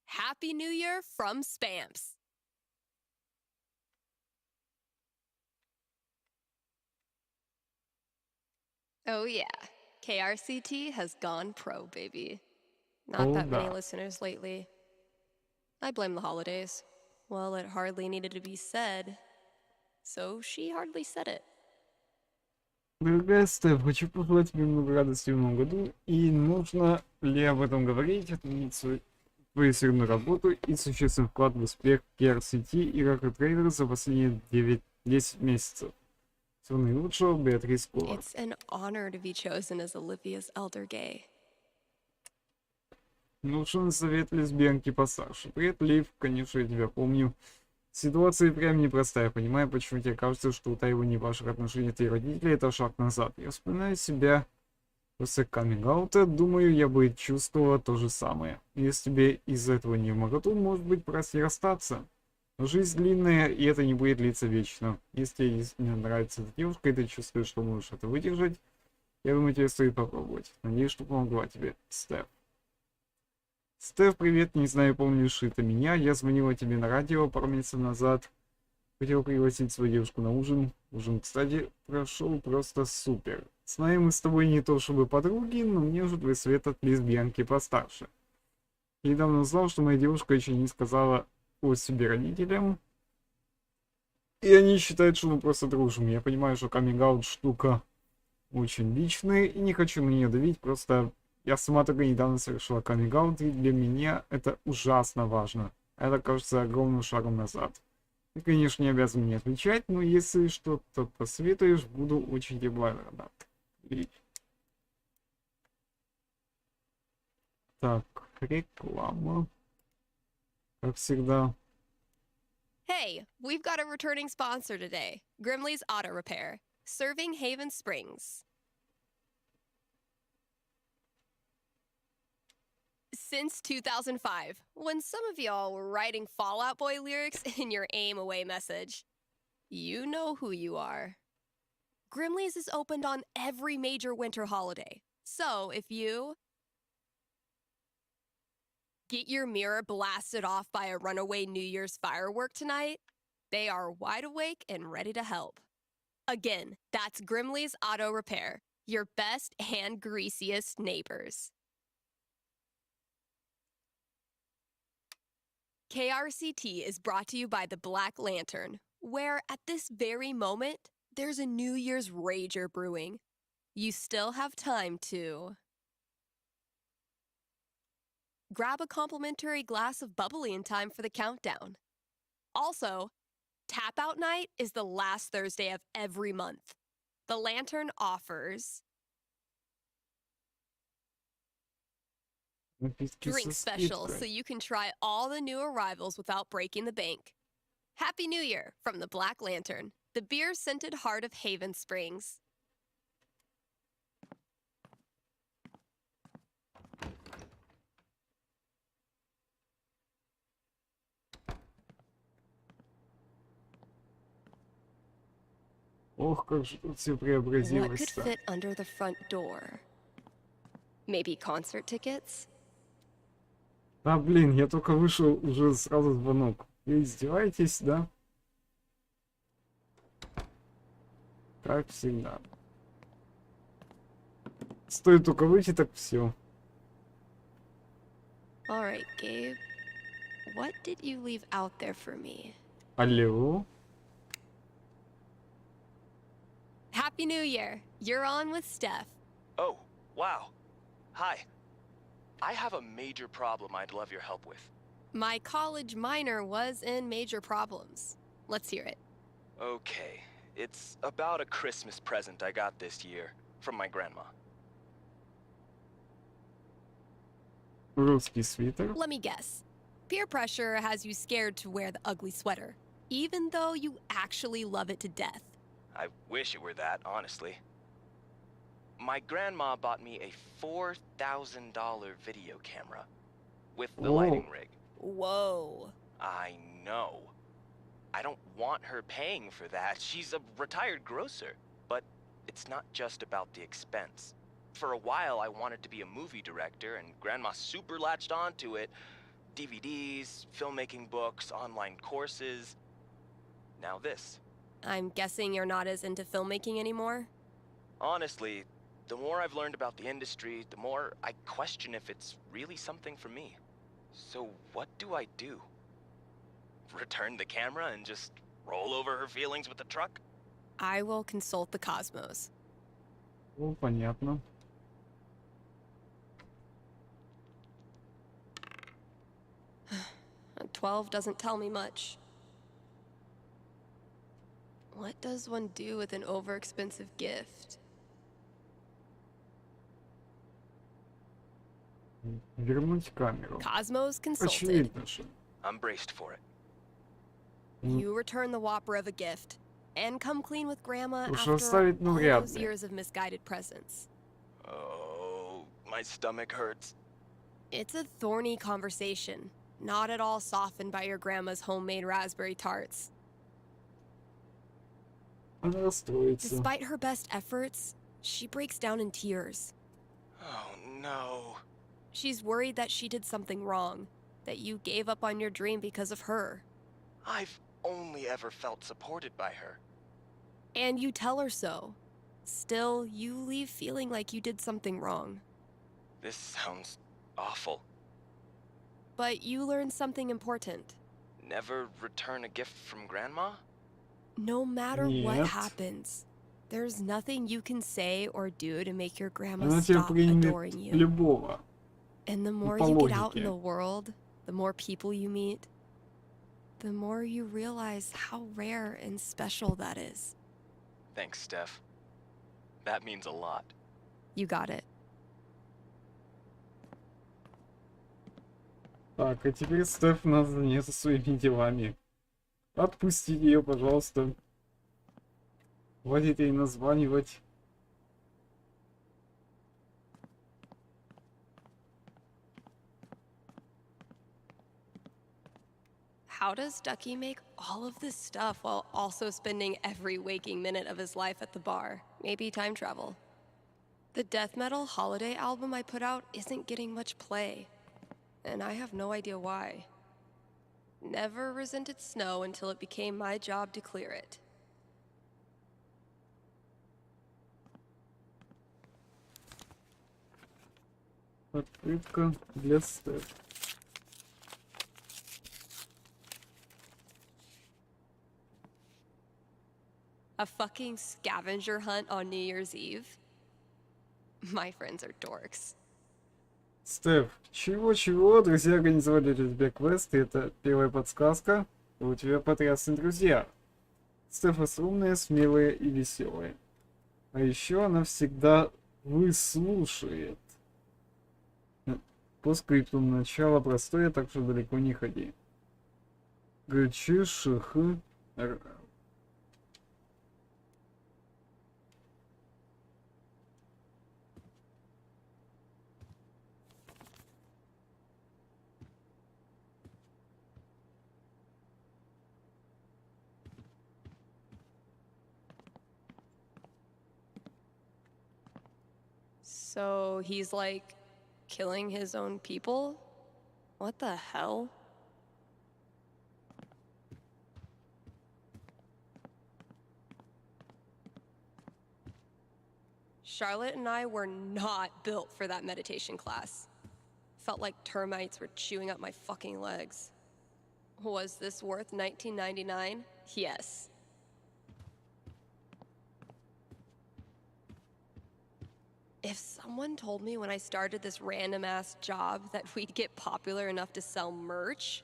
Happy New Year from Spamps. Oh yeah, KRCT has gone pro, baby. Not that many listeners lately. I blame the holidays. Well, it hardly needed to be said, so she hardly said it. Дорогая Стеф, хочу пожелать тебе много радости в новом году. И нужно ли об этом говорить, отменить свою серьезную работу и существенный вклад в успех KRCT и трейдера за последние 10 месяцев. Всего наилучшего, Беатрис Колор. It's an honor to be chosen as Olivia's elder gay. Нужен совет лесбиянки постарше. Привет, Лив, конечно, я тебя помню. Ситуация прям непростая. Понимаю, почему тебе кажется, что утаивание ваших отношений от твоих родителей — это шаг назад. Я вспоминаю себя после каминг-аута. Думаю, я бы чувствовала то же самое. Если тебе из-за этого не в моготу, может быть, просто расстаться. Но жизнь длинная, и это не будет длиться вечно. Если тебе не нравится эта девушка, и ты чувствуешь, что можешь это выдержать, я думаю, тебе стоит попробовать. Надеюсь, что помогла тебе, Стеф. Стеф, привет, не знаю, помнишь это меня. Я звонила тебе на радио пару месяцев назад. Хотел пригласить свою девушку на ужин. Ужин, кстати, прошел просто супер. Знаем, мы с тобой не то чтобы подруги, но мне уже твой совет от лесбиянки постарше. Я недавно узнал, что моя девушка еще не сказала о себе родителям. И они считают, что мы просто дружим. Я понимаю, что каминг-аут штука очень личная, и не хочу на нее давить, просто... Я сама только недавно совершила каминг-аут, и для меня это ужасно важно. Это кажется огромным шагом назад. Ты, конечно, не обязан мне отвечать, но если что-то посоветуешь, буду очень тебе благодарна. Так, реклама. Как всегда. Hey, we've got a returning sponsor today, Grimley's Auto Repair, serving Haven Springs. Since 2005, when some of y'all were writing Fall Out Boy lyrics in your aim away message. You know who you are. Grimley's is opened on every major winter holiday. So if you get your mirror blasted off by a runaway New Year's firework tonight, they are wide awake and ready to help. Again, that's Grimley's Auto Repair, your best and greasiest neighbors. KRCT is brought to you by the Black Lantern, where at this very moment, there's a New Year's rager brewing. You still have time to grab a complimentary glass of bubbly in time for the countdown. Also, Tap Out Night is the last Thursday of every month. The Lantern offers Напитки Drink со special so скидкой. you can try all the new arrivals without breaking the bank. Happy New Year from the Black Lantern, the beer-scented heart of Haven Springs. Ох, как же тут все What could преобразилось-то. fit under the front door? Maybe concert tickets? Да, блин, я только вышел, уже сразу звонок. Вы издеваетесь, да? Как всегда. Стоит только выйти, так все. All right, Gabe. What did you leave out there for me? Алло? Happy New Year. You're on with Steph. Oh, wow. Hi. I have a major problem I'd love your help with. My college minor was in major problems. Let's hear it. Okay. It's about a Christmas present I got this year from my grandma. Русский свитер. Let me guess. Peer pressure has you scared to wear the ugly sweater, even though you actually love it to death. I wish it were that, honestly. My grandma bought me a $4,000 video camera with the lighting rig. Whoa. I know. I don't want her paying for that. She's a retired grocer. But it's not just about the expense. For a while, I wanted to be a movie director, and Grandma super latched onto it. DVDs, filmmaking books, online courses. Now this. I'm guessing you're not as into filmmaking anymore? Honestly, the more I've learned about the industry, the more I question if it's really something for me. So what do I do? Return the camera and just roll over her feelings with the truck? I will consult the cosmos. Ну, понятно. A 12 doesn't tell me much. What does one do with an overexpensive gift? Вернуть камеру. Cosmos consulted. Очевидно же. I'm braced for it. You return the whopper of a gift and come clean with Grandma Уж after оставить, ну, all вряд those ли. years of misguided presents. Oh, my stomach hurts. It's a thorny conversation, not at all softened by your grandma's homemade raspberry tarts. Она расстроится. Despite her best efforts, she breaks down in tears. Oh no. She's worried that she did something wrong, that you gave up on your dream because of her. I've only ever felt supported by her. And you tell her so. Still, you leave feeling like you did something wrong. This sounds awful. But you learn something important. Never return a gift from Grandma? No matter what Нет. happens, there's nothing you can say or do to make your grandma Она тебя stop примет adoring you. любого. And the more по you get out in логике. the world, the more people you meet, the more you realize how rare and special that is. Thanks, Steph. That means a lot. You got it. Так, а теперь Стеф надо заняться своими делами. Отпустите ее, пожалуйста. Хватит ей названивать. How does Ducky make all of this stuff while also spending every waking minute of his life at the bar? Maybe time travel. The death metal holiday album I put out isn't getting much play, and I have no idea why. Never resented snow until it became my job to clear it. Открытка для Стеф. A fucking scavenger hunt on New Year's Eve? My friends are dorks. Стеф, чего-чего, друзья организовали для тебя квест, и это первая подсказка. У тебя потрясные друзья. Стеф умная, смелая и веселая. А еще она всегда выслушает. По скрипту начало простое, так что далеко не ходи. Г, Ш, Х, Р. So he's like killing his own people? What the hell? Charlotte and I were not built for that meditation class. Felt like termites were chewing up my fucking legs. Was this worth $19.99? Yes. If someone told me when I started this random-ass job that we'd get popular enough to sell merch,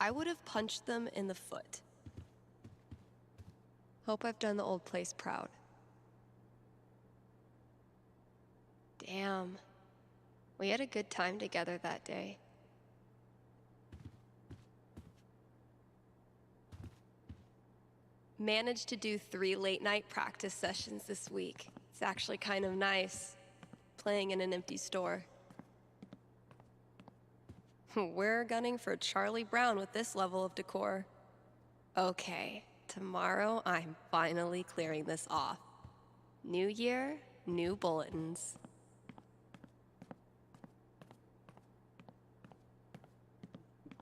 I would have punched them in the foot. Hope I've done the old place proud. Damn. We had a good time together that day. Managed to do 3 late-night practice sessions this week. It's actually kind of nice, playing in an empty store. We're gunning for Charlie Brown with this level of decor. Okay, tomorrow I'm finally clearing this off. New year, new bulletins.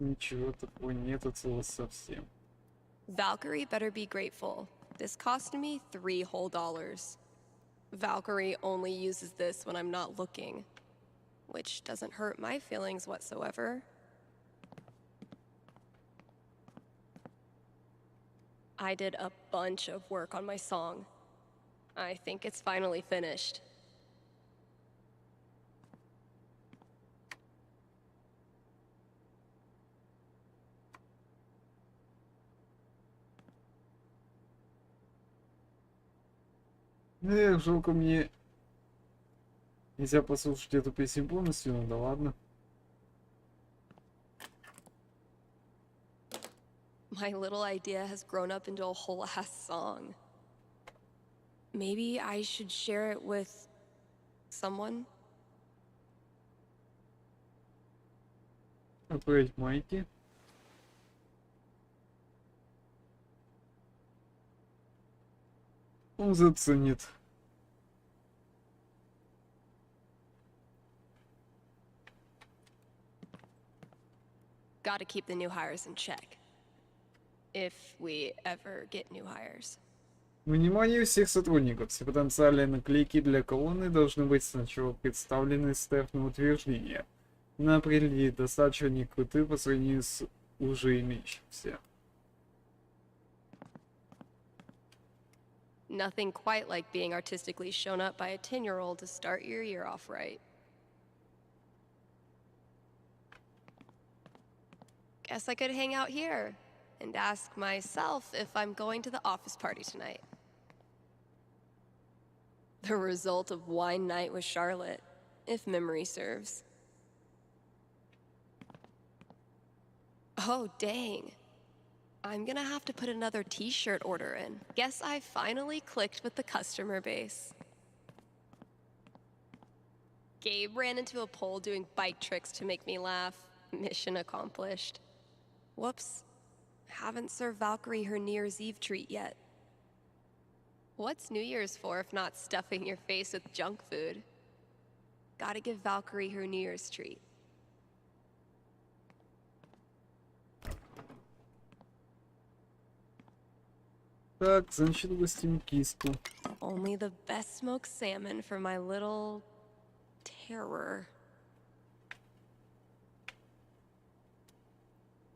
Ничего такого нет от слова совсем. Valkyrie better be grateful. This cost me $3 whole. Valkyrie only uses this when I'm not looking, which doesn't hurt my feelings whatsoever. I did a bunch of work on my song. I think it's finally finished. Эх, жалко мне нельзя послушать эту песню полностью, ну да ладно. My little idea has grown up into a whole ass song. Maybe I should share it with someone? Отправить Майки. Он заценит. Gotta keep the new hires in check. If we ever get new hires. Внимание всех сотрудников. Все потенциальные наклейки для колонны должны быть сначала представлены Стеф на утверждение. На определении достаточно не круты по сравнению с уже имеющимся. Nothing quite like being artistically shown up by a 10-year-old to start your year off right. Guess I could hang out here and ask myself if I'm going to the office party tonight. The result of wine night with Charlotte, if memory serves. Oh, dang. I'm gonna have to put another t-shirt order in. Guess I finally clicked with the customer base. Gabe ran into a pole doing bike tricks to make me laugh. Mission accomplished. Whoops. Haven't served Valkyrie her New Year's Eve treat yet. What's New Year's for if not stuffing your face with junk food? Gotta give Valkyrie her New Year's treat. Так, значит, угостим киску. Only the best smoked salmon for my little terror.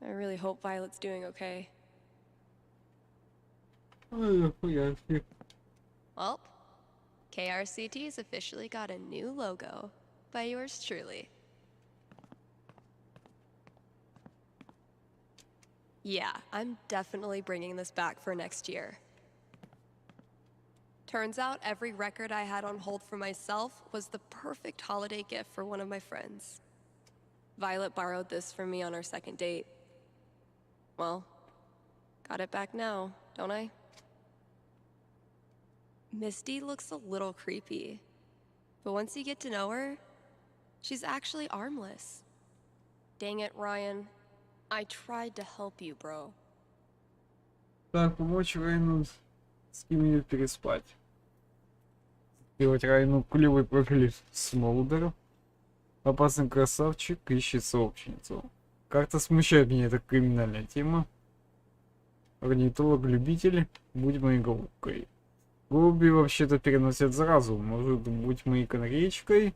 I really hope Violet's doing okay. Ой, Well, KRCT's officially got a new logo by yours truly. Yeah, I'm definitely bringing this back for next year. Turns out every record I had on hold for myself was the perfect holiday gift for one of my friends. Violet borrowed this from me on our second date. Well, got it back now, don't I? Misty looks a little creepy, but once you get to know her, she's actually armless. Dang it, Ryan. I tried to help you, bro. Так, помочь Райану с кем-нибудь переспать. Сделать Райану клевый профиль Смолдер. Опасный красавчик ищет сообщницу. Как-то смущает меня эта криминальная тема. Орнитолог-любитель, будь моей голубкой. Голуби вообще-то переносят заразу. Может, будь моей канареечкой.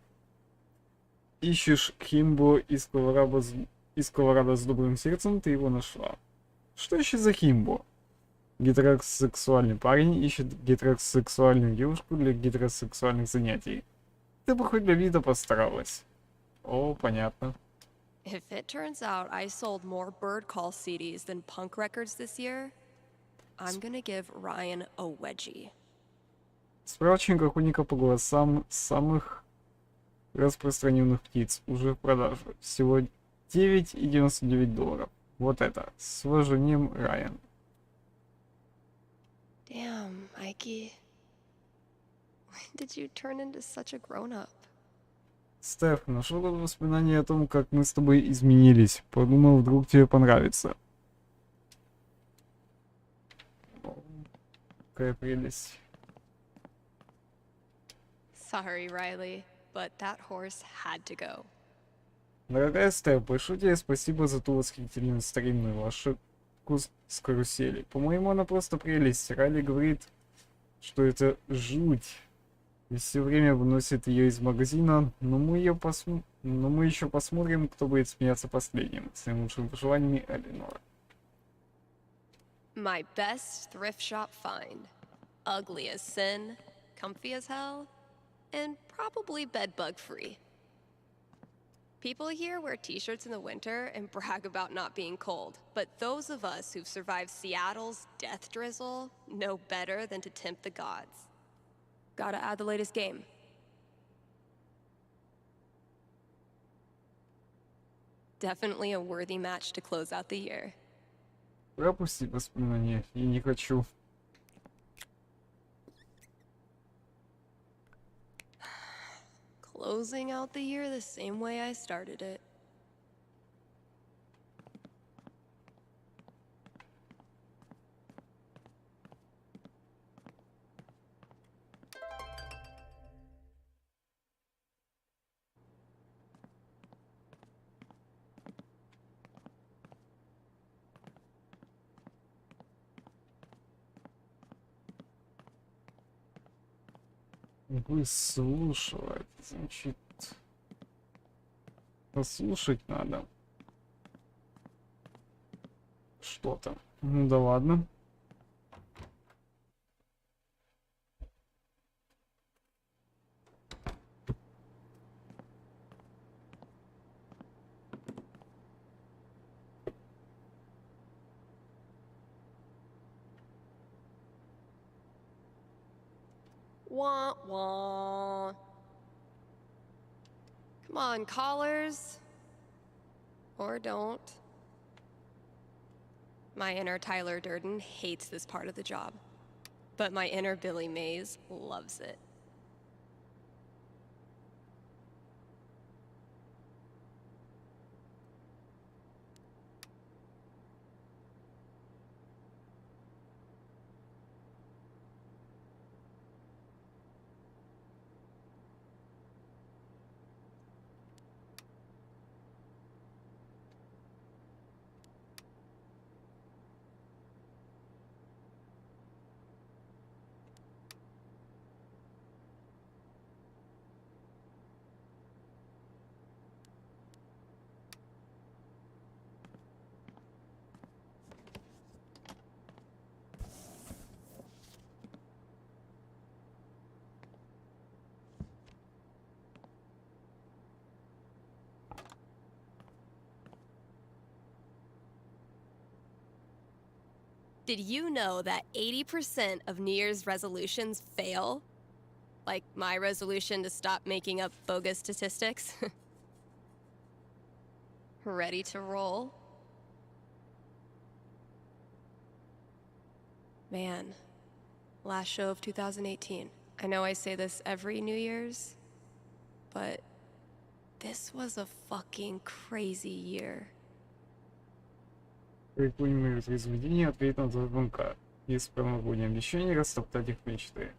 Ищешь Химбо из Колорадо с добрым сердцем, ты его нашла. Что еще за Химбо? Гетеросексуальный парень ищет гетеросексуальную девушку для гетеросексуальных занятий. Ты бы хоть для вида постаралась. О, понятно. If it turns out I sold more bird call CDs than punk records this year, I'm gonna give Ryan a wedgie. Справочник охотника по голосам самых распространенных птиц уже в продаже. Всего $9.99. Вот это. С уважением, Райан. Damn, Mikey. When did you turn into such a grown-up? Стеф, нашел тут воспоминания о том, как мы с тобой изменились. Подумал, вдруг тебе понравится. Какая прелесть. Sorry, Riley, but that horse had to go. Дорогая Стеф, большое тебе спасибо за ту восхитительную старинную вашу с карусели. По-моему, она просто прелесть. Райли говорит, что это жуть. И все время выносит ее из магазина, но мы еще посмотрим, кто будет смеяться последним. С наилучшими пожеланиями, Эленор. My best thrift shop find. Ugly as sin, comfy as hell, and probably bedbug free. People here wear t-shirts in the winter and brag about not being cold, but those of us who've survived Seattle's death drizzle know better than to tempt the gods. Gotta add the latest game. Definitely a worthy match to close out the year. Пропусти воспоминания, я не хочу. Closing out the year the same way I started it. Выслушивать, значит, послушать надо что-то. Ну да ладно. Wah wah. Come on, callers. Or don't. My inner Tyler Durden hates this part of the job, but my inner Billy Mays loves it. Did you know that 80% of New Year's resolutions fail? Like my resolution to stop making up bogus statistics? Ready to roll? Man, last show of 2018. I know I say this every New Year's, but this was a fucking crazy year. Рекламирует произведение «Ответ на твой звонка» и с промоглением обещаний растоптать их мечты.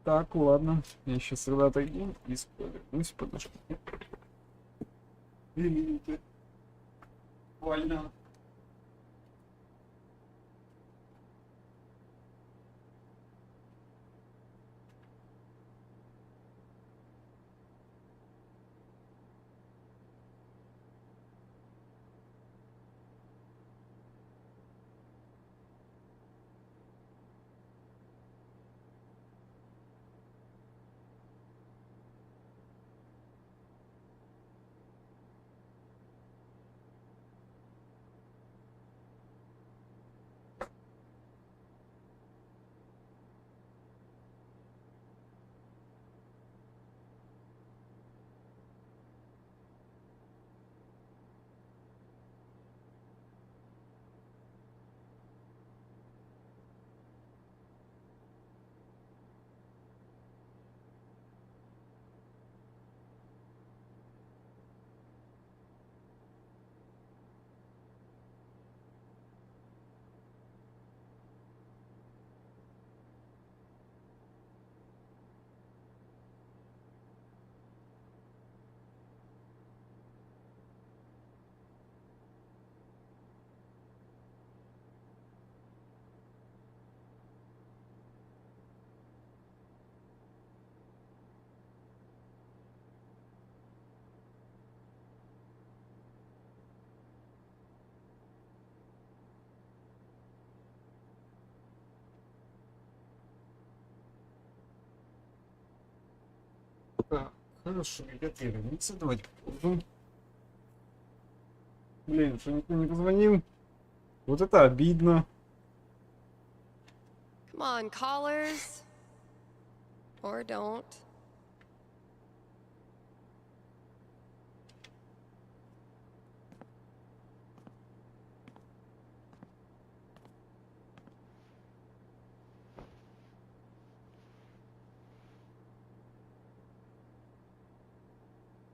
Так, ладно. Я сейчас тогда отойду и спойлернусь, потому что 2 минуты. Буквально. Так, хорошо, ребята, вернуться. Давайте попробуем. Блин, что никто не позвонил? Вот это обидно. Come on, callers. Or don't.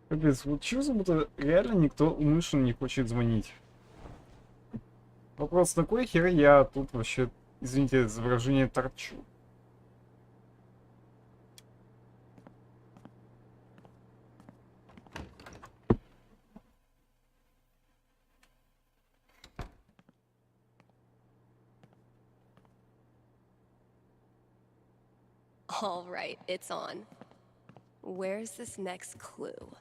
Капец, вот чувство, будто реально никто умышленно не хочет звонить. Вопрос такой, хер я тут вообще, извините за выражение, торчу. All right, it's on. Where's this next clue?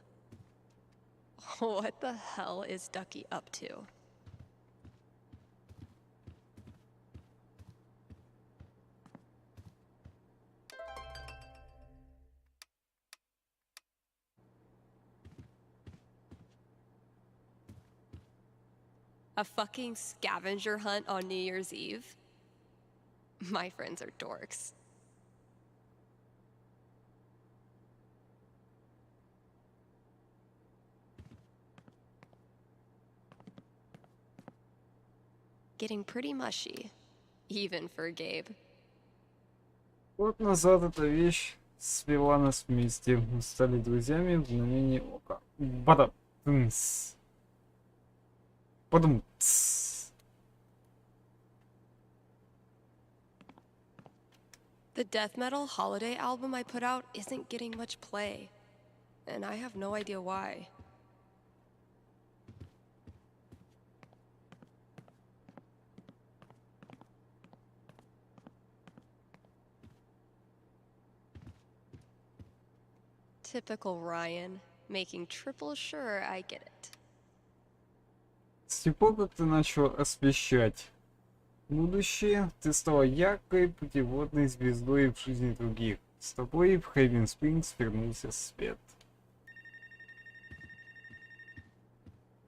What the hell is Ducky up to? A fucking scavenger hunt on New Year's Eve? My friends are dorks. Getting pretty mushy, even for Gabe. Год назад эта вещь свела нас вместе. Мы стали друзьями в мгновение ока. Бада-тымс. Подумс. The death metal holiday album I put out isn't getting much play, and I have no idea why. Typical Ryan, making triple sure I get it. С тех пор, как ты начал освещать будущее, ты стала яркой путеводной звездой в жизни других. С тобой в Хейвен Спрингс вернулся свет.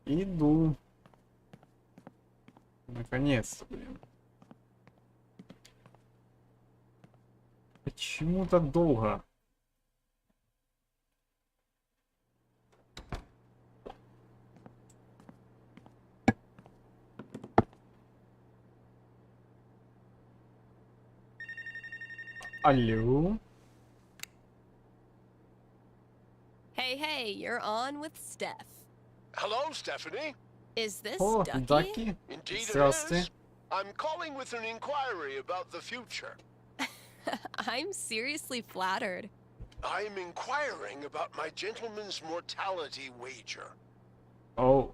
Иду. Наконец-то, блин. Почему так долго? Алло? Hey, you're on with Steph. Hello, Stephanie. Is this О, Ducky? Даки. Indeed it Здравствуйте. is. I'm calling with an inquiry about the future. I'm seriously flattered. I'm inquiring about my gentleman's mortality wager. О,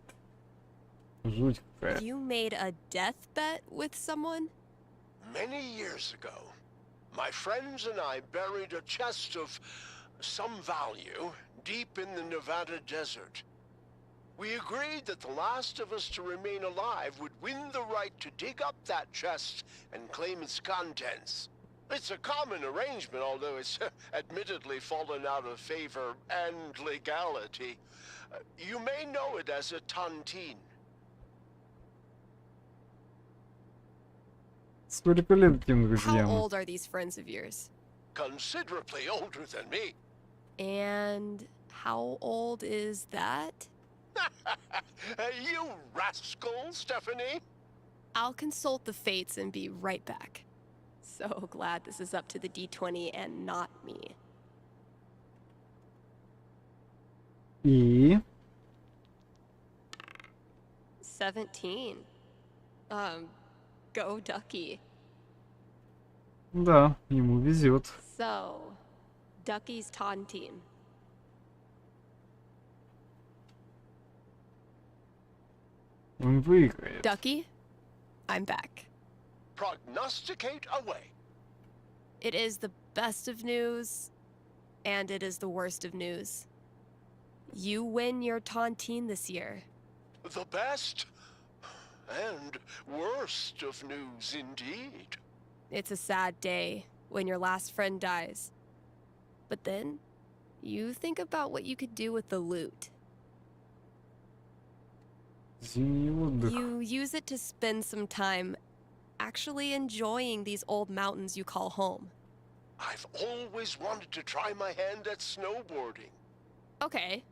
жуть какая. You made a death bet with someone? Many years ago, my friends and I buried a chest of some value deep in the Nevada desert. We agreed that the last of us to remain alive would win the right to dig up that chest and claim its contents. It's a common arrangement, although it's admittedly fallen out of favor and legality. You may know it as a tontine. Сколько лет этим How друзьям? old are these friends of yours? Considerably older than me. And how old is that? You rascal, Stephanie. I'll consult the fates and be right back. So glad this is up to the D20 and not me. И 17. Go Ducky. да, ему везет. So, Ducky's tontine. Он выиграет. Ducky, I'm back. Prognosticate away. It is the best of news, and it is the worst of news. You win your tontine this year. The best and worst of news indeed. It's a sad day when your last friend dies. But then, you think about what you could do with the loot. Зимний отдых. You use it to spend some time actually enjoying these old mountains you call home. I've always wanted to try my hand at snowboarding. Okay,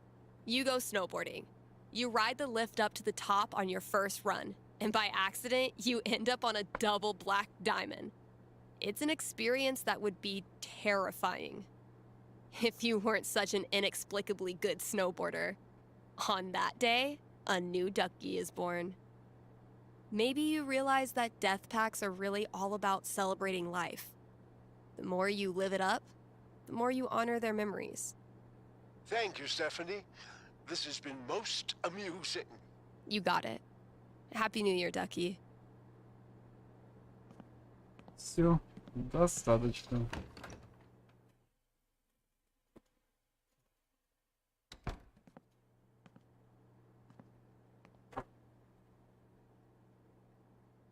you go snowboarding. You ride the lift up to the top on your first run, and by accident, you end up on a double black diamond. It's an experience that would be terrifying if you weren't such an inexplicably good snowboarder. On that day, a new Ducky is born. Maybe you realize that death packs are really all about celebrating life. The more you live it up, the more you honor their memories. Thank you, Stephanie. This has been most amusing. You got it. Happy New Year, Ducky. Все, достаточно.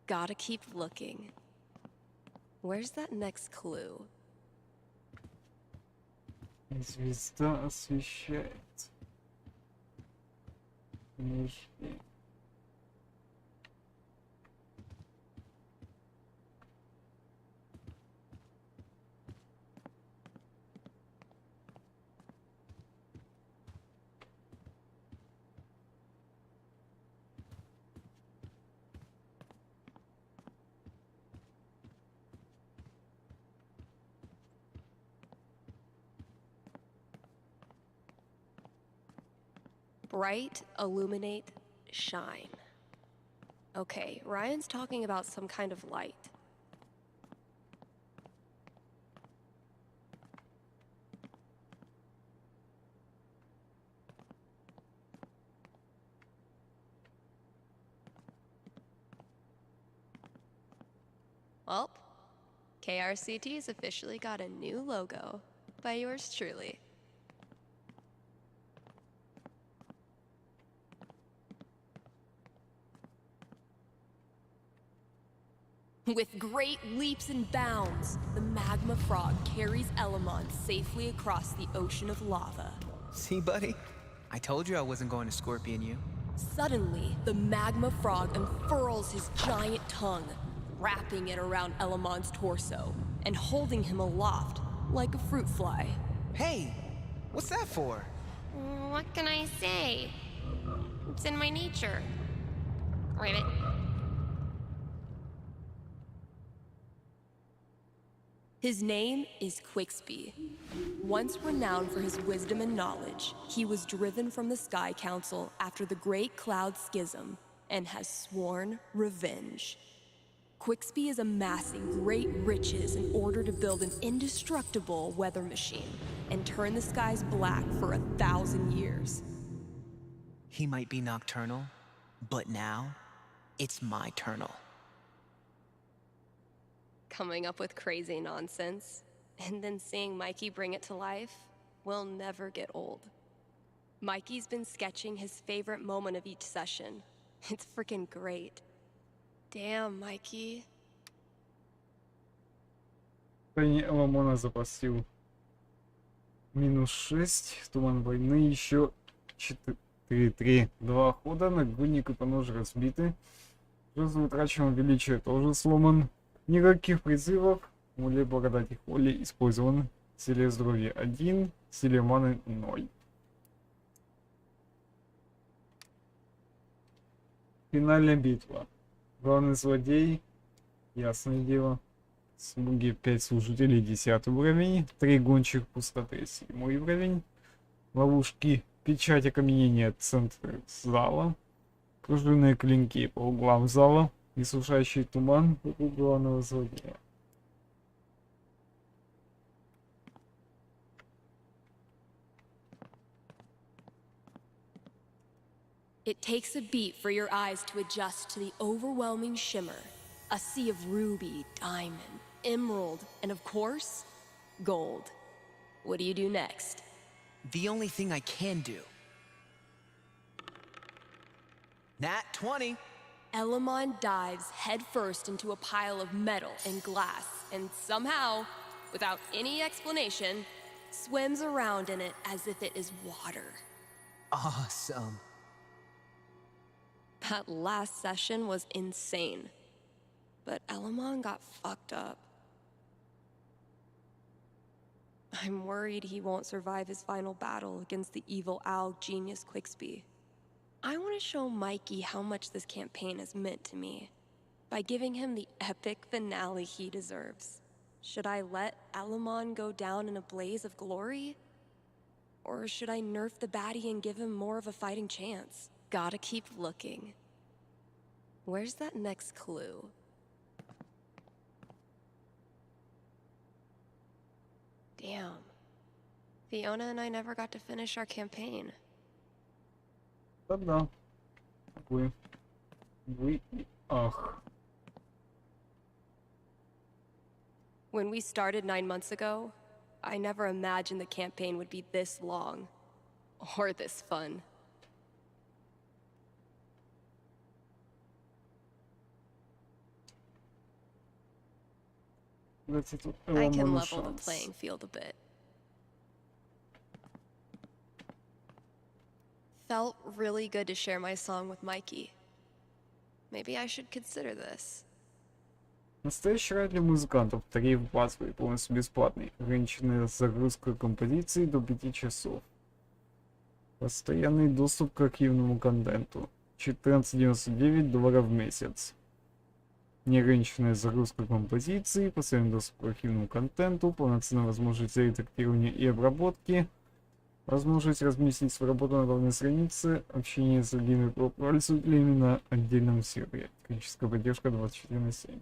Gotta keep looking. Where's that next clue? Звезда освещает. Нижний. Bright, illuminate, shine. Okay, Ryan's talking about some kind of light. Well, KRCT's officially got a new logo by yours truly. With great leaps and bounds, the magma frog carries Elamon safely across the ocean of lava. See, buddy? I told you I wasn't going to Scorpion you. Suddenly, the magma frog unfurls his giant tongue, wrapping it around Elamon's torso and holding him aloft like a fruit fly. Hey, what's that for? What can I say? It's in my nature. Ribbit. His name is Quixby. Once renowned for his wisdom and knowledge, he was driven from the Sky Council after the Great Cloud Schism and has sworn revenge. Quixby is amassing great riches in order to build an indestructible weather machine and turn the skies black for 1,000 years. He might be nocturnal, but now it's my turnal. Coming up with crazy nonsense, and then seeing Mikey bring it to life will never get old. Mikey's been sketching his favorite moment of each session. It's freaking great. Damn, Mikey. Ламона запасил -6, туман войны еще 4-3. 2 хода, нагрудник и понож разбиты. Жезл утраченного величия тоже сломан. Никаких призывов. Муле благодати Холли использован. Силе здоровья 1, силе маны 0. Финальная битва. Главный злодей, ясное дело. Слуги 5 служителей 10 уровень. 3 гончих пустоты 7 уровень. Ловушки, печать окаменения, центр зала. Пружинные клинки по углам зала. И сушающий туман у главного злодея. It takes a beat for your eyes to adjust to the overwhelming shimmer. A sea of ruby, diamond, emerald, and of course, gold. What do you do next? The only thing I can do. Nat 20. Elamon dives headfirst into a pile of metal and glass, and somehow, without any explanation, swims around in it as if it is water. Awesome. That last session was insane. But Elamon got fucked up. I'm worried he won't survive his final battle against the evil owl genius Quixby. I want to show Mikey how much this campaign has meant to me by giving him the epic finale he deserves. Should I let Elamon go down in a blaze of glory? Or should I nerf the baddie and give him more of a fighting chance? Gotta keep looking. Where's that next clue? Damn. Fiona and I never got to finish our campaign. Да-да. Вы, ах. When we started 9 months ago, I never imagined the campaign would be this long. Or this fun. I can level the playing field a bit. Felt really good to share my song with Mikey. Maybe I should consider this. Настоящий рай для музыкантов. Тариф базовый, полностью бесплатный. Ограниченная загрузка композиции до 5 часов. Постоянный доступ к архивному контенту. $14.99 в месяц. Неограниченная загрузка композиции, постоянный доступ к архивному контенту, полноценная возможность редактирования и обработки, возможность разместить свою работу на главной странице, общение с другими пользователями на отдельном сервере. Техническая поддержка 24/7.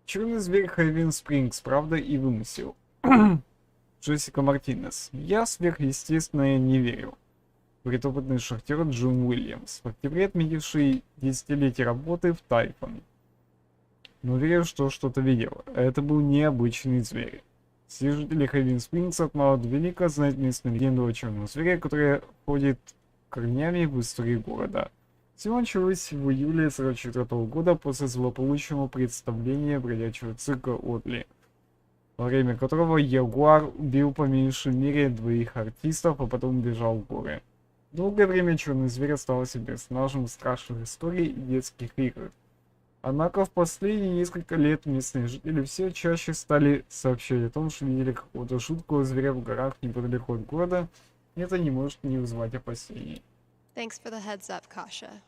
Черный зверь Хайвен Спрингс. Правда и вымысел. Джессика Мартинес. Я сверхъестественное не верю. Предопытный шахтер Джон Уильямс, в октябре отметивший 10-летие работы в Тайфон. Но верю, что что-то видел. Это был необычный зверь. Все жители Хайвен Спрингса от мала до велика знают местную легенду о черном звере, которая ходит корнями в истории города. Все началось в июле 1944 года после злополучного представления бродячего цирка Отли. во время которого Ягуар убил по меньшей мере 2 артистов, а потом убежал в горы. Долгое время Черный Зверь оставался персонажем страшных историй и детских игр. Однако в последние несколько лет местные жители все чаще стали сообщать о том, что видели какого-то жуткого зверя в горах неподалеку от города, и это не может не вызывать опасений. Thanks for the heads up, Kasha.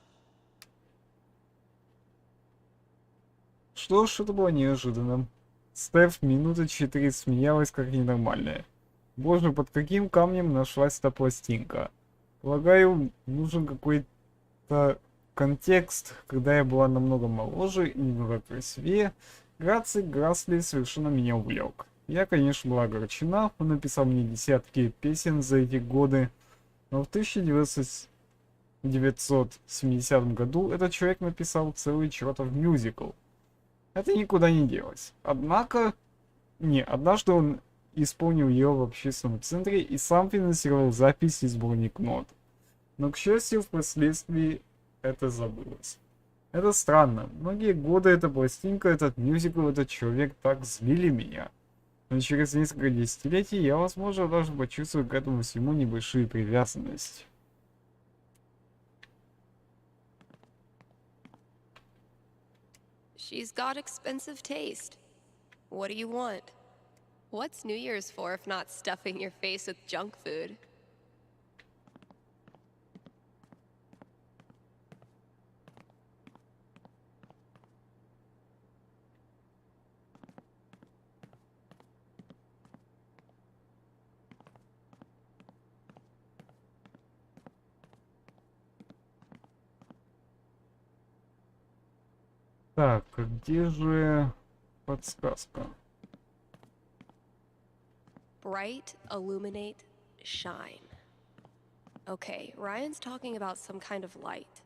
Что ж, это было неожиданно. Стеф минуты 4 смеялась как ненормальная. Боже, под каким камнем нашлась эта пластинка? Полагаю, нужен какой-то контекст. Когда я была намного моложе и немного красивее, Граций Грасли совершенно меня увлек. Я, конечно, была огорчена, он написал мне десятки песен за эти годы, но в 1970 году этот человек написал целый чертов мюзикл. Это никуда не делось. Однако, однажды он исполнил ее в общественном центре и сам финансировал запись и сборник нот. Но, к счастью, впоследствии это забылось. Это странно. Многие годы эта пластинка, этот мюзикл, этот человек так злили меня. Но через несколько десятилетий я, возможно, даже почувствую к этому всему небольшие привязанности. She's got expensive taste. What do you want? What's New Year's for if not stuffing your face with junk food? Так, где же подсказка? Bright, illuminate, shine. Okay, Ryan's talking about some kind of light.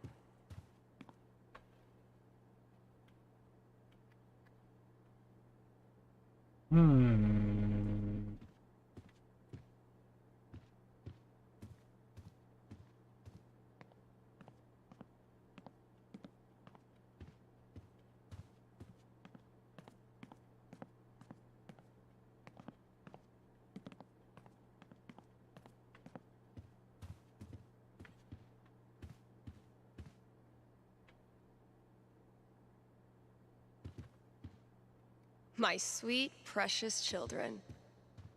My sweet, precious children,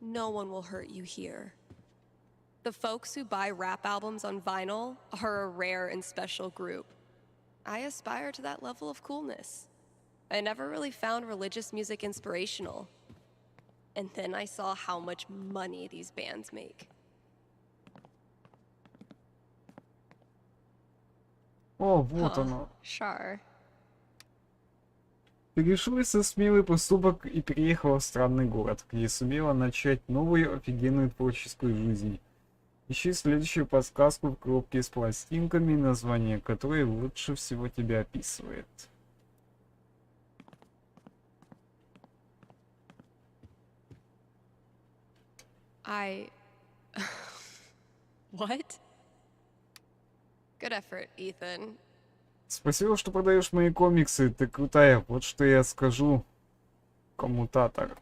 no one will hurt you here. The folks who buy rap albums on vinyl are a rare and special group. I aspire to that level of coolness. I never really found religious music inspirational. And then I saw how much money these bands make. О, вот оно. Sure. Ты решилась смелый поступок и переехала в странный город, где сумела начать новую офигенную творческую жизнь. Ищи следующую подсказку в коробке с пластинками, название которой лучше всего тебя описывает. What? Good effort, Ethan. Спасибо, что продаешь мои комиксы, ты крутая, вот что я скажу коммутатор.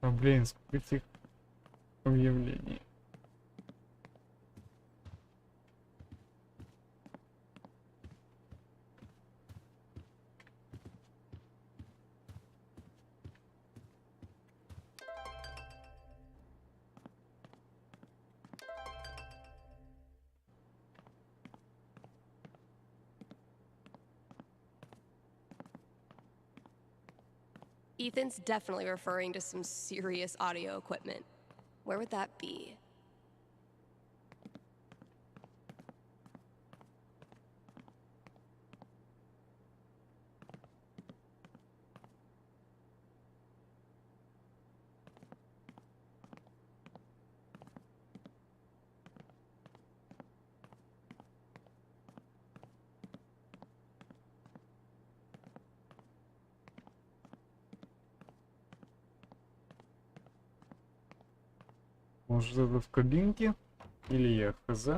А, блин, сколько этих объявлений. Ethan's definitely referring to some serious audio equipment. Where would that be? Может, это в кабинке? Или я хз?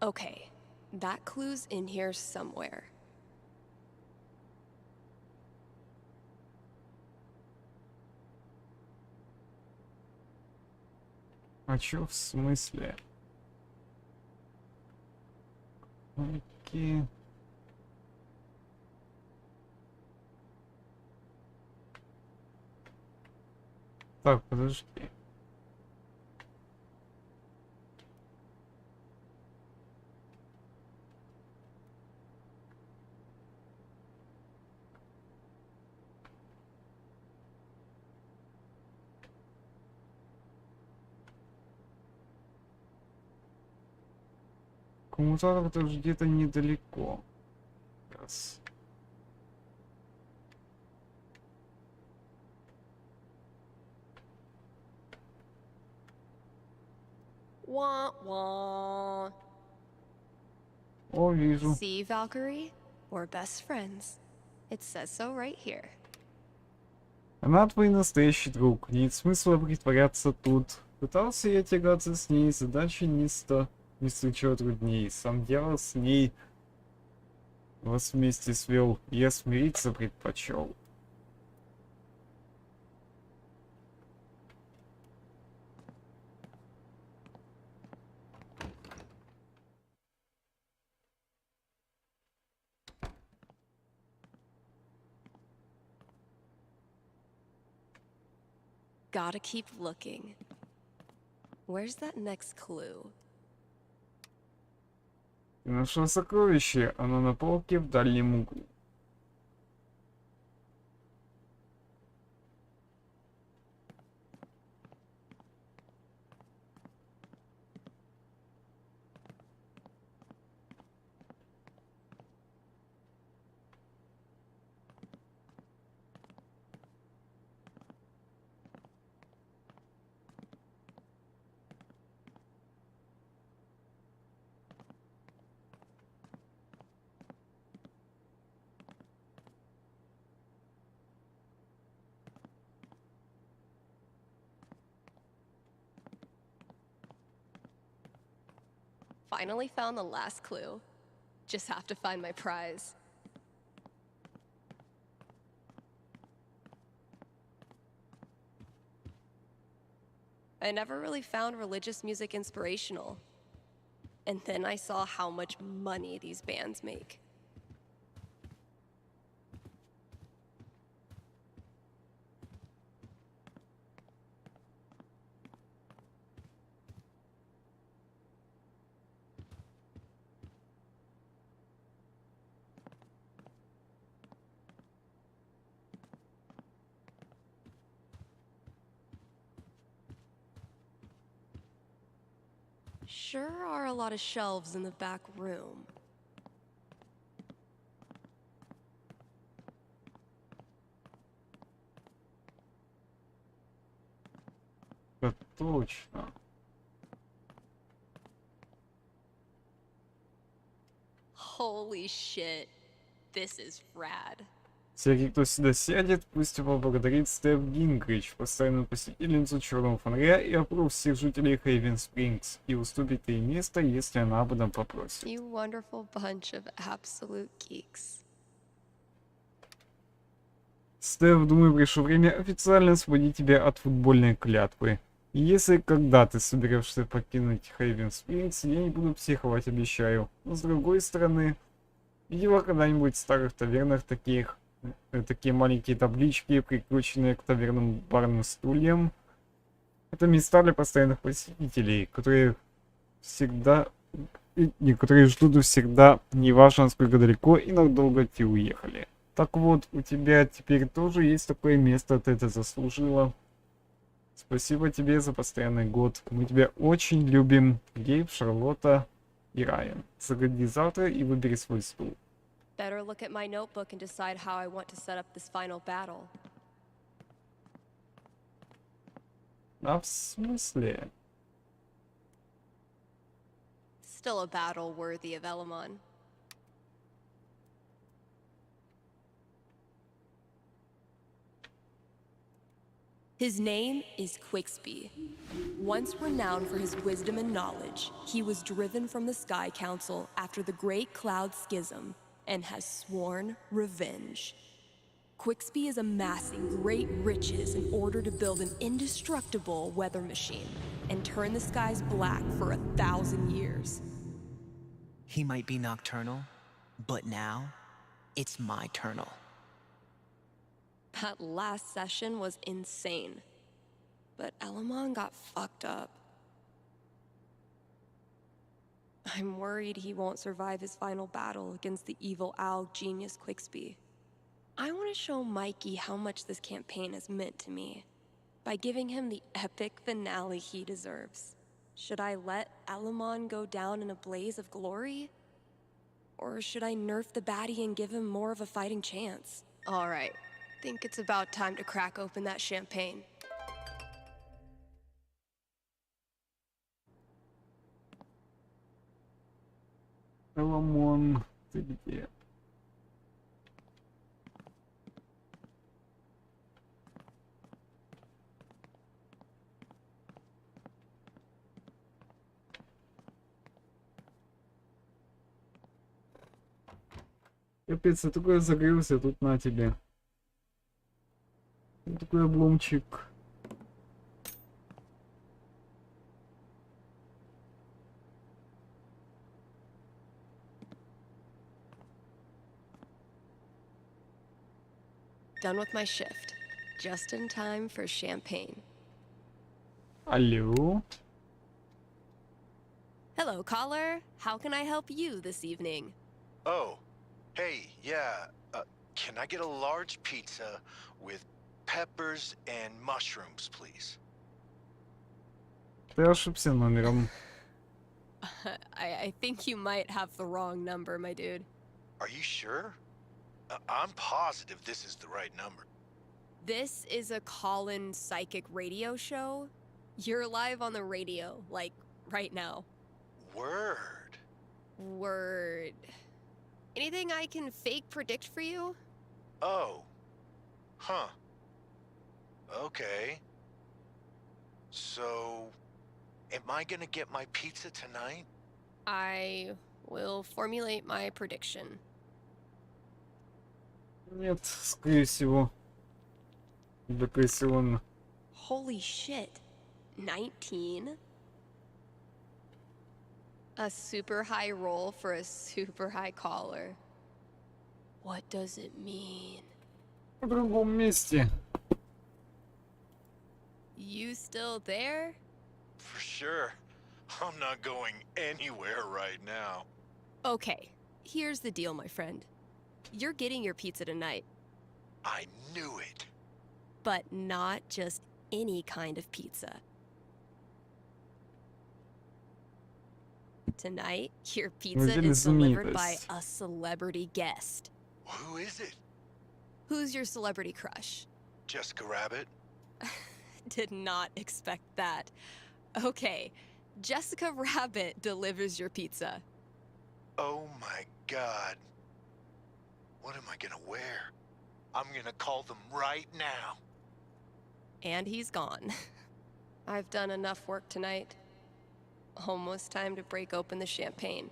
Okay, that clue's in here somewhere. А чё в смысле? Окей. Так, подожди. Коммутатор тоже где-то недалеко. Раз. Wah wah. О, вижу. See, Valkyrie? We're best friends. It says so right here. Она твой настоящий друг. Нет смысла притворяться тут. Пытался я тягаться с ней, задача не встречала трудней. Сам дьявол с ней вас вместе свел. Я смириться предпочел. Gotta keep looking. Where's that next clue? Ты нашел сокровище. Оно на полке в дальнем углу. Finally found the last clue. Just have to find my prize. I never really found religious music inspirational. And then I saw how much money these bands make. Sure are a lot of shelves in the back room. Да точно. Holy shit. This is rad. Всякий, кто сюда сядет, пусть поблагодарит Стеф Гингрич, постоянную посетительницу Черного фонаря, и опров всех жителей Хейвен Спрингс, и уступит ей место, если она об этом попросит. You wonderful bunch of absolute geeks. Стеф, думаю, пришло время официально освободить тебя от футбольной клятвы. И если когда ты соберешься покинуть Хейвен Спрингс, я не буду психовать, обещаю. Но с другой стороны, видела когда-нибудь в старых тавернах такие маленькие таблички, прикрученные к таверным барным стульям? Это места для постоянных посетителей, которые ждут всегда, неважно насколько далеко и надолго те уехали. Так вот, у тебя теперь тоже есть такое место, ты это заслужила. Спасибо тебе за постоянный год. Мы тебя очень любим. Гейб, Шарлотта и Райан. Заходи завтра и выбери свой стул. Better look at my notebook and decide how I want to set up this final battle. А в смысле? Still a battle worthy of Elamon. His name is Quixby. Once renowned for his wisdom and knowledge, he was driven from the Sky Council after the Great Cloud Schism and has sworn revenge. Quixby is amassing great riches in order to build an indestructible weather machine and turn the skies black for 1,000 years. He might be nocturnal, but now it's my turnal. That last session was insane. But Elamon got fucked up. I'm worried he won't survive his final battle against the evil owl genius Quixby. I want to show Mikey how much this campaign has meant to me by giving him the epic finale he deserves. Should I let Elamon go down in a blaze of glory? Or should I nerf the baddie and give him more of a fighting chance? All right. Think it's about time to crack open that champagne. Эламон, ты где? Капец, я такой загрелся, тут на тебе. Такой обломчик. Done with my shift. Just in time for champagne. Алло. Hello, caller. How can I help you this evening? Oh, hey, yeah. Can I get a large pizza with peppers and mushrooms, please? Ты ошибся номером. I think you might have the wrong number, my dude. Are you sure? I'm positive this is the right number. This is a call-in psychic radio show. You're live on the radio, like, right now. Word. Word. Anything I can fake predict for you? Oh. Huh. Okay. So, am I gonna get my pizza tonight? I will formulate my prediction. Нет, скорее всего. Депрессионно. Holy shit. 19? A super high roll for a super high caller. What does it mean? В другом месте. You still there? For sure. I'm not going anywhere right now. Okay, here's the deal, my friend. You're getting your pizza tonight. I knew it. But not just any kind of pizza. Tonight, your pizza is delivered by a celebrity guest. Who is it? Who's your celebrity crush? Jessica Rabbit? Did not expect that. Okay, Jessica Rabbit delivers your pizza. Oh my god. What am I gonna wear? I'm gonna call them right now. And he's gone. I've done enough work tonight. Almost time to break open the champagne.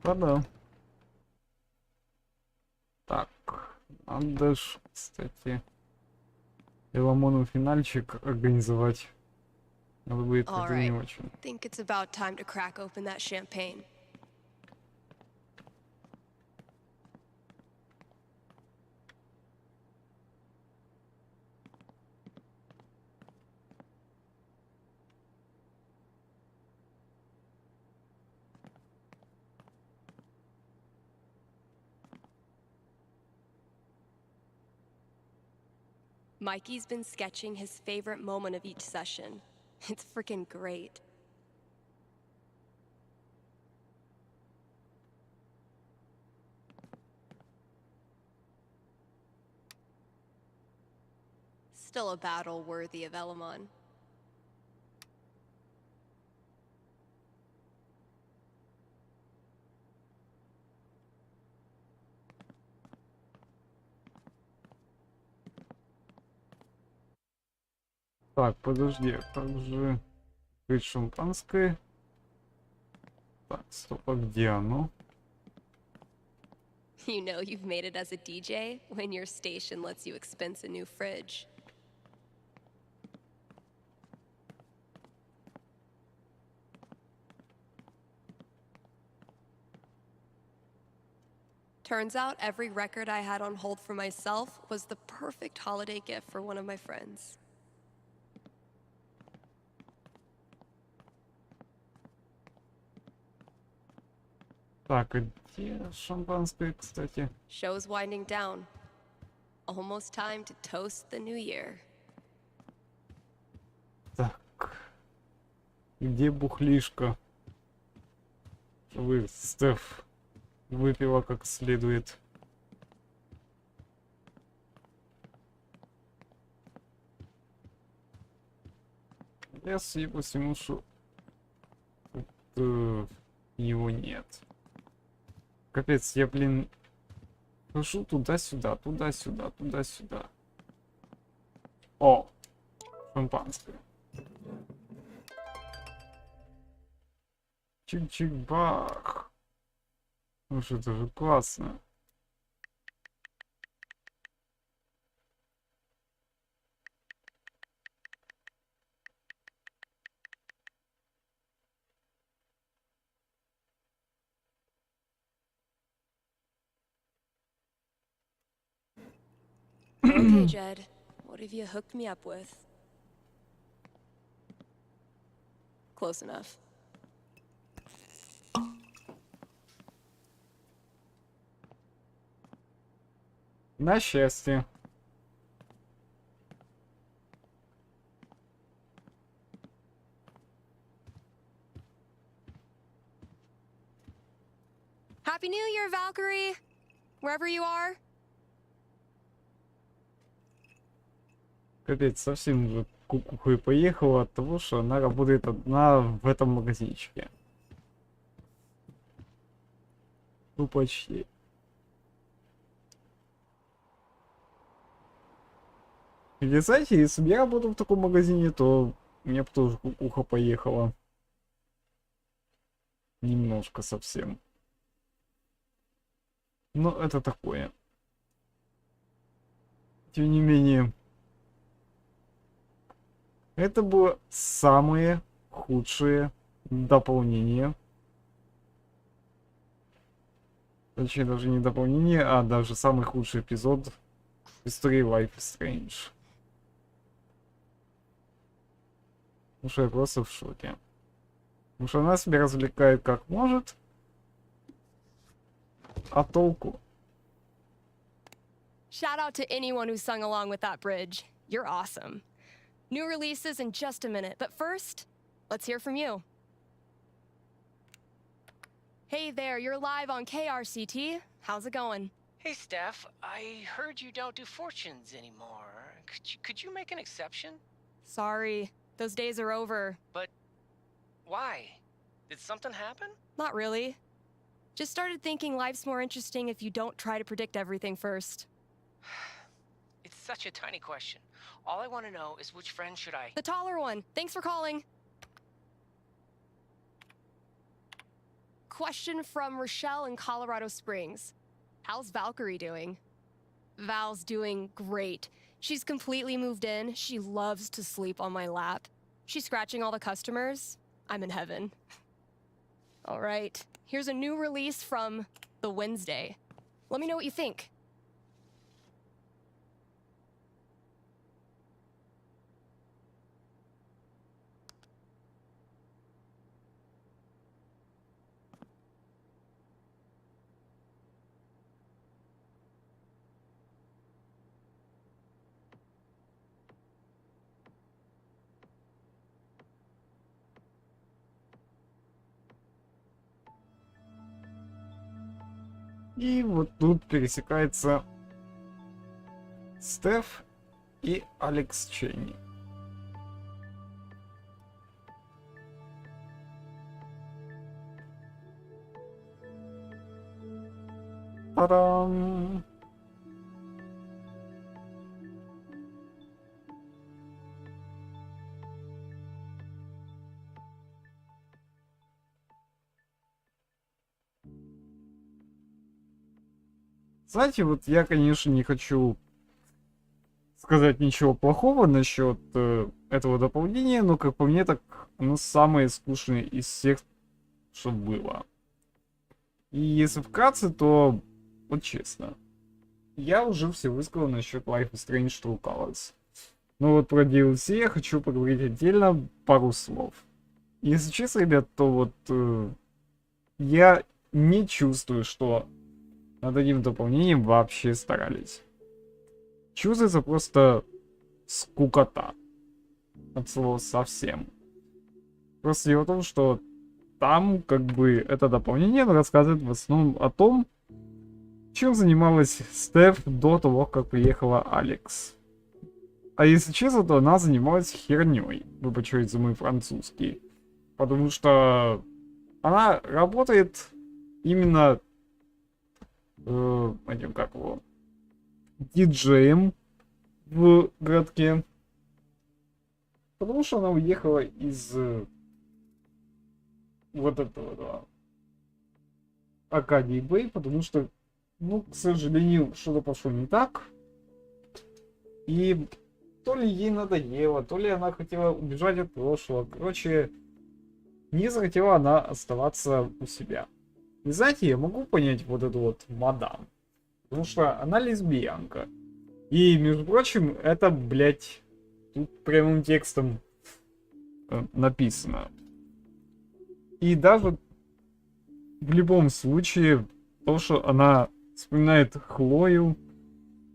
Да-да. Так, надо ж, кстати, Эламону финальчик организовать. Надо будет как-то не очень. Think it's about time to crack open that champagne. Mikey's been sketching his favorite moment of each session. It's freaking great. Still a battle worthy of Elamon. Так, подожди, как же открыть шампанское? Так, стоп, а где оно? You know you've made it as a DJ when your station lets you expense a new fridge. Turns out every record I had on hold for myself was the perfect holiday gift for one of my friends. Так, а где шампанское, кстати? Show's winding down. Almost time to toast the new year. Так, где бухлишка? Чтобы Стеф выпила как следует. Я судя по всему, что тут, его нет. Капец, я, блин, хожу туда-сюда, туда-сюда, туда-сюда. О, шампанское. Чик-чик-бах. Ну что, это же классно. Okay, Jed, what have you hooked me up with? Close enough. На счастье. Happy New Year, Valkyrie! Wherever you are. Капец, совсем уже кукухой поехала от того, что она работает одна в этом магазинчике. Ну, почти. И, знаете, если бы я работал в таком магазине, то у меня бы тоже кукуха поехала. Немножко совсем. Но это такое. Тем не менее, это было самое худшее дополнение. Точнее, даже не дополнение, а даже самый худший эпизод в истории Life is Strange. Потому что я просто в шоке. Потому что она себя развлекает как может. А толку? Shout out to anyone who sung along with that bridge. You're awesome. New releases in just a minute, but first, let's hear from you. Hey there, you're live on KRCT. How's it going? Hey, Steph, I heard you don't do fortunes anymore. Could you make an exception? Sorry, those days are over. But why? Did something happen? Not really. Just started thinking life's more interesting if you don't try to predict everything first. It's such a tiny question. All I want to know is which friend should I... The taller one. Thanks for calling. Question from Rochelle in Colorado Springs. How's Valkyrie doing? Val's doing great. She's completely moved in. She loves to sleep on my lap. She's scratching all the customers. I'm in heaven. All right. Here's a new release from The Wednesday. Let me know what you think. И вот тут пересекается Стеф и Алекс Ченни. Та-дам! Знаете, вот я, конечно, не хочу сказать ничего плохого насчет этого дополнения, но, как по мне, так оно самое скучное из всех, что было. И если вкратце, то, вот честно, я уже все высказал насчет Life is Strange True Colors. Но вот про DLC я хочу поговорить отдельно пару слов. Если честно, ребят, то вот я не чувствую, что над этим дополнением вообще старались. Чувствуется просто скукота. От слова совсем. Просто дело в том, что там, как бы, это дополнение рассказывает в основном о том, чем занималась Стеф до того, как приехала Алекс. А если честно, то она занималась херней. Выбачайте за мой французский. Потому что она работает именно этим, как его, диджеем в городке. Потому что она уехала из вот этого, да, Акадии Бэй, потому что, ну, к сожалению, что-то пошло не так. И то ли ей надоело, то ли она хотела убежать от прошлого. Короче, не захотела она оставаться у себя. И знаете, я могу понять вот эту вот мадам. Потому что она лесбиянка. И, между прочим, это, блядь, тут прямым текстом написано. И даже в любом случае, то, что она вспоминает Хлою,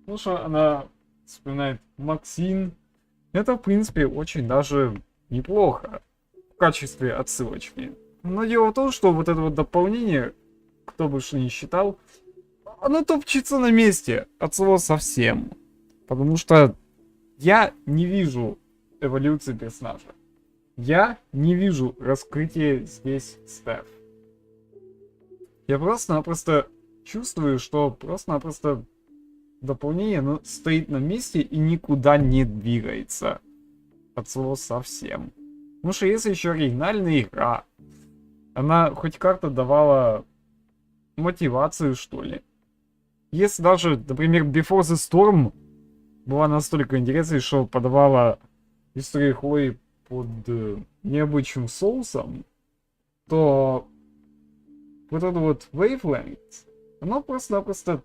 то, что она вспоминает Максин, это, в принципе, очень даже неплохо в качестве отсылочки. Но дело в том, что вот это вот дополнение, кто бы что ни считал, оно топчется на месте от слова совсем. Потому что я не вижу эволюции персонажа. Я не вижу раскрытия здесь Стеф. Я просто-напросто чувствую, что просто-напросто дополнение, оно стоит на месте и никуда не двигается. От слова совсем. Потому что если еще оригинальная игра, она хоть как-то давала мотивацию, что ли. Если даже, например, Before the Storm была настолько интересной, что подавала историю Хлои под необычным соусом, то вот это вот Wavelengths, оно просто-напросто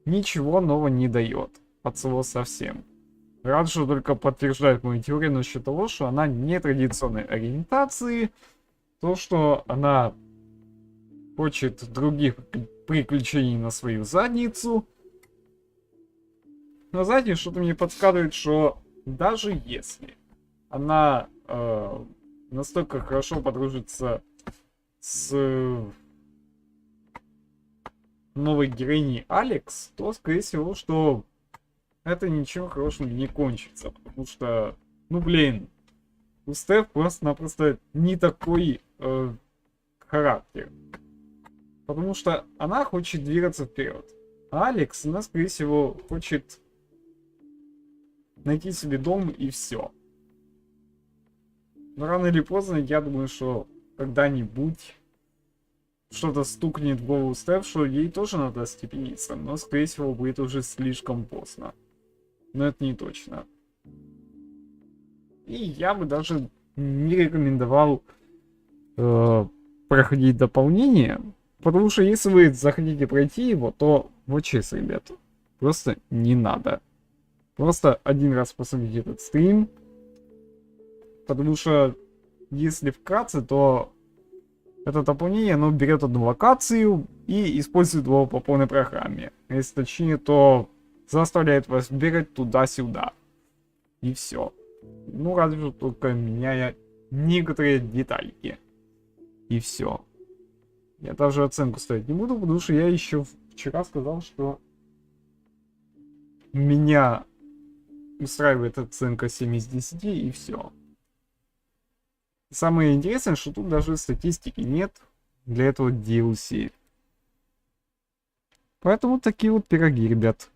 ничего нового не дает. От слова совсем. Рад, что только подтверждает мою теорию насчет того, что она не традиционной ориентации, то, что она хочет других приключений на свою задницу. Но знаете, что-то мне подсказывает, что даже если она настолько хорошо подружится с новой героиней Алекс, то, скорее всего, что это ничем хорошим не кончится. Потому что, ну блин, у Стеф просто-напросто не такой характер. Потому что она хочет двигаться вперед. А Алекс, она, скорее всего, хочет найти себе дом и все. Но рано или поздно, я думаю, что когда-нибудь что-то стукнет в голову Стеф, что ей тоже надо остепениться. Но, скорее всего, будет уже слишком поздно. Но это не точно. И я бы даже не рекомендовал проходить дополнение. Потому что если вы захотите пройти его, то вот честно, ребят, просто не надо. Просто один раз посмотрите этот стрим. Потому что, если вкратце, то это дополнение, оно берет одну локацию и использует его по полной программе. А если точнее, то заставляет вас бегать туда-сюда. И все. Ну, разве что только меняя некоторые детальки. И все. Я даже оценку ставить не буду, потому что я еще вчера сказал, что меня устраивает оценка 7 из 10 и все. Самое интересное, что тут даже статистики нет для этого DLC. Поэтому такие вот пироги, ребят.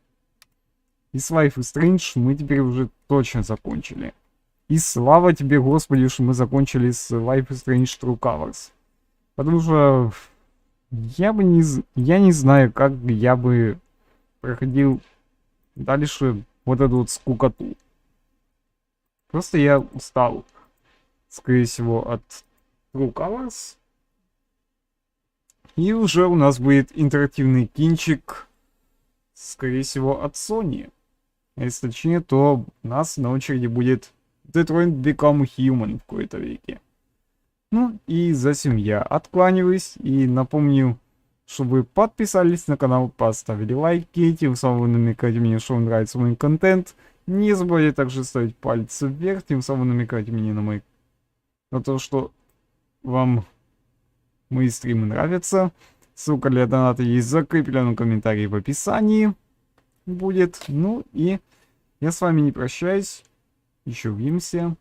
И с Life is Strange мы теперь уже точно закончили. И слава тебе, Господи, что мы закончили с Life is Strange True Colors. Потому что я не знаю, как я бы проходил дальше вот эту вот скукоту. Просто я устал, скорее всего, от True Colors. И уже у нас будет интерактивный кинчик, скорее всего, от Sony. Если точнее, то у нас на очереди будет Detroit Become Human в какой-то веке. Ну и за сим я откланиваюсь и напомню, чтобы вы подписались на канал, поставили лайки, тем самым вы намекаете мне, что вам нравится мой контент. Не забывайте также ставить пальцы вверх, тем самым намекаете мне на то, что вам мои стримы нравятся. Ссылка для доната есть в закрепленном комментарии в описании. Будет. Ну и я с вами не прощаюсь. Еще увидимся.